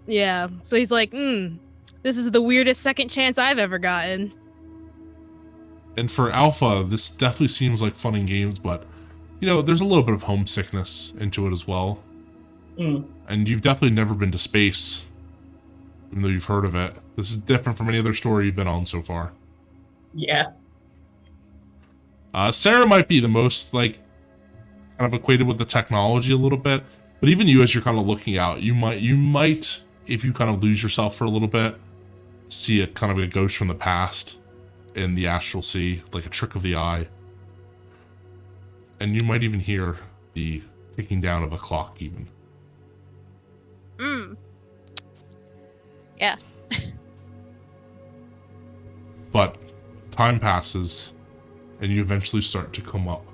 Yeah. So he's like, this is the weirdest second chance I've ever gotten. And for Alpha, this definitely seems like fun and games, but, you know, there's a little bit of homesickness into it as well. And you've definitely never been to space, even though you've heard of it. This is different from any other story you've been on so far. Yeah. Sarah might be the most, like, kind of equated with the technology a little bit, but even you, as you're kind of looking out, you might, if you kind of lose yourself for a little bit, see it kind of a ghost from the past in the astral sea, like a trick of the eye. And you might even hear the ticking down of a clock even. Yeah. But time passes, and you eventually start to come up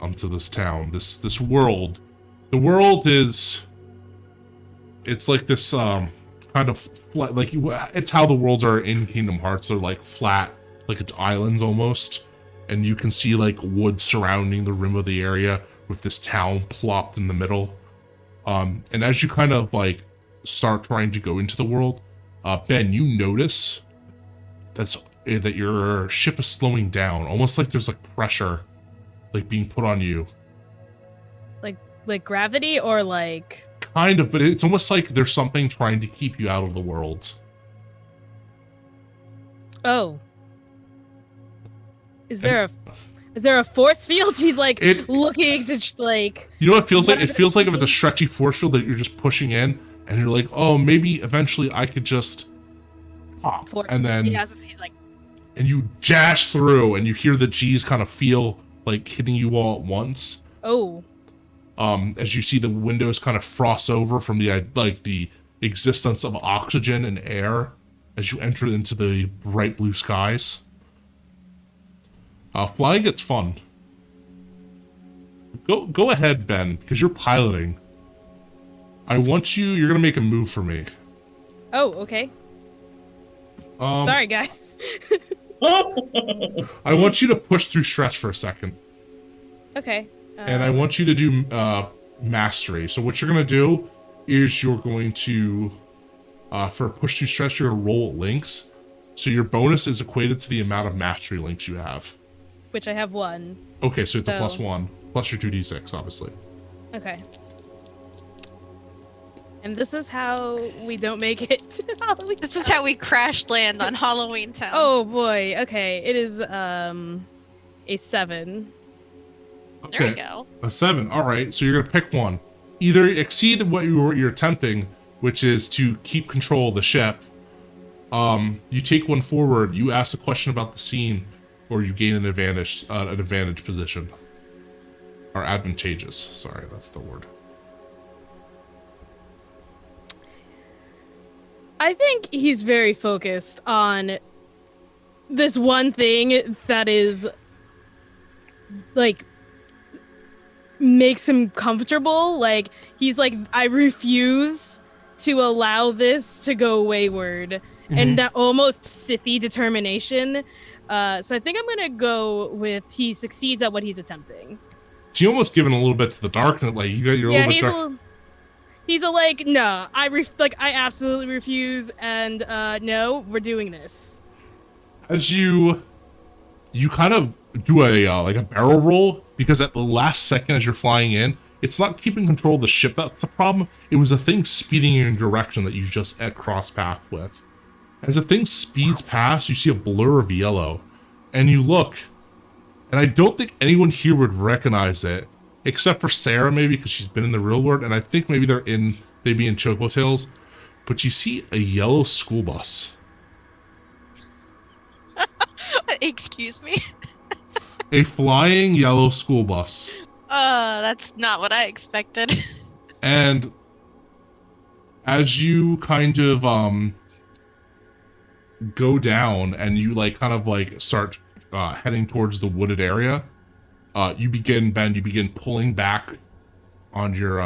onto this town, this world. The world is, it's like this kind of flat, like it's how the worlds are in Kingdom Hearts. They're like flat, like it's islands almost, and you can see like wood surrounding the rim of the area with this town plopped in the middle. And as you kind of like start trying to go into the world, Ben, you notice that your ship is slowing down, almost like there's like pressure, like being put on you. Like gravity or like... Kind of, but it's almost like there's something trying to keep you out of the world. Oh. Is there a force field? He's like looking to like... You know what it feels like? It feels like if it's a stretchy force field that you're just pushing in, and you're like, oh, maybe eventually I could just pop. And then... Yes, he's like... And you dash through, and you hear the G's kind of feel like hitting you all at once. Oh. As you see the windows kind of frost over from the existence of oxygen and air as you enter into the bright blue skies. Flying gets fun. Go ahead, Ben, because you're piloting. You're gonna make a move for me. Oh, okay. Sorry, guys. I want you to push through stretch for a second. Okay. And I want you to do mastery. So what you're going to do is you're going to, for push to stretch, you're going to roll links. So your bonus is equated to the amount of mastery links you have. Which I have 1. Okay, so it's a +1, plus your 2d6, obviously. Okay. And this is how we don't make it to Halloween This is how we crash land on Halloween Town. Oh boy, okay. It is a 7. There we go. A 7. All right, so you're going to pick one. Either exceed what you're attempting, which is to keep control of the ship. You take one forward, you ask a question about the scene, or you gain an advantage position. Or advantageous. Sorry, that's the word. I think he's very focused on this one thing that is like makes him comfortable. Like he's like, I refuse to allow this to go wayward. And that almost Sithy determination. So I think I'm gonna go with he succeeds at what he's attempting. So you almost given a little bit to the darkness, like you got your little bit dark. He's a like, no, I absolutely refuse, and no, we're doing this. As you kind of do a barrel roll, because at the last second as you're flying in, it's not keeping control of the ship that's the problem. It was a thing speeding in your direction that you just cross path with. As the thing speeds past, you see a blur of yellow, and you look, and I don't think anyone here would recognize it, except for Sarah, maybe, because she's been in the real world, and I think maybe they'd be in Choco Tales, but you see a yellow school bus. Excuse me? A flying yellow school bus. That's not what I expected. And as you kind of go down and you like kind of like start heading towards the wooded area, you begin pulling back on your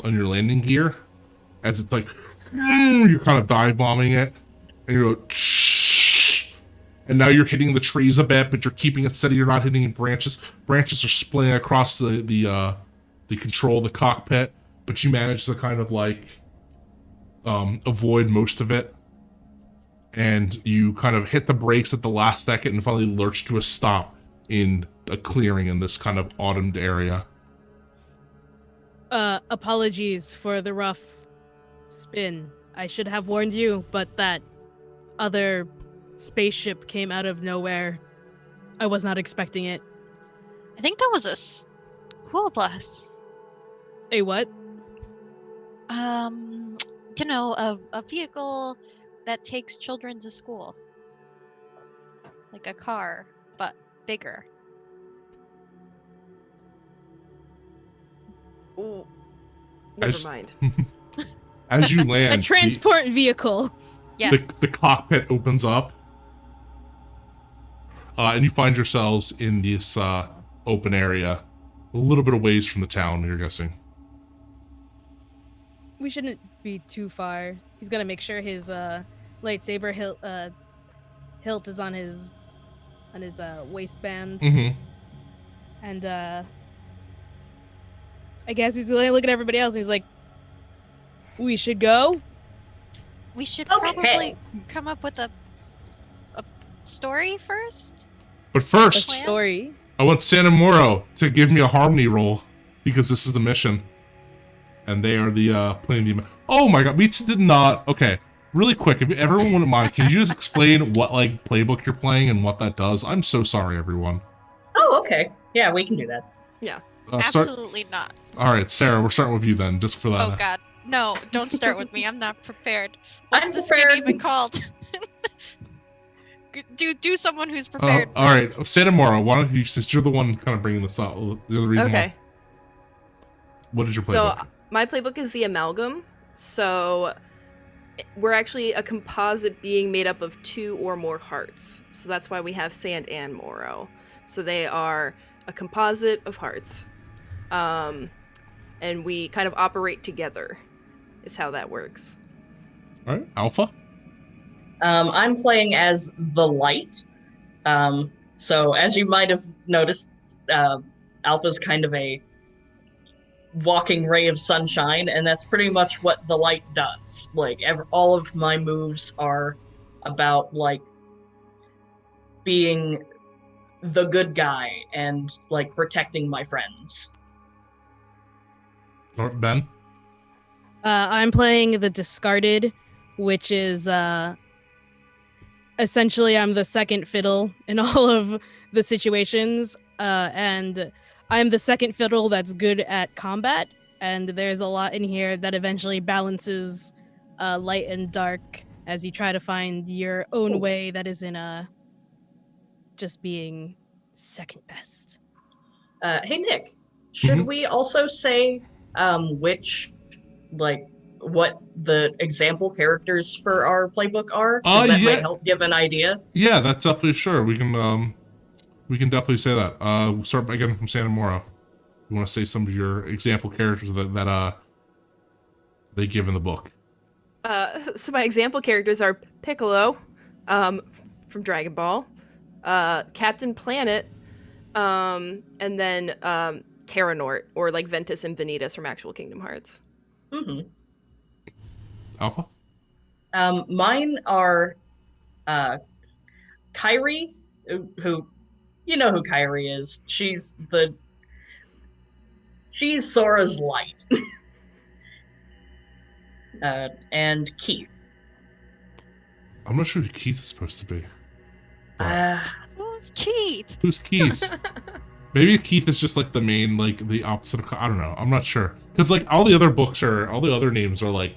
landing gear as it's like you're kind of dive bombing it, and you go and now you're hitting the trees a bit, but you're keeping it steady. You're not hitting branches. Branches are splitting across the control of the cockpit, but you manage to kind of like avoid most of it. And you kind of hit the brakes at the last second and finally lurch to a stop in a clearing in this kind of autumned area. Apologies for the rough spin. I should have warned you, but that other spaceship came out of nowhere. I was not expecting it. I think that was a school bus. A what? You know, a vehicle that takes children to school. Like a car, but bigger. Ooh. Never As- mind. As you land, A transport vehicle. Yes. the cockpit opens up, and you find yourselves in this open area, a little bit of ways from the town, you're guessing. We shouldn't be too far. He's gonna make sure his lightsaber hilt is on his waistband, Mm-hmm. and I guess he's gonna look at everybody else and he's like, "We should go." We should Okay. probably come up with a story first. But A first, Plan? story. I want Santa Moro to give me a harmony roll, because this is the mission. And they are the playing the... Oh my god, we did not... Okay, really quick, if everyone wouldn't mind, can you just explain what, like, playbook you're playing and what that does? I'm so sorry, everyone. Oh, okay. Yeah, we can do that. Yeah. Absolutely not. Alright, Sarah, we're starting with you then, just for that. Oh god. No, don't start with me. I'm not prepared. I'm What's this prepared. game even called? do someone who's prepared. Alright, Santa Moro, why don't you, since you're the one kind of bringing this up, the other reason Okay. What is your So playbook? my playbook is the amalgam. So we're actually a composite being made up of 2 or more hearts. So that's why we have Sand and Moro. So they are a composite of hearts. And we kind of operate together, is how that works. Alright, Alpha? I'm playing as the light. So as you might have noticed, Alpha's kind of a walking ray of sunshine, and that's pretty much what the light does. Like all of my moves are about like being the good guy and like protecting my friends. Ben? I'm playing the discarded, which is essentially I'm the second fiddle in all of the situations, and I'm the second fiddle that's good at combat, and there's a lot in here that eventually balances light and dark as you try to find your own way that isn't just being second best. Hey Nick, should Mhm. we also say which, like, what the example characters for our playbook are? 'Cause that Yeah. might help give an idea. Yeah, that's definitely sure. We can definitely say that. We'll start by getting from Santa Moro. You want to say some of your example characters that they give in the book? So my example characters are Piccolo, from Dragon Ball, Captain Planet, and then Terranort, or like Ventus and Vanitas from actual Kingdom Hearts. hmm Alpha? Mine are Kyrie, who you know who Kyrie is. She's Sora's light. And Keith. I'm not sure who Keith is supposed to be. Uh, Who's Who's Keith? Who's Keith? Maybe Keith is just like the main, like the opposite of. I don't know. I'm not sure because like all the other names are like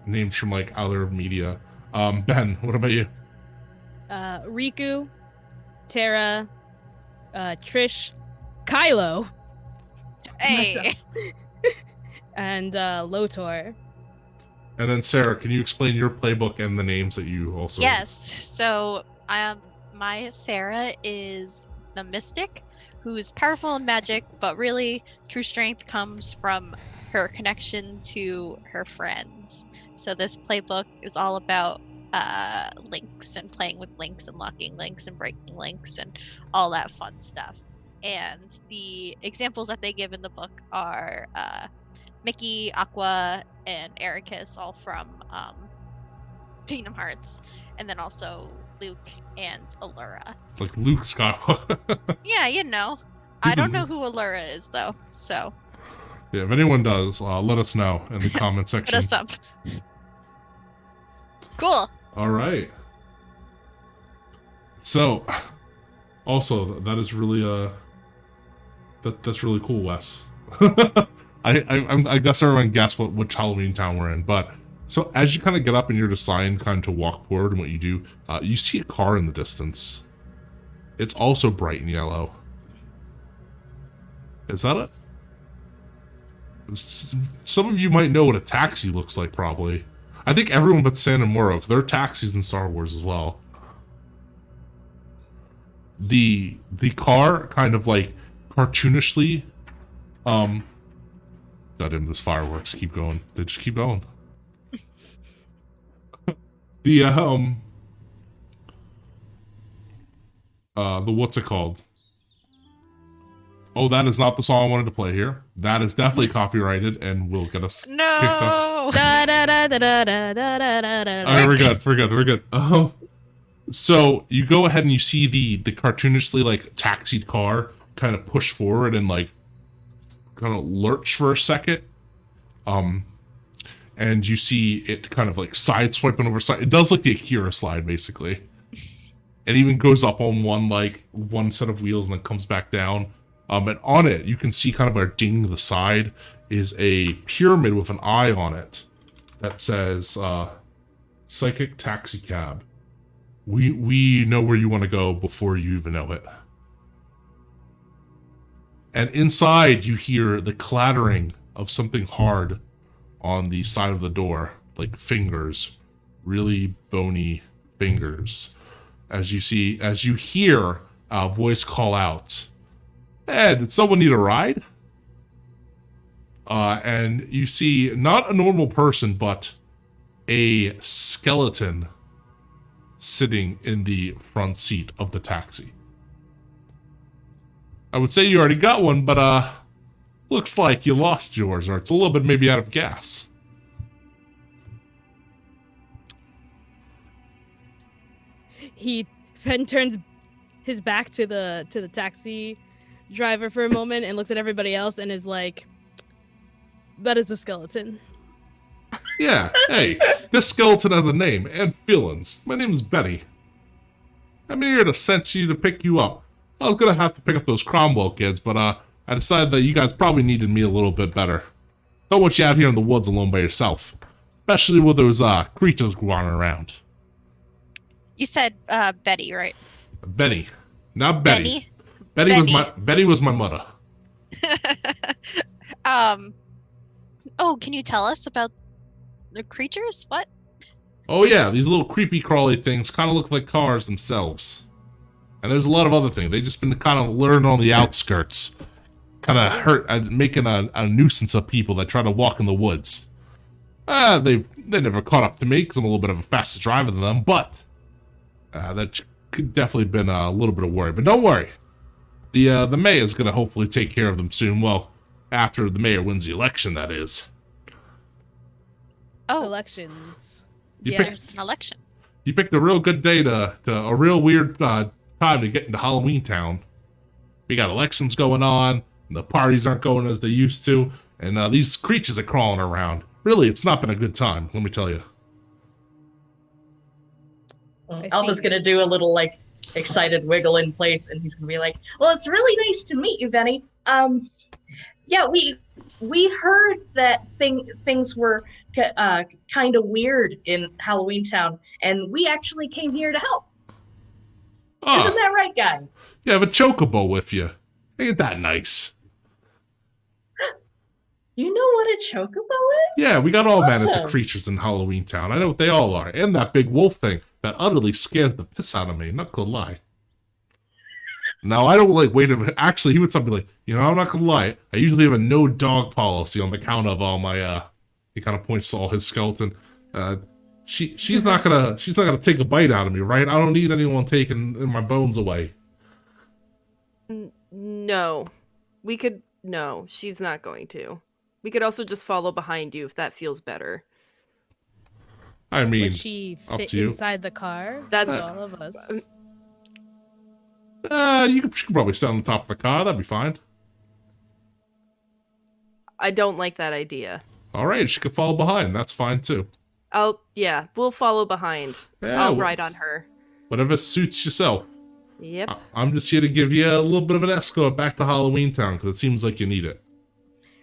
names from like other media. Ben, what about you? Riku, Tara, Trish, Kylo, Hey. myself, and Lotor. And then Sarah, can you explain your playbook and the names that you also? Yes. So, my Sarah is the mystic, who's powerful in magic, but really true strength comes from her connection to her friends. So this playbook is all about links and playing with links and locking links and breaking links and all that fun stuff. And the examples that they give in the book are Mickey, Aqua, and Ericus, all from Kingdom Hearts, and then also Luke and Allura. Like Luke Skywalker. Yeah, you know. I don't know who Allura is though, so. Yeah, if anyone does, let us know in the comment section. Put us up. Cool. All right. So, also that is really that's really cool, Wes. I guess everyone guessed which Halloween town we're in, but so as you kind of get up and you're deciding kind of to walk forward and what you do, you see a car in the distance. It's also bright and yellow. Is that it? Some of you might know what a taxi looks like, probably. I think everyone but San and Moro, there are taxis in Star Wars as well. The car kind of like cartoonishly, goddamn, those fireworks keep going. They just keep going. The what's it called? Oh, that is not the song I wanted to play here. That is definitely copyrighted and will get us kicked off. No. Alright, we're good. So you go ahead and you see the cartoonishly like taxied car kind of push forward and like kind of lurch for a second. And you see it kind of like side swiping over side. It does like the Akira slide basically. It even goes up on one set of wheels and then comes back down. And on it, you can see kind of a ding to the side is a pyramid with an eye on it that says, Psychic Taxi Cab. We know where you want to go before you even know it. And inside, you hear the clattering of something hard on the side of the door, like fingers, really bony fingers. As you hear a voice call out, "Hey, did someone need a ride?" And you see not a normal person, but a skeleton sitting in the front seat of the taxi. I would say you already got one, but looks like you lost yours, or it's a little bit maybe out of gas. He then turns his back to the taxi driver for a moment and looks at everybody else and is like, "That is a skeleton." Yeah, hey, this skeleton has a name and feelings. My name is Betty. I'm here to send you to pick you up. I was gonna have to pick up those Cromwell kids, but I decided that you guys probably needed me a little bit better. Don't want you out here in the woods alone by yourself, especially with those creatures going around. You said Betty, right? Betty, not Betty. Betty was my mother. Oh, can you tell us about the creatures? What? Oh yeah, these little creepy crawly things kind of look like cars themselves. And there's a lot of other things. They've just been kind of learned on the outskirts. Kind of hurt and making a nuisance of people that try to walk in the woods. They never caught up to me because I'm a little bit of a faster driver than them, but that could definitely been a little bit of worry. But don't worry. The mayor's going to hopefully take care of them soon. Well, after the mayor wins the election, that is. Oh, Elections. there's an election. You picked a real good day to a real weird time to get into Halloween Town. We got elections going on, and the parties aren't going as they used to, and these creatures are crawling around. Really, it's not been a good time, let me tell you. I Alpha's see. gonna do a little like excited wiggle in place, and he's gonna be like, "Well, it's really nice to meet you, Benny. Yeah, we heard that things were kind of weird in Halloween Town, and we actually came here to help. Isn't that right, guys? You have a chocobo with you. Ain't that nice? You know what a chocobo is? Yeah, we got all manners Awesome. of creatures in Halloween Town. I know what they all are. And that big wolf thing that utterly scares the piss out of me. Not gonna lie. Now, I don't wait a minute. Actually, he would something like, I'm not gonna lie. I usually have a no dog policy on the count of all my, he kind of points to all his skeleton. She's not gonna take a bite out of me, right? I don't need anyone taking my bones away. No. No, she's not going to. We could also just follow behind you if that feels better. I mean, Would she up fit to you. inside the car? That's- all of us. She could probably sit on the top of the car. That'd be fine. I don't like that idea. All right, she could follow behind. That's fine too. We'll follow behind. Yeah, I'll ride on her. Whatever suits yourself. Yep. I'm just here to give you a little bit of an escort back to Halloween Town because it seems like you need it.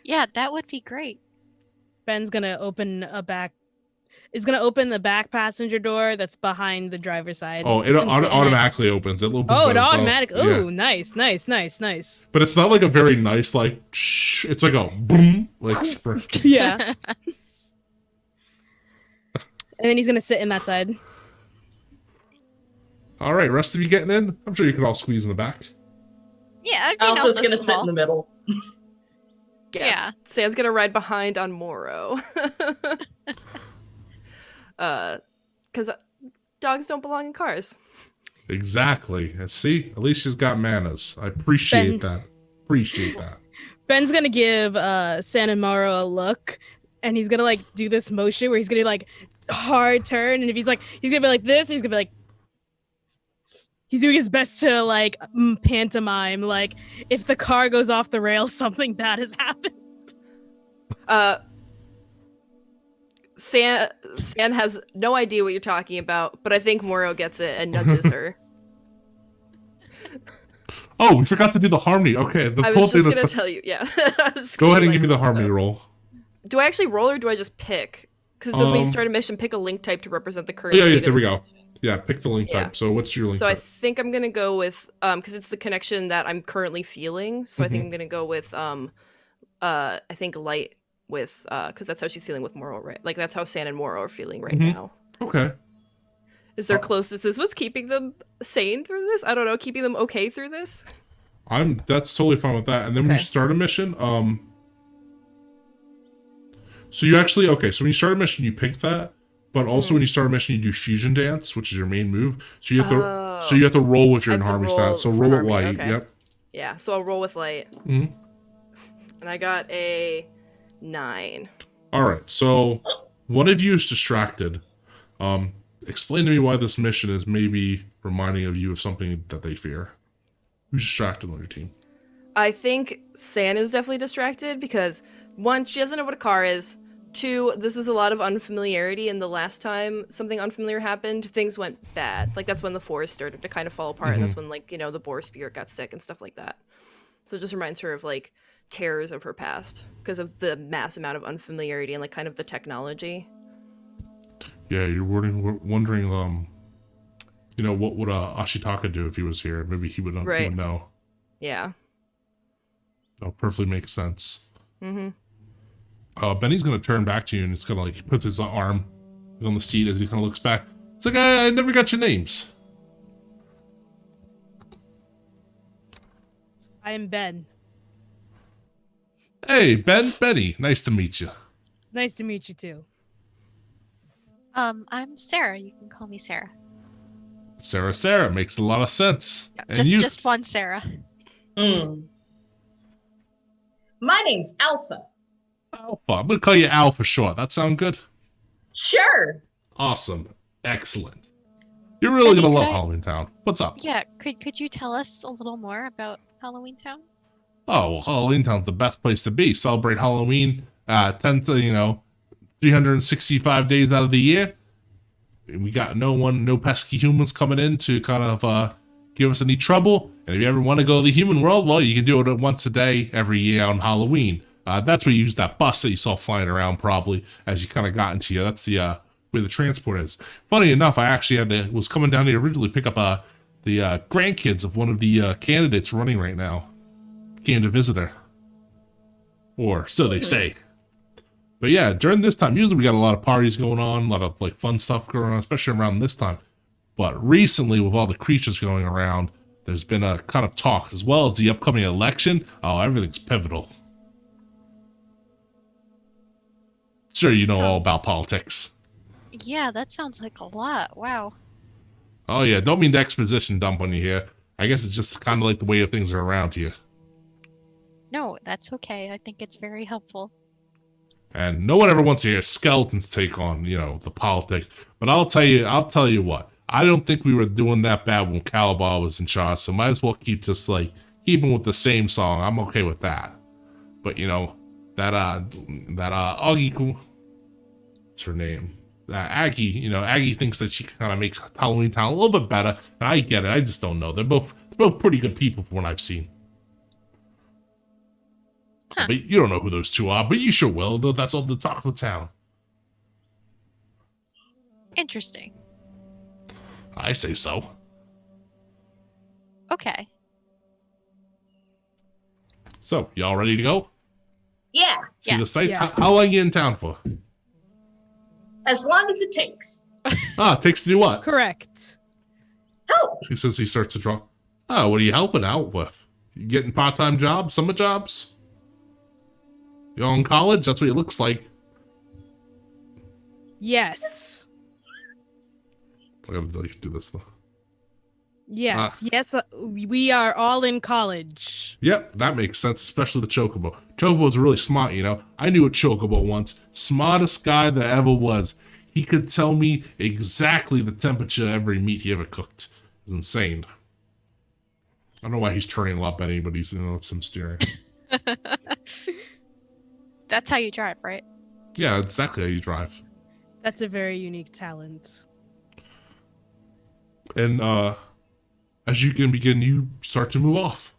Yeah, that would be great. Ben's gonna open the back passenger door that's behind the driver's side. Oh, it automatically opens. It opens Oh, by it itself. automatically. Yeah. Oh, nice. But it's not like a very nice, like, shh. It's like a boom, like, spring. Yeah. And then he's gonna sit in that side. All right, rest of you getting in? I'm sure you can all squeeze in the back. Yeah, Alpha's gonna sit in the middle. Yeah. Sam's gonna ride behind on Moro. Because dogs don't belong in cars. Exactly. See, at least she's got manners. I appreciate that. Ben's gonna give San and Morrow a look, and he's gonna do this motion where he's gonna hard turn, and if he's gonna be like this, he's gonna be like. He's doing his best to pantomime, if the car goes off the rails, something bad has happened. San has no idea what you're talking about, but I think Moro gets it and nudges her. Oh, we forgot to do the harmony. Okay, the I whole was thing just gonna that's. tell you, yeah. Go ahead and give me the harmony roll. Do I actually roll or do I just pick? Because it says when you start a mission, pick a link type to represent the current. Yeah, state there of we the go. mission. Yeah, pick the link type. So what's your link So I type? think I'm gonna go with because it's the connection that I'm currently feeling. So I think I'm gonna go with I think light with because that's how she's feeling with Moro, right? Like that's how San and Moro are feeling right now. Okay. Is their closeness is what's keeping them sane through this? I don't know, keeping them okay through this. That's totally fine with that. And then when you start a mission, so you actually so when you start a mission you pick that, but also when you start a mission you do fusion dance, which is your main move. So you have to roll with your I have to harmony roll stat. So for roll with harmony, light. okay. Yep. Yeah, so I'll roll with light. Mhm. And I got a 9. All right. So one of you is distracted. Explain to me why this mission is maybe reminding of you of something that they fear. Who's distracted on your team? I think San is definitely distracted because 1, she doesn't know what a car is. 2, this is a lot of unfamiliarity, and the last time something unfamiliar happened, things went bad. Like that's when the forest started to kind of fall apart, and that's when the boar spirit got sick and stuff like that. So it just reminds her of terrors of her past because of the mass amount of unfamiliarity and kind of the technology. Yeah, you're wondering what would Ashitaka do if he was here? Maybe he would know. Yeah. That perfectly makes sense. Mm-hmm. Benny's gonna turn back to you and it's gonna he puts his arm on the seat as he kind of looks back. It's like I never got your names. I am Ben. Hey, Benny, nice to meet you. Nice to meet you too. I'm Sarah. You can call me Sarah. Sarah makes a lot of sense. And Just one Sarah. My name's Alpha. Alpha. I'm gonna call you Al for short. That sound good? Sure. Awesome. Excellent. You're really Benny, gonna love could I- Halloween Town. What's up? Yeah, could you tell us a little more about Halloween Town? Oh, well, Halloween Town's the best place to be. Celebrate Halloween 365 days out of the year. We got no pesky humans coming in to kind of give us any trouble. And if you ever want to go to the human world, well, you can do it once a day every year on Halloween. That's where you use that bus that you saw flying around probably as you kind of got into here. That's the where the transport is. Funny enough, I actually was coming down here originally to pick up the grandkids of one of the candidates running right now. Candidate visitor. Or so they say. But yeah, during this time, usually we got a lot of parties going on, a lot of like fun stuff going on, especially around this time. But recently, with all the creatures going around, there's been a kind of talk, as well as the upcoming election. Oh, everything's pivotal. Sure, you know all about politics. Yeah, that sounds like a lot. Wow. Oh yeah, don't mean to exposition dump on you here. I guess it's just kind of like the way things are around here. No, that's okay. I think it's very helpful. And no one ever wants to hear skeletons take on, the politics. But I'll tell you what. I don't think we were doing that bad when Calabar was in charge, so might as well keeping with the same song. I'm okay with that. But that Augie, what's her name? Aggie, Aggie thinks that she kind of makes Halloween Town a little bit better. And I get it. I just don't know. They're both pretty good people from what I've seen. Huh. But you don't know who those two are, but you sure will. Though that's all the talk of the town. Interesting. I say so. Okay. So, y'all ready to go? Yeah, See the site? Yes. How long are you in town for? as long as it takes. It takes to do what? Correct. Help! He says he starts to draw. Oh, what are you helping out with? You getting part-time jobs, summer jobs? You all in college? That's what it looks like. Yes. I gotta do this though. Yes. Yes. We are all in college. Yep, that makes sense, especially the Chocobo. Chocobo's really smart, I knew a Chocobo once. Smartest guy that ever was. He could tell me exactly the temperature of every meat he ever cooked. It's insane. I don't know why he's turning a lot better, but he's, it's him steering. That's how you drive, right? Yeah, exactly how you drive. That's a very unique talent. And, as you can begin, you start to move off.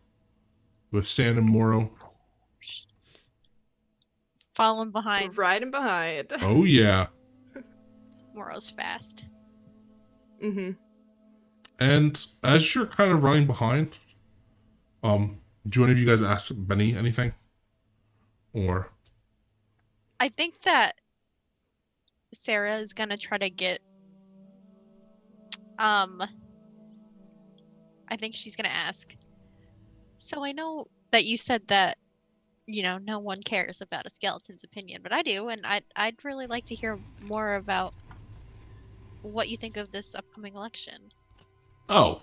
With Sam and Moro. Following behind. Riding behind. Oh, yeah. Moro's fast. Mm-hmm. And as you're kind of running behind, do any of you guys ask Benny anything? Or? I think that Sarah is gonna try to get I think she's gonna ask. So I know that you said that, no one cares about a skeleton's opinion, but I do, and I'd really like to hear more about what you think of this upcoming election. Oh,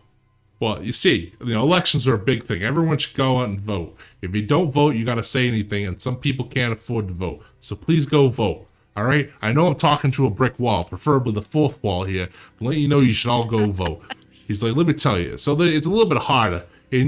well, you see, elections are a big thing. Everyone should go out and vote. If you don't vote, you gotta say anything, and some people can't afford to vote. So please go vote. All right? I know I'm talking to a brick wall, preferably the fourth wall here, but let you know you should all go vote. He's like, let me tell you. So it's a little bit harder.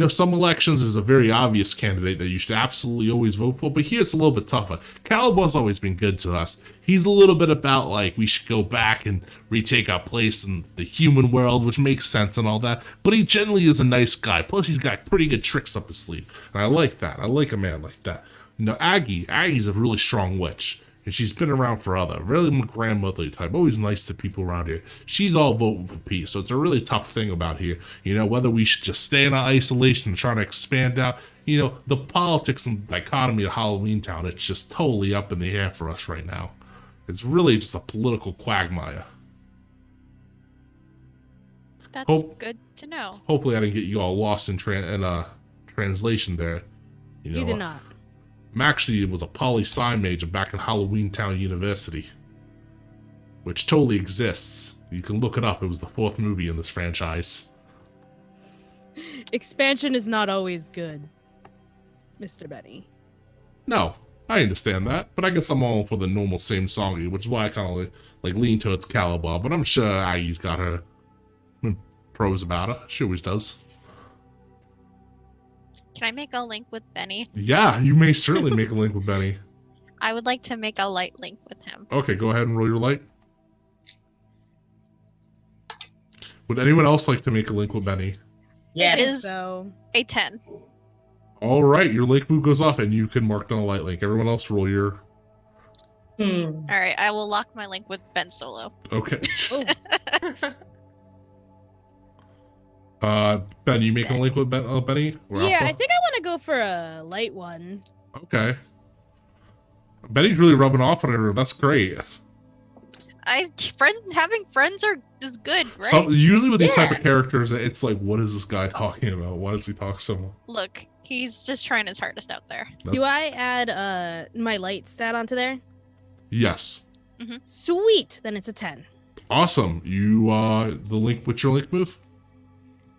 Some elections there's a very obvious candidate that you should absolutely always vote for, but here it's a little bit tougher. Calabar's always been good to us. He's a little bit about, we should go back and retake our place in the human world, which makes sense and all that, but he generally is a nice guy. Plus, he's got pretty good tricks up his sleeve, and I like that. I like a man like that. Aggie's a really strong witch. And she's been around forever. Really grandmotherly type. Always nice to people around here. She's all voting for peace. So it's a really tough thing about here. Whether we should just stay in our isolation and try to expand out. The politics and dichotomy of Halloween Town, it's just totally up in the air for us right now. It's really just a political quagmire. That's good to know. Hopefully I didn't get you all lost in translation there. You did not. Actually, was a poli-sci major back in Halloween Town University, which totally exists. You can look it up. It was the fourth movie in this franchise. Expansion is not always good, Mr. Benny. No, I understand that, but I guess I'm all for the normal same song, which is why I kind of lean towards Calabar. But I'm sure Aggie's got her pros about her. She always does. Can I make a link with Benny? Yeah, you may certainly make a link with Benny. I would like to make a light link with him. Okay, go ahead and roll your light. Would anyone else like to make a link with Benny? Yes. It is So a 10. All right, your link move goes off, and you can mark down a light link. Everyone else roll your... Hmm. All right, I will lock my link with Ben Solo. Okay. Oh. Ben, you making a link with Benny? Or yeah, Alpha? I think I want to go for a light one. Okay. Benny's really rubbing off on her. That's great. Having friends is good, right? So, usually with these type of Yeah. characters, it's like, what is this guy talking about? Why does he talk so much? Look, he's just trying his hardest out there. Do I add my light stat onto there? Yes. Sweet. Then it's a 10. Awesome. You, the link, what's your link move?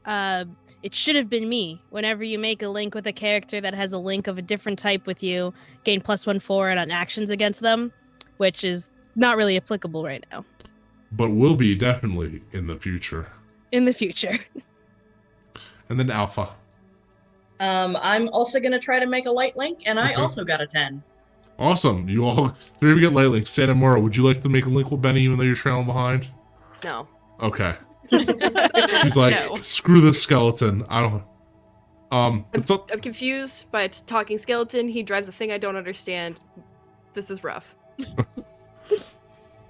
It should have been me. Whenever you make a link with a character that has a link of a different type with you, gain +1/+4 on actions against them, which is not really applicable right now. But will be definitely in the future. In the future. And then Alpha. I'm also gonna try to make a light link, and I Okay. also got a 10. Awesome. You all, three of you get light links. Santa Mora, would you like to make a link with Benny even though you're trailing behind? No. Okay. She's like, No. screw this skeleton. I don't... It's up... I'm confused by a talking skeleton. He drives a thing I don't understand. This is rough.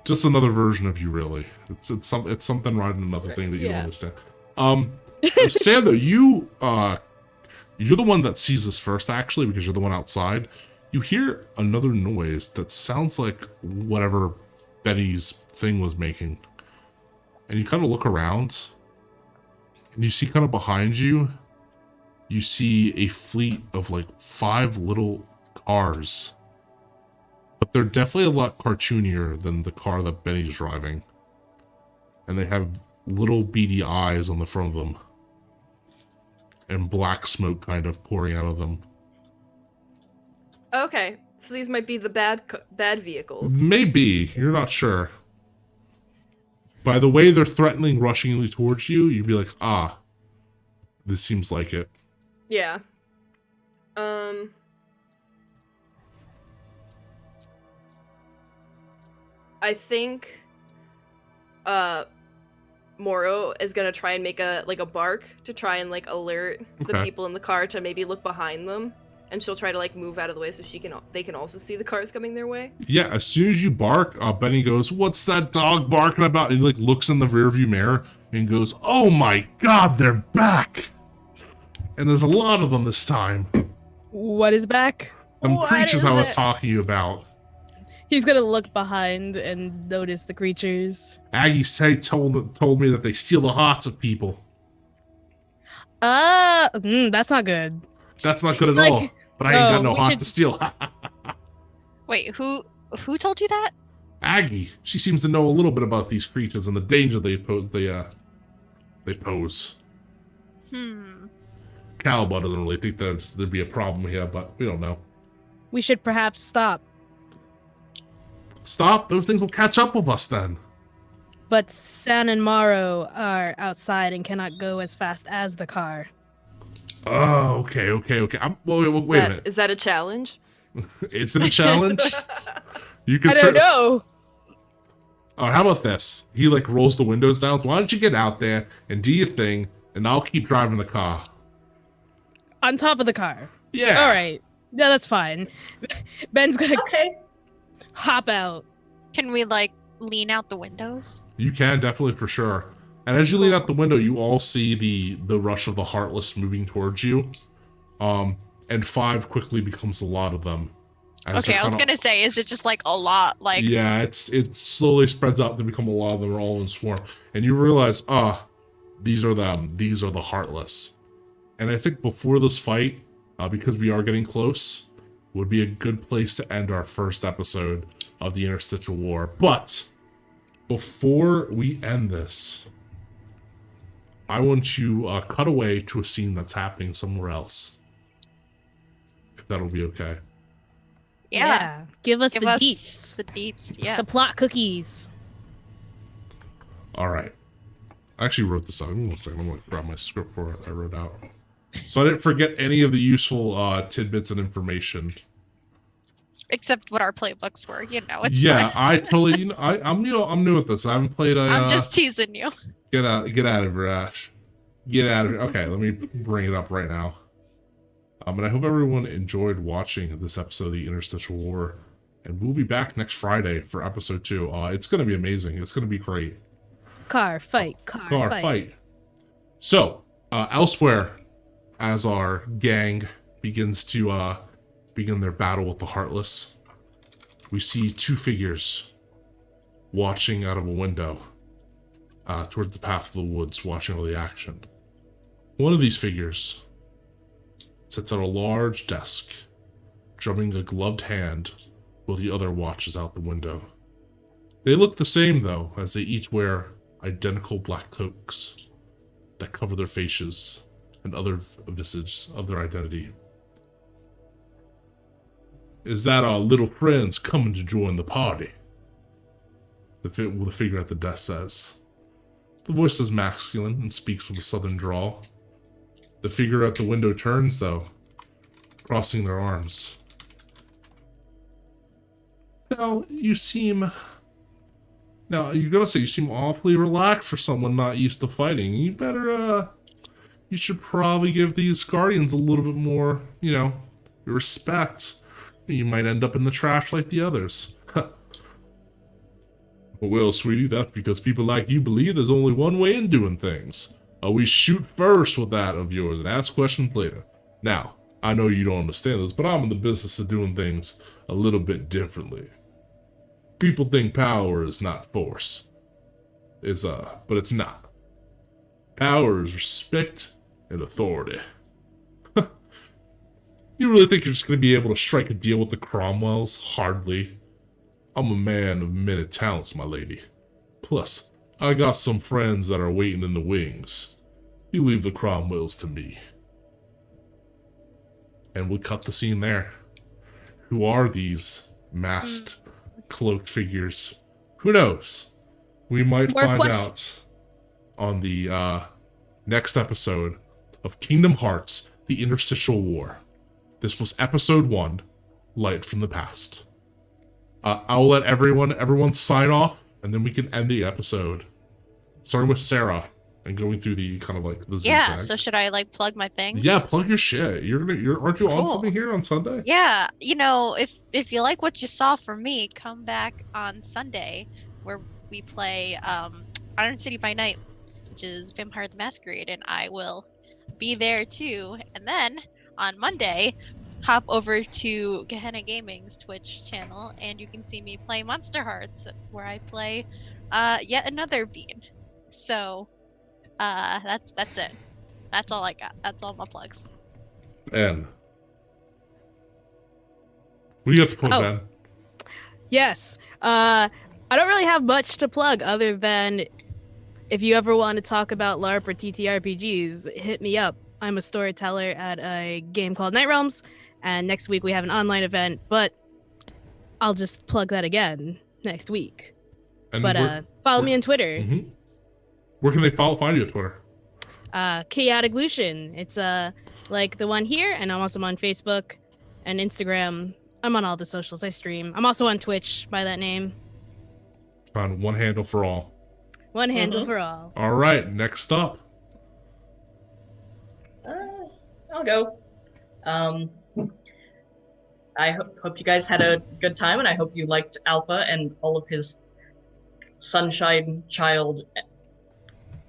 Just another version of you, really. It's something riding another thing that you Yeah. don't understand. Sandra, you're the one that sees this first, actually, because you're the one outside. You hear another noise that sounds like whatever Benny's thing was making. And you kind of look around, and you see kind of behind you, you see a fleet of like 5 little cars. But they're definitely a lot cartoonier than the car that Benny's driving. And they have little beady eyes on the front of them. And black smoke kind of pouring out of them. Okay, so these might be the bad vehicles. Maybe, you're not sure. By the way they're threatening, rushing towards you, you'd be like, ah, this seems like it. Yeah. I think Moro is gonna try and make a bark to try and alert the Okay. people in the car to maybe look behind them, and she'll try to move out of the way so they can also see the cars coming their way. Yeah, as soon as you bark, Benny goes, "What's that dog barking about?" And he looks in the rearview mirror and goes, "Oh my god, they're back!" And there's a lot of them this time. What is back? Them What creatures is I was it? talking about. He's gonna look behind and notice the creatures. Aggie told me that they steal the hearts of people. That's not good. That's not good at Like, all. But I ain't got no, no we heart should- to steal. Wait, who told you that? Aggie, she seems to know a little bit about these creatures and the danger they pose. Calba doesn't really think there'd be a problem here, but we don't know. We should perhaps stop. Stop! Those things will catch up with us then. But San and Maro are outside and cannot go as fast as the car. Oh, okay. Wait a minute. Is that a challenge? Is it a challenge? You can I don't know. Oh, how about this? He rolls the windows down. Why don't you get out there and do your thing, and I'll keep driving the car. On top of the car. Yeah. All right. Yeah, that's fine. Ben's gonna Okay. hop out. Can we lean out the windows? You can, definitely, for sure. And as you lean out the window, you all see the rush of the Heartless moving towards you. And 5 quickly becomes a lot of them. As Okay, they're I was kinda- gonna say, is it just a lot? Yeah, it slowly spreads out to become a lot of them are all in swarm. And you realize, these are them. These are the Heartless. And I think before this fight, because we are getting close, would be a good place to end our first episode of the Interstitial War. But before we end this, I want to cut away to a scene that's happening somewhere else. If that'll be okay. Yeah. Give us Give the us deets. the deets. Yeah. The plot cookies. All right. I actually wrote this out. Give me 1 second. I'm going to grab my script for it I wrote out. So I didn't forget any of the useful tidbits and information. Except what our playbooks were. It's Yeah, fine. I totally. I'm new at this. I haven't played a. I'm just teasing you. Get out of here, Ash. Get out of here. Okay, let me bring it up right now. And I hope everyone enjoyed watching this episode of the Interstitial War. And we'll be back next Friday for episode 2. It's going to be amazing. It's going to be great. Car fight. So, elsewhere, as our gang begins to begin their battle with the Heartless, we see 2 figures watching out of a window toward the path of the woods, watching all the action. One of these figures sits at a large desk, drumming a gloved hand, while the other watches out the window. They look the same, though, as they each wear identical black cloaks that cover their faces and other visages of their identity. Is that our little friends coming to join the party? The figure at the desk says. The voice is masculine and speaks with a southern drawl. The figure at the window turns, though, crossing their arms. Now, you seem awfully relaxed for someone not used to fighting. You should probably give these guardians a little bit more, respect. You might end up in the trash like the others. Well, sweetie, that's because people like you believe there's only one way in doing things. We shoot first with that of yours and ask questions later. Now, I know you don't understand this, but I'm in the business of doing things a little bit differently. People think power is not force. But it's not. Power is respect and authority. You really think you're just going to be able to strike a deal with the Cromwells? Hardly. I'm a man of many talents, my lady. Plus, I got some friends that are waiting in the wings. You leave the Cromwells to me. And we'll cut the scene there. Who are these masked, cloaked figures? Who knows? We might find out on the next episode of Kingdom Hearts, The Interstitial War. This was episode 1, Light from the Past. I'll let everyone sign off, and then we can end the episode. Starting with Sarah and going through the kind of like the zigzag. Yeah, so should I plug my things? Yeah, plug your shit. Aren't you on something here on Sunday? Yeah, if you like what you saw from me, come back on Sunday where we play Iron City by Night, which is Vampire the Masquerade, and I will be there too. And then on Monday, hop over to Gehenna Gaming's Twitch channel, and you can see me play Monster Hearts, where I play yet another bean. So that's it. That's all I got. That's all my plugs. And what do you have to plug, Ben? Yes. I don't really have much to plug other than if you ever want to talk about LARP or TTRPGs, hit me up. I'm a storyteller at a game called Night Realms, and next week we have an online event, but I'll just plug that again next week. And follow me on Twitter. Mm-hmm. Where can they find you on Twitter? Chaotic Lucian. It's like the one here, and I'm also on Facebook and Instagram. I'm on all the socials. I stream. I'm also on Twitch by that name. Found one handle for all. One handle for all. All right, next up. I'll go. I hope you guys had a good time, and I hope you liked Alpha and all of his sunshine child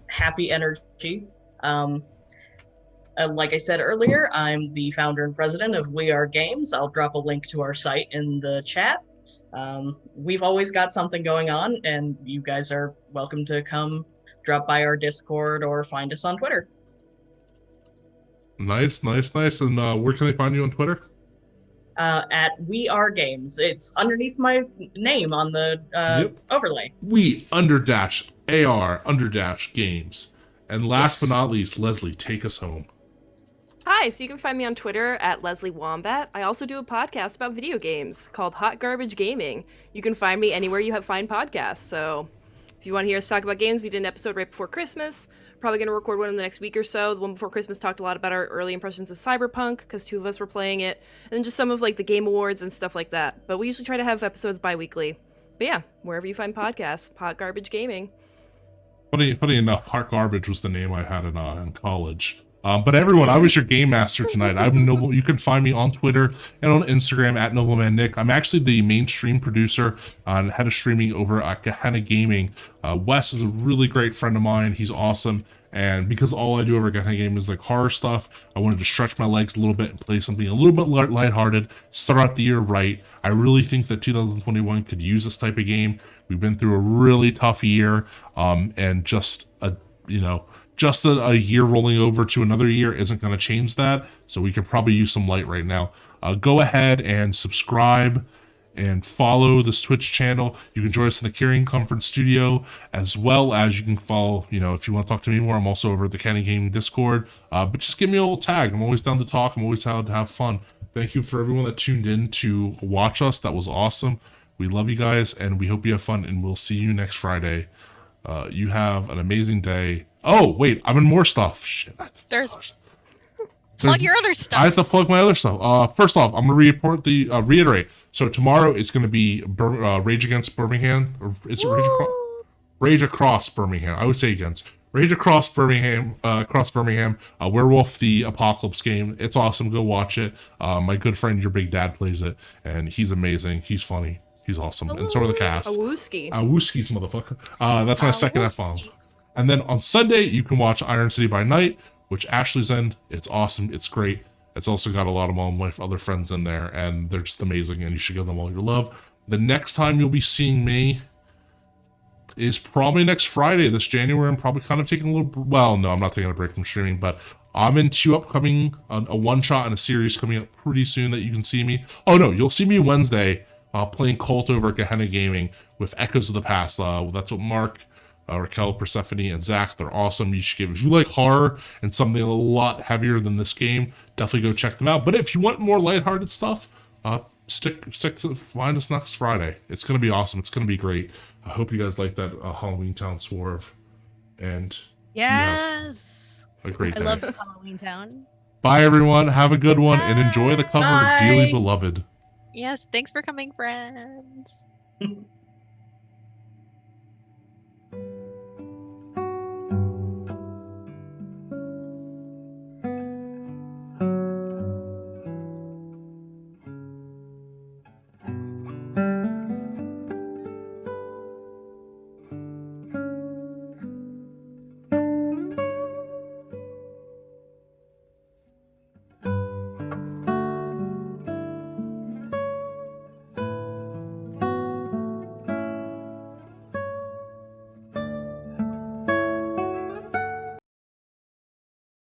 happy energy. Like I said earlier, I'm the founder and president of We Are Games. I'll drop a link to our site in the chat. We've always got something going on, and you guys are welcome to come drop by our Discord or find us on Twitter. Nice. And where can they find you on Twitter? At We Are Games. It's underneath my name on the overlay. We _AR_ games. And last but not least, Leslie, take us home. Hi, so you can find me on Twitter at Leslie Wombat. I also do a podcast about video games called Hot Garbage Gaming. You can find me anywhere you have fine podcasts. So if you want to hear us talk about games, we did an episode right before Christmas. Probably going to record one in the next week or so. The one before Christmas talked a lot about our early impressions of Cyberpunk, because 2 of us were playing it, and then just some of like the Game Awards and stuff like that. But we usually try to have episodes bi-weekly. But yeah, wherever you find podcasts, Hot Garbage Gaming. Funny enough, Heart Garbage was the name I had in college. But everyone, I was your game master tonight. I'm Noble. You can find me on Twitter and on Instagram at NoblemanNick. I'm actually the main stream producer and head of streaming over at Gehenna Gaming. Wes is a really great friend of mine. He's awesome. And because all I do over at Gehenna Gaming is like horror stuff, I wanted to stretch my legs a little bit and play something a little bit lighthearted, start out the year right. I really think that 2021 could use this type of game. We've been through a really tough year, and just a year rolling over to another year isn't going to change that. So we could probably use some light right now. Go ahead and subscribe and follow this Twitch channel. You can join us in the Carrion Conference studio, as well as you can follow, if you want to talk to me more, I'm also over at the Candy Gaming Discord. But just give me a little tag. I'm always down to talk. I'm always down to have fun. Thank you for everyone that tuned in to watch us. That was awesome. We love you guys, and we hope you have fun, and we'll see you next Friday. You have an amazing day. Oh, wait, I'm in more stuff. Shit. Plug your other stuff. I have to plug my other stuff. First off, I'm going to reiterate. So tomorrow is going to be Rage Against Birmingham. Or is it Rage Across Birmingham? I would say against. Rage Across Birmingham, Werewolf the Apocalypse game. It's awesome. Go watch it. My good friend, your big dad, plays it, and he's amazing. He's funny. He's awesome. And so are the cast. Awooski's motherfucker. That's my second F-bomb. And then on Sunday, you can watch Iron City by Night, which Ashley's in. It's awesome. It's great. It's also got a lot of all my other friends in there, and they're just amazing, and you should give them all your love. The next time you'll be seeing me is probably next Friday, this January. I'm probably kind of taking a little, well, no, I'm not taking a break from streaming, but I'm in two upcoming, a one-shot and a series coming up pretty soon that you can see me. Oh, no, you'll see me Wednesday playing Cult over at Gehenna Gaming with Echoes of the Past. That's what Mark, Raquel, Persephone, and Zach, they're awesome. You should give, if you like horror and something a lot heavier than this game, definitely go check them out. But if you want more lighthearted stuff, stick to find us next Friday. It's going to be awesome. It's going to be great. I hope you guys like that Halloween Town Swerve. And yes, a great day. I love Halloween Town. Bye, everyone. Have a good one, and enjoy the cover of Dearly Beloved. Yes, thanks for coming, friends.